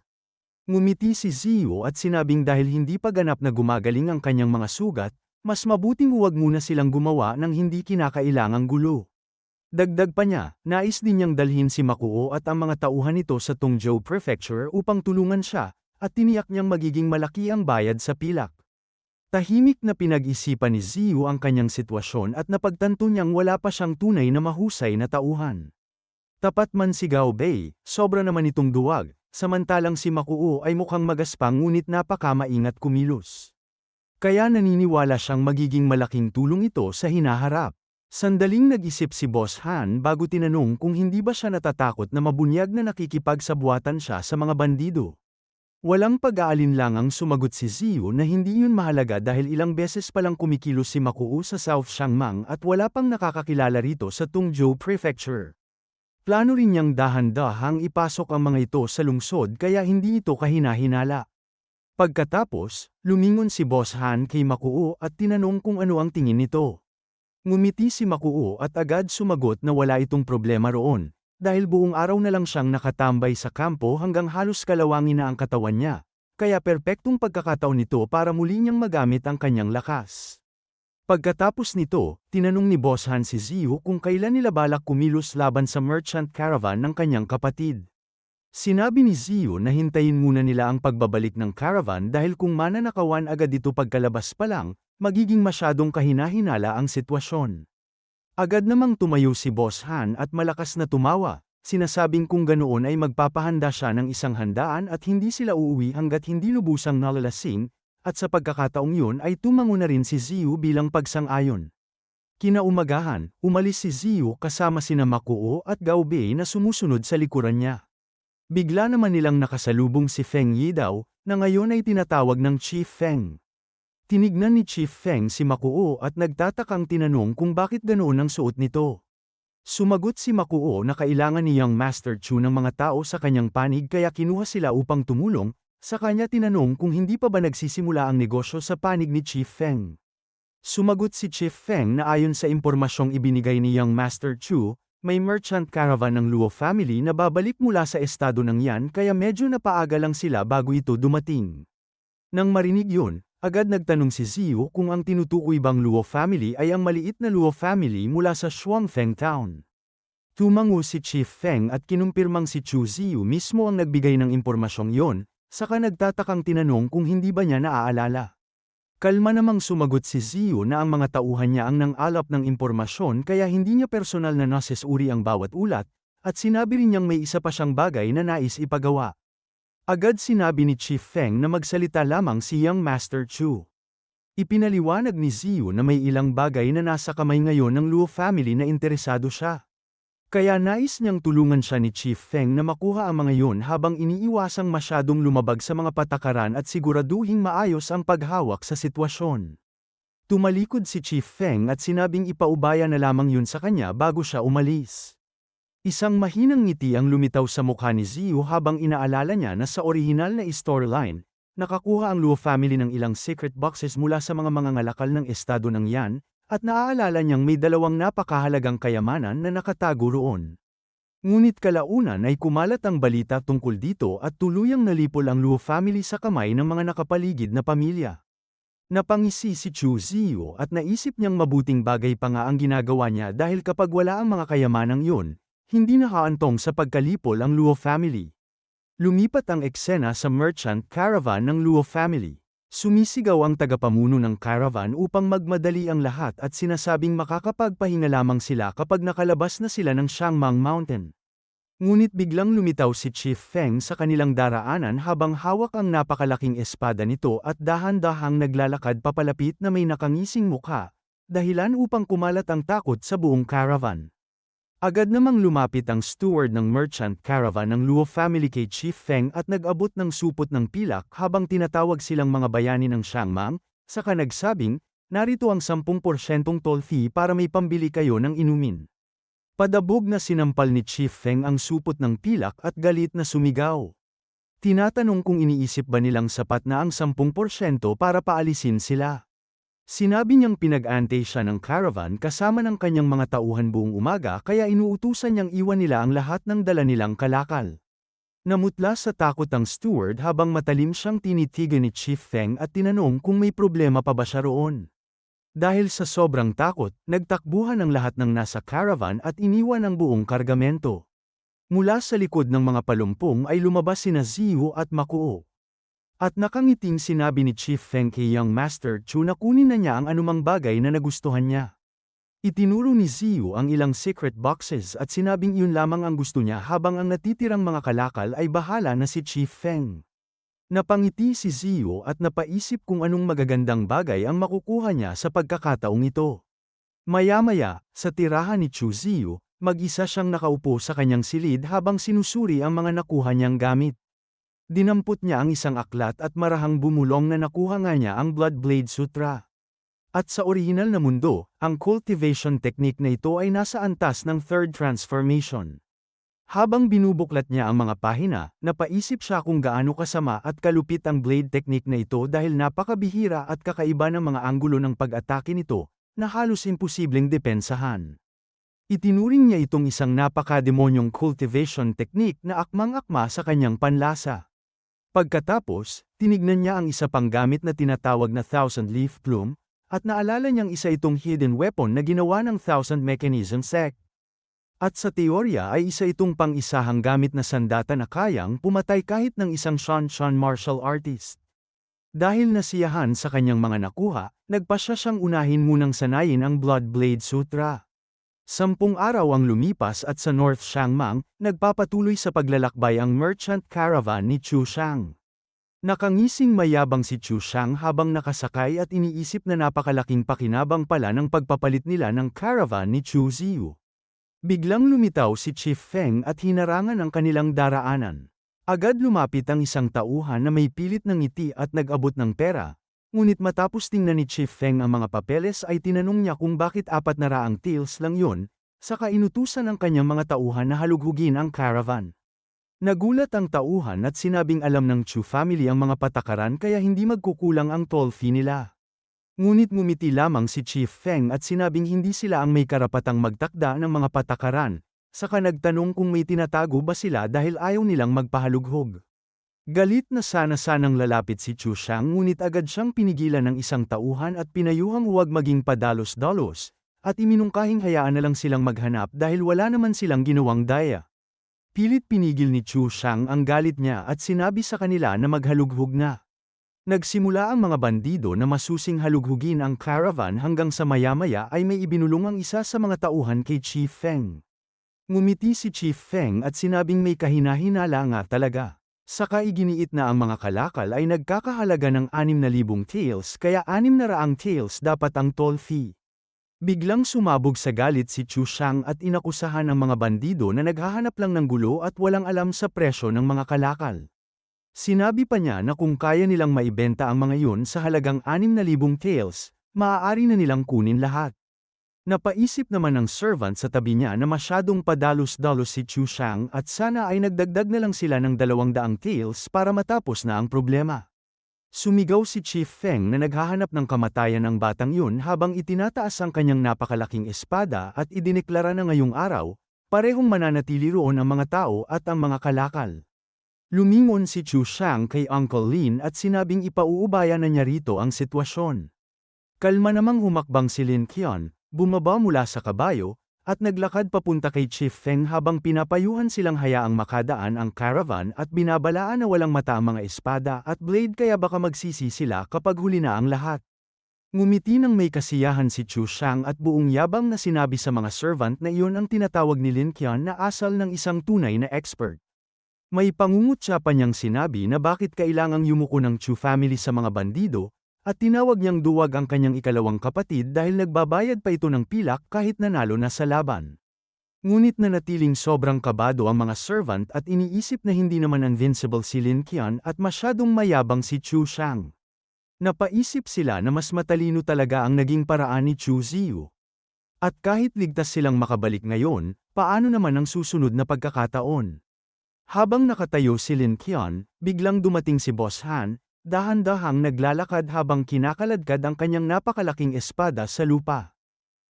Ngumiti si Ziyu at sinabing dahil hindi pa ganap na gumagaling ang kanyang mga sugat, mas mabuting huwag muna silang gumawa ng hindi kinakailangang gulo. Dagdag pa niya, nais din niyang dalhin si Makuo at ang mga tauhan nito sa Tongzhou Prefecture upang tulungan siya, at tiniyak niyang magiging malaki ang bayad sa pilak. Tahimik na pinag-isipan ni Ziyu ang kanyang sitwasyon at napagtanto niyang wala pa siyang tunay na mahusay na tauhan. Tapat man si Gao Bei, sobra naman itong duwag, samantalang si Makuo ay mukhang magaspang ngunit napakamaingat kumilos. Kaya naniniwala siyang magiging malaking tulong ito sa hinaharap. Sandaling nag-isip si Boss Han bago tinanong kung hindi ba siya natatakot na mabunyag na nakikipagsabuatan siya sa mga bandido. Walang pag-aalinlangang sumagot si Ziyu na hindi yun mahalaga dahil ilang beses palang kumikilos si Makuo sa South Xiangmang at wala pang nakakakilala rito sa Tongzhou Prefecture. Plano rin niyang dahan-dahang ipasok ang mga ito sa lungsod kaya hindi ito kahina-hinala. Pagkatapos, lumingon si Boss Han kay Makuo at tinanong kung ano ang tingin nito. Ngumiti si Makuo at agad sumagot na wala itong problema roon, dahil buong araw na lang siyang nakatambay sa kampo hanggang halos kalawangin na ang katawan niya, kaya perpektong pagkakataon nito para muli niyang magamit ang kanyang lakas. Pagkatapos nito, tinanong ni Boss Han si Ziyu kung kailan nila balak kumilos laban sa merchant caravan ng kanyang kapatid. Sinabi ni Ziyu na hintayin muna nila ang pagbabalik ng caravan dahil kung mananakawan agad ito pagkalabas pa lang, magiging masyadong kahina-hinala ang sitwasyon. Agad namang tumayo si Boss Han at malakas na tumawa, sinasabing kung ganoon ay magpapahanda siya ng isang handaan at hindi sila uuwi hanggat hindi lubusang nalalasing, at sa pagkakataong yun ay tumango na rin si Ziyu bilang pagsang-ayon. Kinaumagahan, umalis si Ziyu kasama sina Makuo at Gao Bei na sumusunod sa likuran niya. Bigla naman nilang nakasalubong si Feng Yidao, na ngayon ay tinatawag ng Chief Feng. Tinignan ni Chief Feng si Makuo at nagtatakang tinanong kung bakit ganoon ang suot nito. Sumagot si Makuo na kailangan ni Young Master Chu ng mga tao sa kanyang panig kaya kinuha sila upang tumulong, sa kanya tinanong kung hindi pa ba nagsisimula ang negosyo sa panig ni Chief Feng. Sumagot si Chief Feng na ayon sa impormasyong ibinigay ni Young Master Chu, may merchant caravan ng Luo family na babalik mula sa estado ng Yan kaya medyo napaaga lang sila bago ito dumating. Nang marinig yun, agad nagtanong si Ziyu kung ang tinutukoy bang Luo family ay ang maliit na Luo family mula sa Shuangfeng Town. Tumango si Chief Feng at kinumpirmang si Chu Ziyu mismo ang nagbigay ng impormasyong yon, saka nagtatakang tinanong kung hindi ba niya naaalala. Kalma namang sumagot si Ziyu na ang mga tauhan niya ang nang-alap ng impormasyon kaya hindi niya personal na nasesuri ang bawat ulat, at sinabi rin niyang may isa pa siyang bagay na nais ipagawa. Agad sinabi ni Chief Feng na magsalita lamang si Young Master Chu. Ipinaliwanag ni Ziyu na may ilang bagay na nasa kamay ngayon ng Luo family na interesado siya. Kaya nais niyang tulungan siya ni Chief Feng na makuha ang mga yon habang iniiwasang masyadong lumabag sa mga patakaran at siguraduhing maayos ang paghawak sa sitwasyon. Tumalikod si Chief Feng at sinabing ipaubaya na lamang yun sa kanya bago siya umalis. Isang mahinang ngiti ang lumitaw sa mukha ni Ziyu habang inaalala niya na sa orihinal na storyline, nakakuha ang Luo family ng ilang secret boxes mula sa mga mangangalakal ng estado ng Yan, at naaalala niyang may dalawang napakahalagang kayamanan na nakatago roon. Ngunit kalaunan ay kumalat ang balita tungkol dito at tuluyang nalipol ang Luo family sa kamay ng mga nakapaligid na pamilya. Napangisi si Chu Ziyu at naisip niyang mabuting bagay pa nga ang ginagawa niya dahil kapag wala ang mga kayamanang yun, hindi nakaantong sa pagkalipol ang Luo family. Lumipat ang eksena sa merchant caravan ng Luo family. Sumisigaw ang tagapamuno ng caravan upang magmadali ang lahat at sinasabing makakapagpahinga lamang sila kapag nakalabas na sila ng Shangmang Mountain. Ngunit biglang lumitaw si Chief Feng sa kanilang daraanan habang hawak ang napakalaking espada nito at dahan-dahang naglalakad papalapit na may nakangising mukha, dahilan upang kumalat ang takot sa buong caravan. Agad namang lumapit ang steward ng merchant caravan ng Luo family kay Chief Feng at nag-abot ng supot ng pilak habang tinatawag silang mga bayani ng Shangmang, saka nagsabing, narito ang 10% toll fee para may pambili kayo ng inumin. Padabog na sinampal ni Chief Feng ang supot ng pilak at galit na sumigaw. Tinatanong kung iniisip ba nilang sapat na ang 10% para paalisin sila. Sinabi niyang pinag-antay siya ng caravan kasama ng kanyang mga tauhan buong umaga kaya inuutusan niyang iwan nila ang lahat ng dala nilang kalakal. Namutla sa takot ang steward habang matalim siyang tinitigan ni Chief Feng at tinanong kung may problema pa ba siya roon. Dahil sa sobrang takot, nagtakbuhan ang lahat ng nasa caravan at iniwan ang buong kargamento. Mula sa likod ng mga palumpong ay lumabas sina Ziyu at Makuo. At nakangiting sinabi ni Chief Feng kay Young Master Chu na kunin na niya ang anumang bagay na nagustuhan niya. Itinuro ni Ziyu ang ilang secret boxes at sinabing yun lamang ang gusto niya habang ang natitirang mga kalakal ay bahala na si Chief Feng. Napangiti si Ziyu at napaisip kung anong magagandang bagay ang makukuha niya sa pagkakataong ito. Maya-maya, sa tirahan ni Chu Ziyu, mag-isa siyang nakaupo sa kanyang silid habang sinusuri ang mga nakuha niyang gamit. Dinampot niya ang isang aklat at marahang bumulong na nakuha nga niya ang Blood Blade Sutra. At sa orihinal na mundo, ang cultivation technique na ito ay nasa antas ng third transformation. Habang binubuklat niya ang mga pahina, napaisip siya kung gaano kasama at kalupit ang blade technique na ito dahil napakabihira at kakaiba ng mga anggulo ng pag-atake nito, na halos imposibleng depensahan. Itinuring niya itong isang napakademonyong cultivation technique na akmang-akma sa kanyang panlasa. Pagkatapos, tinignan niya ang isa pang gamit na tinatawag na Thousand Leaf Plume, at naalala niyang isa itong hidden weapon na ginawa ng Thousand Mechanism Sect. At sa teorya ay isa itong pang-isahang gamit na sandata na kayang pumatay kahit ng isang Shan martial artist. Dahil nasiyahan sa kanyang mga nakuha, nagpasya siyang unahin munang sanayin ang Blood Blade Sutra. 10 araw ang lumipas at sa North Xiangmang, nagpapatuloy sa paglalakbay ang merchant caravan ni Chu Xiang. Nakangising mayabang si Chu Xiang habang nakasakay at iniisip na napakalaking pakinabang pala ng pagpapalit nila ng caravan ni Chu Ziyu. Biglang lumitaw si Chief Feng at hinarangan ang kanilang daraanan. Agad lumapit ang isang tauhan na may pilit ng ngiti at nag-abot ng pera, ngunit matapos tingnan ni Chief Feng ang mga papeles ay tinanong niya kung bakit 400 taels lang yun, saka inutusan ang kanyang mga tauhan na halughugin ang caravan. Nagulat ang tauhan at sinabing alam ng Chu family ang mga patakaran kaya hindi magkukulang ang toll fee nila. Ngunit ngumiti lamang si Chief Feng at sinabing hindi sila ang may karapatang magtakda ng mga patakaran. Saka nagtanong kung may tinatago ba sila dahil ayaw nilang magpahalughog. Galit na sana-sanang lalapit si Chu Xiang ngunit agad siyang pinigilan ng isang tauhan at pinayuhang huwag maging padalos-dalos, at iminungkahing hayaan na lang silang maghanap dahil wala naman silang ginawang daya. Pilit pinigil ni Chu Xiang ang galit niya at sinabi sa kanila na maghalughog na. Nagsimula ang mga bandido na masusing halughugin ang caravan hanggang sa maya-maya ay may ibinulong ang isa sa mga tauhan kay Chief Feng. Ngumiti si Chief Feng at sinabing may kahina-hinala nga talaga. Saka iginiit na ang mga kalakal ay nagkakahalaga ng 6,000 taels kaya 600 taels dapat ang toll fee. Biglang sumabog sa galit si Chu Xiang at inakusahan ang mga bandido na naghahanap lang ng gulo at walang alam sa presyo ng mga kalakal. Sinabi pa niya na kung kaya nilang maibenta ang mga yun sa halagang 6,000 taels, maaari na nilang kunin lahat. Napaisip naman ng servant sa tabi niya na masyadong padalos-dalos si Chu Xiang at sana ay nagdagdag na lang sila ng 200 taels para matapos na ang problema. Sumigaw si Chief Feng na naghahanap ng kamatayan ng batang yun habang itinataas ang kanyang napakalaking espada at idineklara na ngayong araw, parehong mananatili roon ang mga tao at ang mga kalakal. Lumingon si Chu Xiang kay Uncle Lin at sinabing ipauubaya na niya rito ang sitwasyon. Kalma namang humakbang si Lin Qian, bumaba mula sa kabayo, at naglakad papunta kay Chief Feng habang pinapayuhan silang hayaang makadaan ang caravan at binabalaan na walang mata ang mga espada at blade kaya baka magsisi sila kapag huli na ang lahat. Ngumiti ng may kasiyahan si Chu Xiang at buong yabang na sinabi sa mga servant na iyon ang tinatawag ni Lin Qian na asal ng isang tunay na expert. May pangungutya pa niyang sinabi na bakit kailangang yumuko ng Chu family sa mga bandido, at tinawag niyang duwag ang kanyang ikalawang kapatid dahil nagbabayad pa ito ng pilak kahit nanalo na sa laban. Ngunit nanatiling sobrang kabado ang mga servant at iniisip na hindi naman invincible si Lin Qian at masyadong mayabang si Chu Xiang. Napaisip sila na mas matalino talaga ang naging paraan ni Chu Ziyu. At kahit ligtas silang makabalik ngayon, paano naman ang susunod na pagkakataon? Habang nakatayo si Lin Qian, biglang dumating si Boss Han, dahan-dahang naglalakad habang kinakaladkad ang kanyang napakalaking espada sa lupa.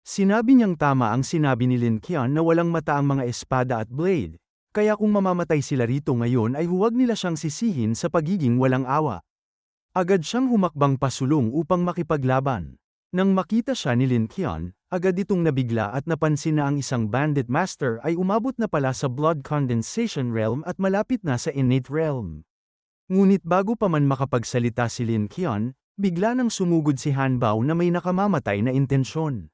Sinabi niyang tama ang sinabi ni Lin Qian na walang mata ang mga espada at blade, kaya kung mamamatay sila rito ngayon ay huwag nila siyang sisihin sa pagiging walang awa. Agad siyang humakbang pasulong upang makipaglaban. Nang makita siya ni Lin Qian, agad itong nabigla at napansin na ang isang bandit master ay umabot na pala sa blood condensation realm at malapit na sa innate realm. Ngunit bago pa man makapagsalita si Lin Qian, bigla nang sumugod si Han Bao na may nakamamatay na intensyon.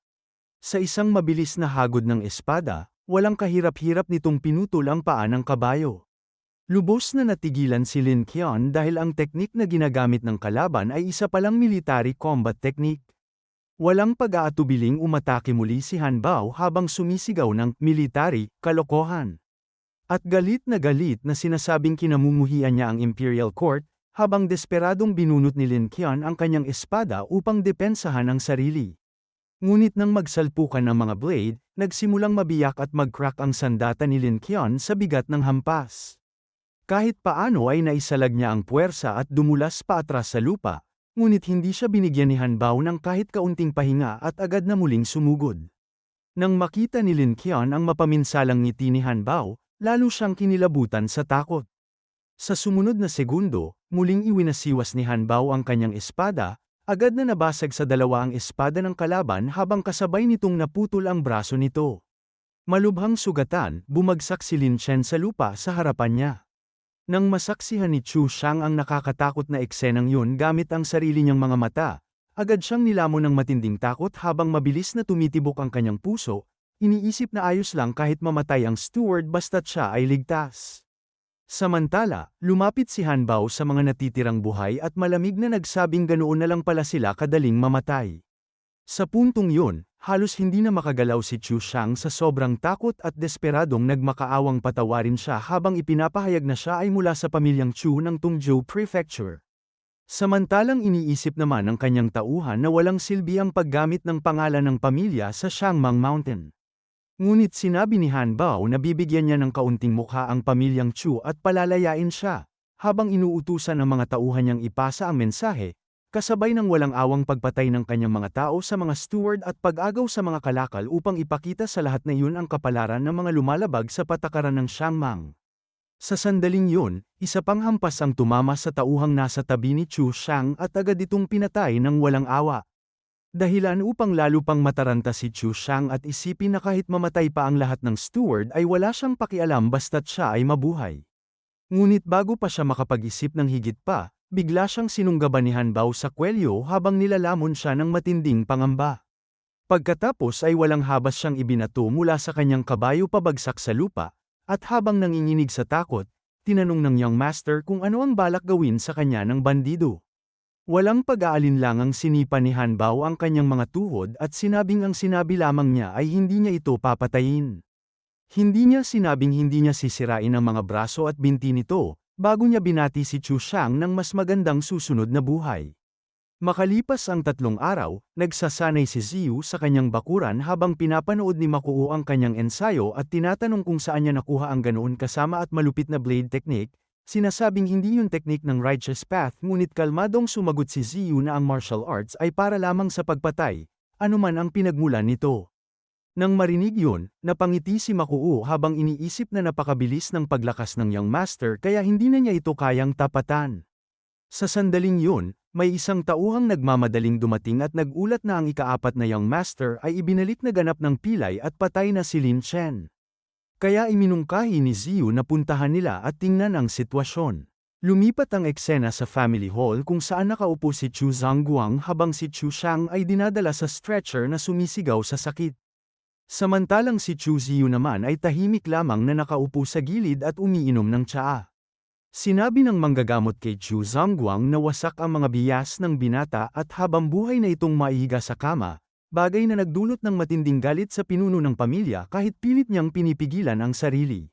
Sa isang mabilis na hagod ng espada, walang kahirap-hirap nitong pinutol ang paa ng kabayo. Lubos na natigilan si Lin Qian dahil ang teknik na ginagamit ng kalaban ay isa palang military combat technique. Walang pag-aatubiling umatake muli si Han Bao habang sumisigaw ng military kalokohan. At galit na sinasabing kinamumuhian niya ang Imperial Court, habang desperadong binunot ni Lin Qian ang kanyang espada upang depensahan ang sarili. Ngunit nang magsalpukan ang mga blade, nagsimulang mabiyak at mag-crack ang sandata ni Lin Qian sa bigat ng hampas. Kahit paano ay naisalag niya ang puwersa at dumulas pa atras sa lupa, ngunit hindi siya binigyan ni Han Bao ng kahit kaunting pahinga at agad na muling sumugod. Nang makita ni Lin Qian ang mapaminsalang ngiti ni Han Bao, lalo siyang kinilabutan sa takot. Sa sumunod na segundo, muling iwinasiwas ni Han Bao ang kanyang espada, agad na nabasag sa dalawa ang espada ng kalaban habang kasabay nitong naputol ang braso nito. Malubhang sugatan, bumagsak si Lin Chen sa lupa sa harapan niya. Nang masaksihan ni Chu Shang ang nakakatakot na eksenang yun gamit ang sarili niyang mga mata, agad siyang nilamon ng matinding takot habang mabilis na tumitibok ang kanyang puso, iniisip na ayos lang kahit mamatay ang steward basta't siya ay ligtas. Samantala, lumapit si Han Bao sa mga natitirang buhay at malamig na nagsabing ganoon na lang pala sila kadaling mamatay. Sa puntong yun, halos hindi na makagalaw si Chu Shang sa sobrang takot at desperadong nagmakaawang patawarin siya habang ipinapahayag na siya ay mula sa pamilyang Chu ng Tungzhou Prefecture. Samantalang iniisip naman ng kanyang tauhan na walang silbi ang paggamit ng pangalan ng pamilya sa Shangmang Mountain. Ngunit sinabi ni Han Bao na bibigyan niya ng kaunting mukha ang pamilyang Chu at palalayain siya, habang inuutusan ang mga tauhan niyang ipasa ang mensahe, kasabay ng walang awang pagpatay ng kanyang mga tao sa mga steward at pag-agaw sa mga kalakal upang ipakita sa lahat na iyon ang kapalaran ng mga lumalabag sa patakaran ng Shangmang. Sa sandaling yun, isa pang hampas ang tumama sa tauhang nasa tabi ni Chu Shang at agad itong pinatay ng walang awa. Dahilan upang lalo pang mataranta si Chu Shang at isipin na kahit mamatay pa ang lahat ng steward ay wala siyang pakialam basta't siya ay mabuhay. Ngunit bago pa siya makapag-isip ng higit pa, bigla siyang sinunggaban ni Han Bao sa kwelyo habang nilalamon siya ng matinding pangamba. Pagkatapos ay walang habas siyang ibinato mula sa kanyang kabayo pabagsak sa lupa, at habang nanginginig sa takot, tinanong ng young master kung ano ang balak gawin sa kanya ng bandido. Walang pag-aalinlangang sinipa ni Han Bao ang kanyang mga tuhod at sinabing ang sinabi lamang niya ay hindi niya ito papatayin. Hindi niya sinabing hindi niya sisirain ang mga braso at binti nito, bago niya binati si Chu Shang ng mas magandang susunod na buhay. Makalipas ang 3 araw, nagsasanay si Ziyu sa kanyang bakuran habang pinapanood ni Makuo ang kanyang ensayo at tinatanong kung saan niya nakuha ang ganoon kasama at malupit na blade technique. Sinasabing hindi yung teknik ng righteous path ngunit kalmadong sumagot si Ziyu na ang martial arts ay para lamang sa pagpatay, anuman ang pinagmulan nito. Nang marinig yun, napangiti si Makuo habang iniisip na napakabilis ng paglakas ng young master kaya hindi na niya ito kayang tapatan. Sa sandaling yun, may isang tauhang nagmamadaling dumating at nagulat na ang ika-4 na young master ay ibinalik na ganap ng pilay at patay na si Lin Chen. Kaya iminungkahi ni Ziyu na puntahan nila at tingnan ang sitwasyon. Lumipat ang eksena sa family hall kung saan nakaupo si Chu Zhangguang habang si Chu Shang ay dinadala sa stretcher na sumisigaw sa sakit. Samantalang si Chu Ziyu naman ay tahimik lamang na nakaupo sa gilid at umiinom ng tsaa. Sinabi ng manggagamot kay Chu Zhangguang na wasak ang mga bias ng binata at habang buhay na itong maihiga sa kama, bagay na nagdulot ng matinding galit sa pinuno ng pamilya kahit pilit niyang pinipigilan ang sarili.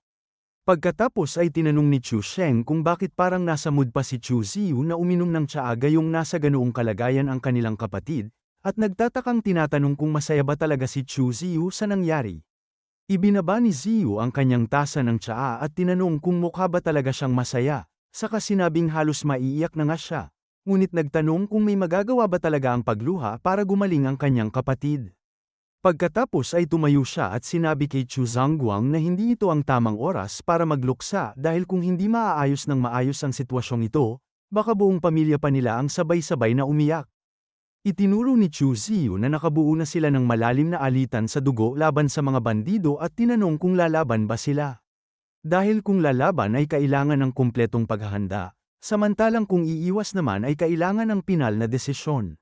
Pagkatapos ay tinanong ni Chu Sheng kung bakit parang nasa mood pa si Chu Ziyu na uminom ng tsaa gayong nasa ganoong kalagayan ang kanilang kapatid, at nagtatakang tinatanong kung masaya ba talaga si Chu Ziyu sa nangyari. Ibinaba ni Ziyu ang kanyang tasa ng tsaa at tinanong kung mukha ba talaga siyang masaya, saka sinabing halos maiiyak na nga siya. Ngunit nagtanong kung may magagawa ba talaga ang pagluha para gumaling ang kanyang kapatid. Pagkatapos ay tumayo siya at sinabi kay Chu Zhangguang na hindi ito ang tamang oras para magluksa dahil kung hindi maaayos ng maayos ang sitwasyong ito, baka buong pamilya pa nila ang sabay-sabay na umiyak. Itinuro ni Chu Ziyu na nakabuo na sila ng malalim na alitan sa dugo laban sa mga bandido at tinanong kung lalaban ba sila. Dahil kung lalaban ay kailangan ng kumpletong paghahanda. Samantalang kung iiwas naman ay kailangan ng pinal na desisyon.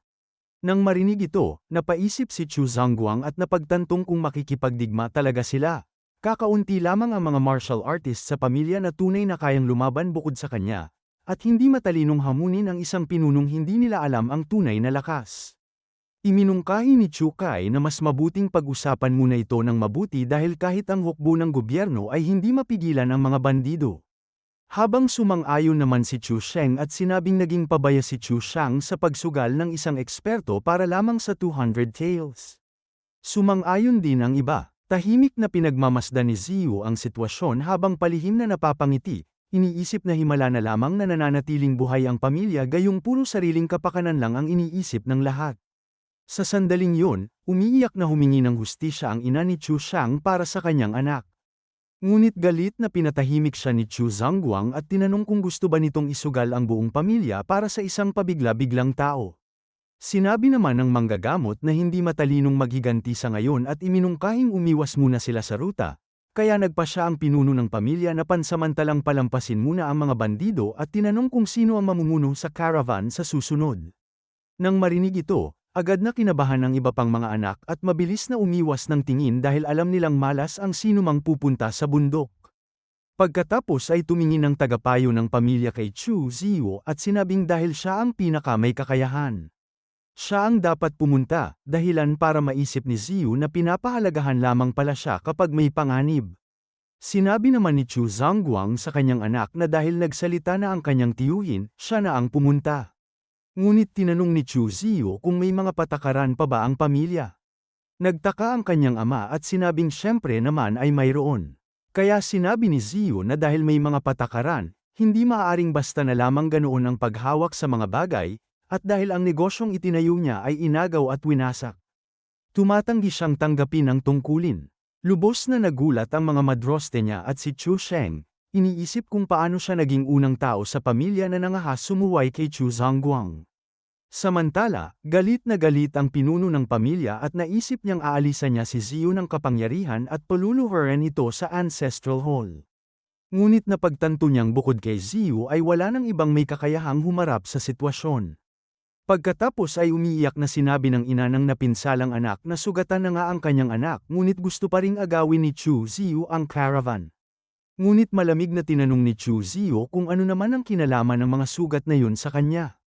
Nang marinig ito, napaisip si Chu Zhangguang at napagtantong kung makikipagdigma talaga sila. Kakaunti lamang ang mga martial artists sa pamilya na tunay na kayang lumaban bukod sa kanya, at hindi matalinong hamunin ang isang pinunong hindi nila alam ang tunay na lakas. Iminungkahi ni Chu Kai na mas mabuting pag-usapan muna ito ng mabuti dahil kahit ang hukbo ng gobyerno ay hindi mapigilan ang mga bandido. Habang sumang-ayon naman si Chu Sheng at sinabing naging pabaya si Chu Shang sa pagsugal ng isang eksperto para lamang sa 200 taels. Sumang-ayon din ang iba, tahimik na pinagmamasdan ni Ziyu ang sitwasyon habang palihim na napapangiti, iniisip na himala na lamang na nananatiling buhay ang pamilya gayong puro sariling kapakanan lang ang iniisip ng lahat. Sa sandaling yun, umiiyak na humingi ng hustisya ang ina ni Chu Shang para sa kanyang anak. Ngunit galit na pinatahimik siya ni Chu Zhangguang at tinanong kung gusto ba nitong isugal ang buong pamilya para sa isang pabigla-biglang tao. Sinabi naman ng manggagamot na hindi matalinong maghiganti sa ngayon at iminungkahing umiwas muna sila sa ruta, kaya nagpa siya ang pinuno ng pamilya na pansamantalang palampasin muna ang mga bandido at tinanong kung sino ang mamumuno sa caravan sa susunod. Nang marinig ito, agad na kinabahan ng iba pang mga anak at mabilis na umiwas ng tingin dahil alam nilang malas ang sinumang pupunta sa bundok. Pagkatapos ay tumingin ng tagapayo ng pamilya kay Chu Ziyu at sinabing dahil siya ang pinaka may kakayahan. Siya ang dapat pumunta, dahilan para maisip ni Ziyu na pinapahalagahan lamang pala siya kapag may panganib. Sinabi naman ni Chu Zhangguang sa kanyang anak na dahil nagsalita na ang kanyang tiyuhin, siya na ang pumunta. Ngunit tinanong ni Chu Ziyu kung may mga patakaran pa ba ang pamilya. Nagtaka ang kanyang ama at sinabing siyempre naman ay mayroon. Kaya sinabi ni Ziyu na dahil may mga patakaran, hindi maaaring basta na lamang ganoon ang paghawak sa mga bagay, at dahil ang negosyong itinayo niya ay inagaw at winasak. Tumatanggi siyang tanggapin ang tungkulin. Lubos na nagulat ang mga madroste niya at si Chu Sheng, iniisip kung paano siya naging unang tao sa pamilya na nangahas sumuway kay Chu Zhangguang. Samantala, galit na galit ang pinuno ng pamilya at naisip niyang aalisan niya si Ziyu ng kapangyarihan at paluluhurin ito sa Ancestral Hall. Ngunit napagtanto niyang bukod kay Ziyu ay wala nang ibang may kakayahang humarap sa sitwasyon. Pagkatapos ay umiiyak na sinabi ng ina ng napinsalang anak na sugatan na nga ang kanyang anak ngunit gusto pa ring agawin ni Chu Ziyu ang caravan. Ngunit malamig na tinanong ni Chu Ziyu kung ano naman ang kinalaman ng mga sugat na yun sa kanya.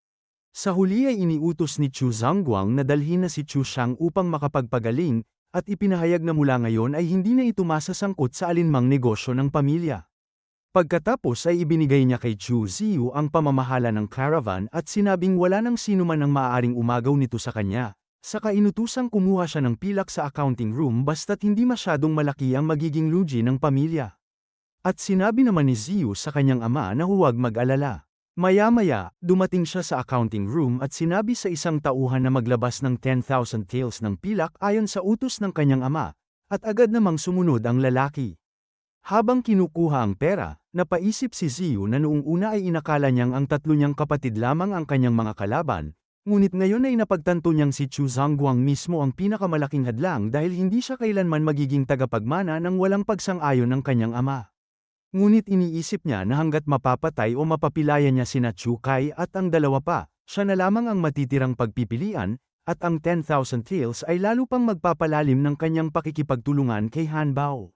Sa huli ay iniutos ni Chu Zhangguang na dalhin na si Chu Shang upang makapagpagaling, at ipinahayag na mula ngayon ay hindi na ito masasangkot sa alinmang negosyo ng pamilya. Pagkatapos ay ibinigay niya kay Chu Ziyu ang pamamahala ng caravan at sinabing wala nang sinuman ang maaaring umagaw nito sa kanya, saka inutusang kumuha siya ng pilak sa accounting room basta't hindi masyadong malaki ang magiging lugi ng pamilya. At sinabi naman ni Ziyu sa kanyang ama na huwag mag-alala. Maya-maya, dumating siya sa accounting room at sinabi sa isang tauhan na maglabas ng 10,000 taels ng pilak ayon sa utos ng kanyang ama, at agad namang sumunod ang lalaki. Habang kinukuha ang pera, napaisip si Ziyu na noong una ay inakala niyang ang tatlo niyang kapatid lamang ang kanyang mga kalaban, ngunit ngayon ay napagtanto niyang si Chu Zhangguang mismo ang pinakamalaking hadlang dahil hindi siya kailanman magiging tagapagmana ng walang pagsang-ayon ng kanyang ama. Ngunit iniisip niya na hanggat mapapatay o mapapilaya niya sina Chu Kai at ang dalawa pa, siya na lamang ang matitirang pagpipilian, at ang 10,000 taels ay lalo pang magpapalalim ng kanyang pakikipagtulungan kay Han Bao.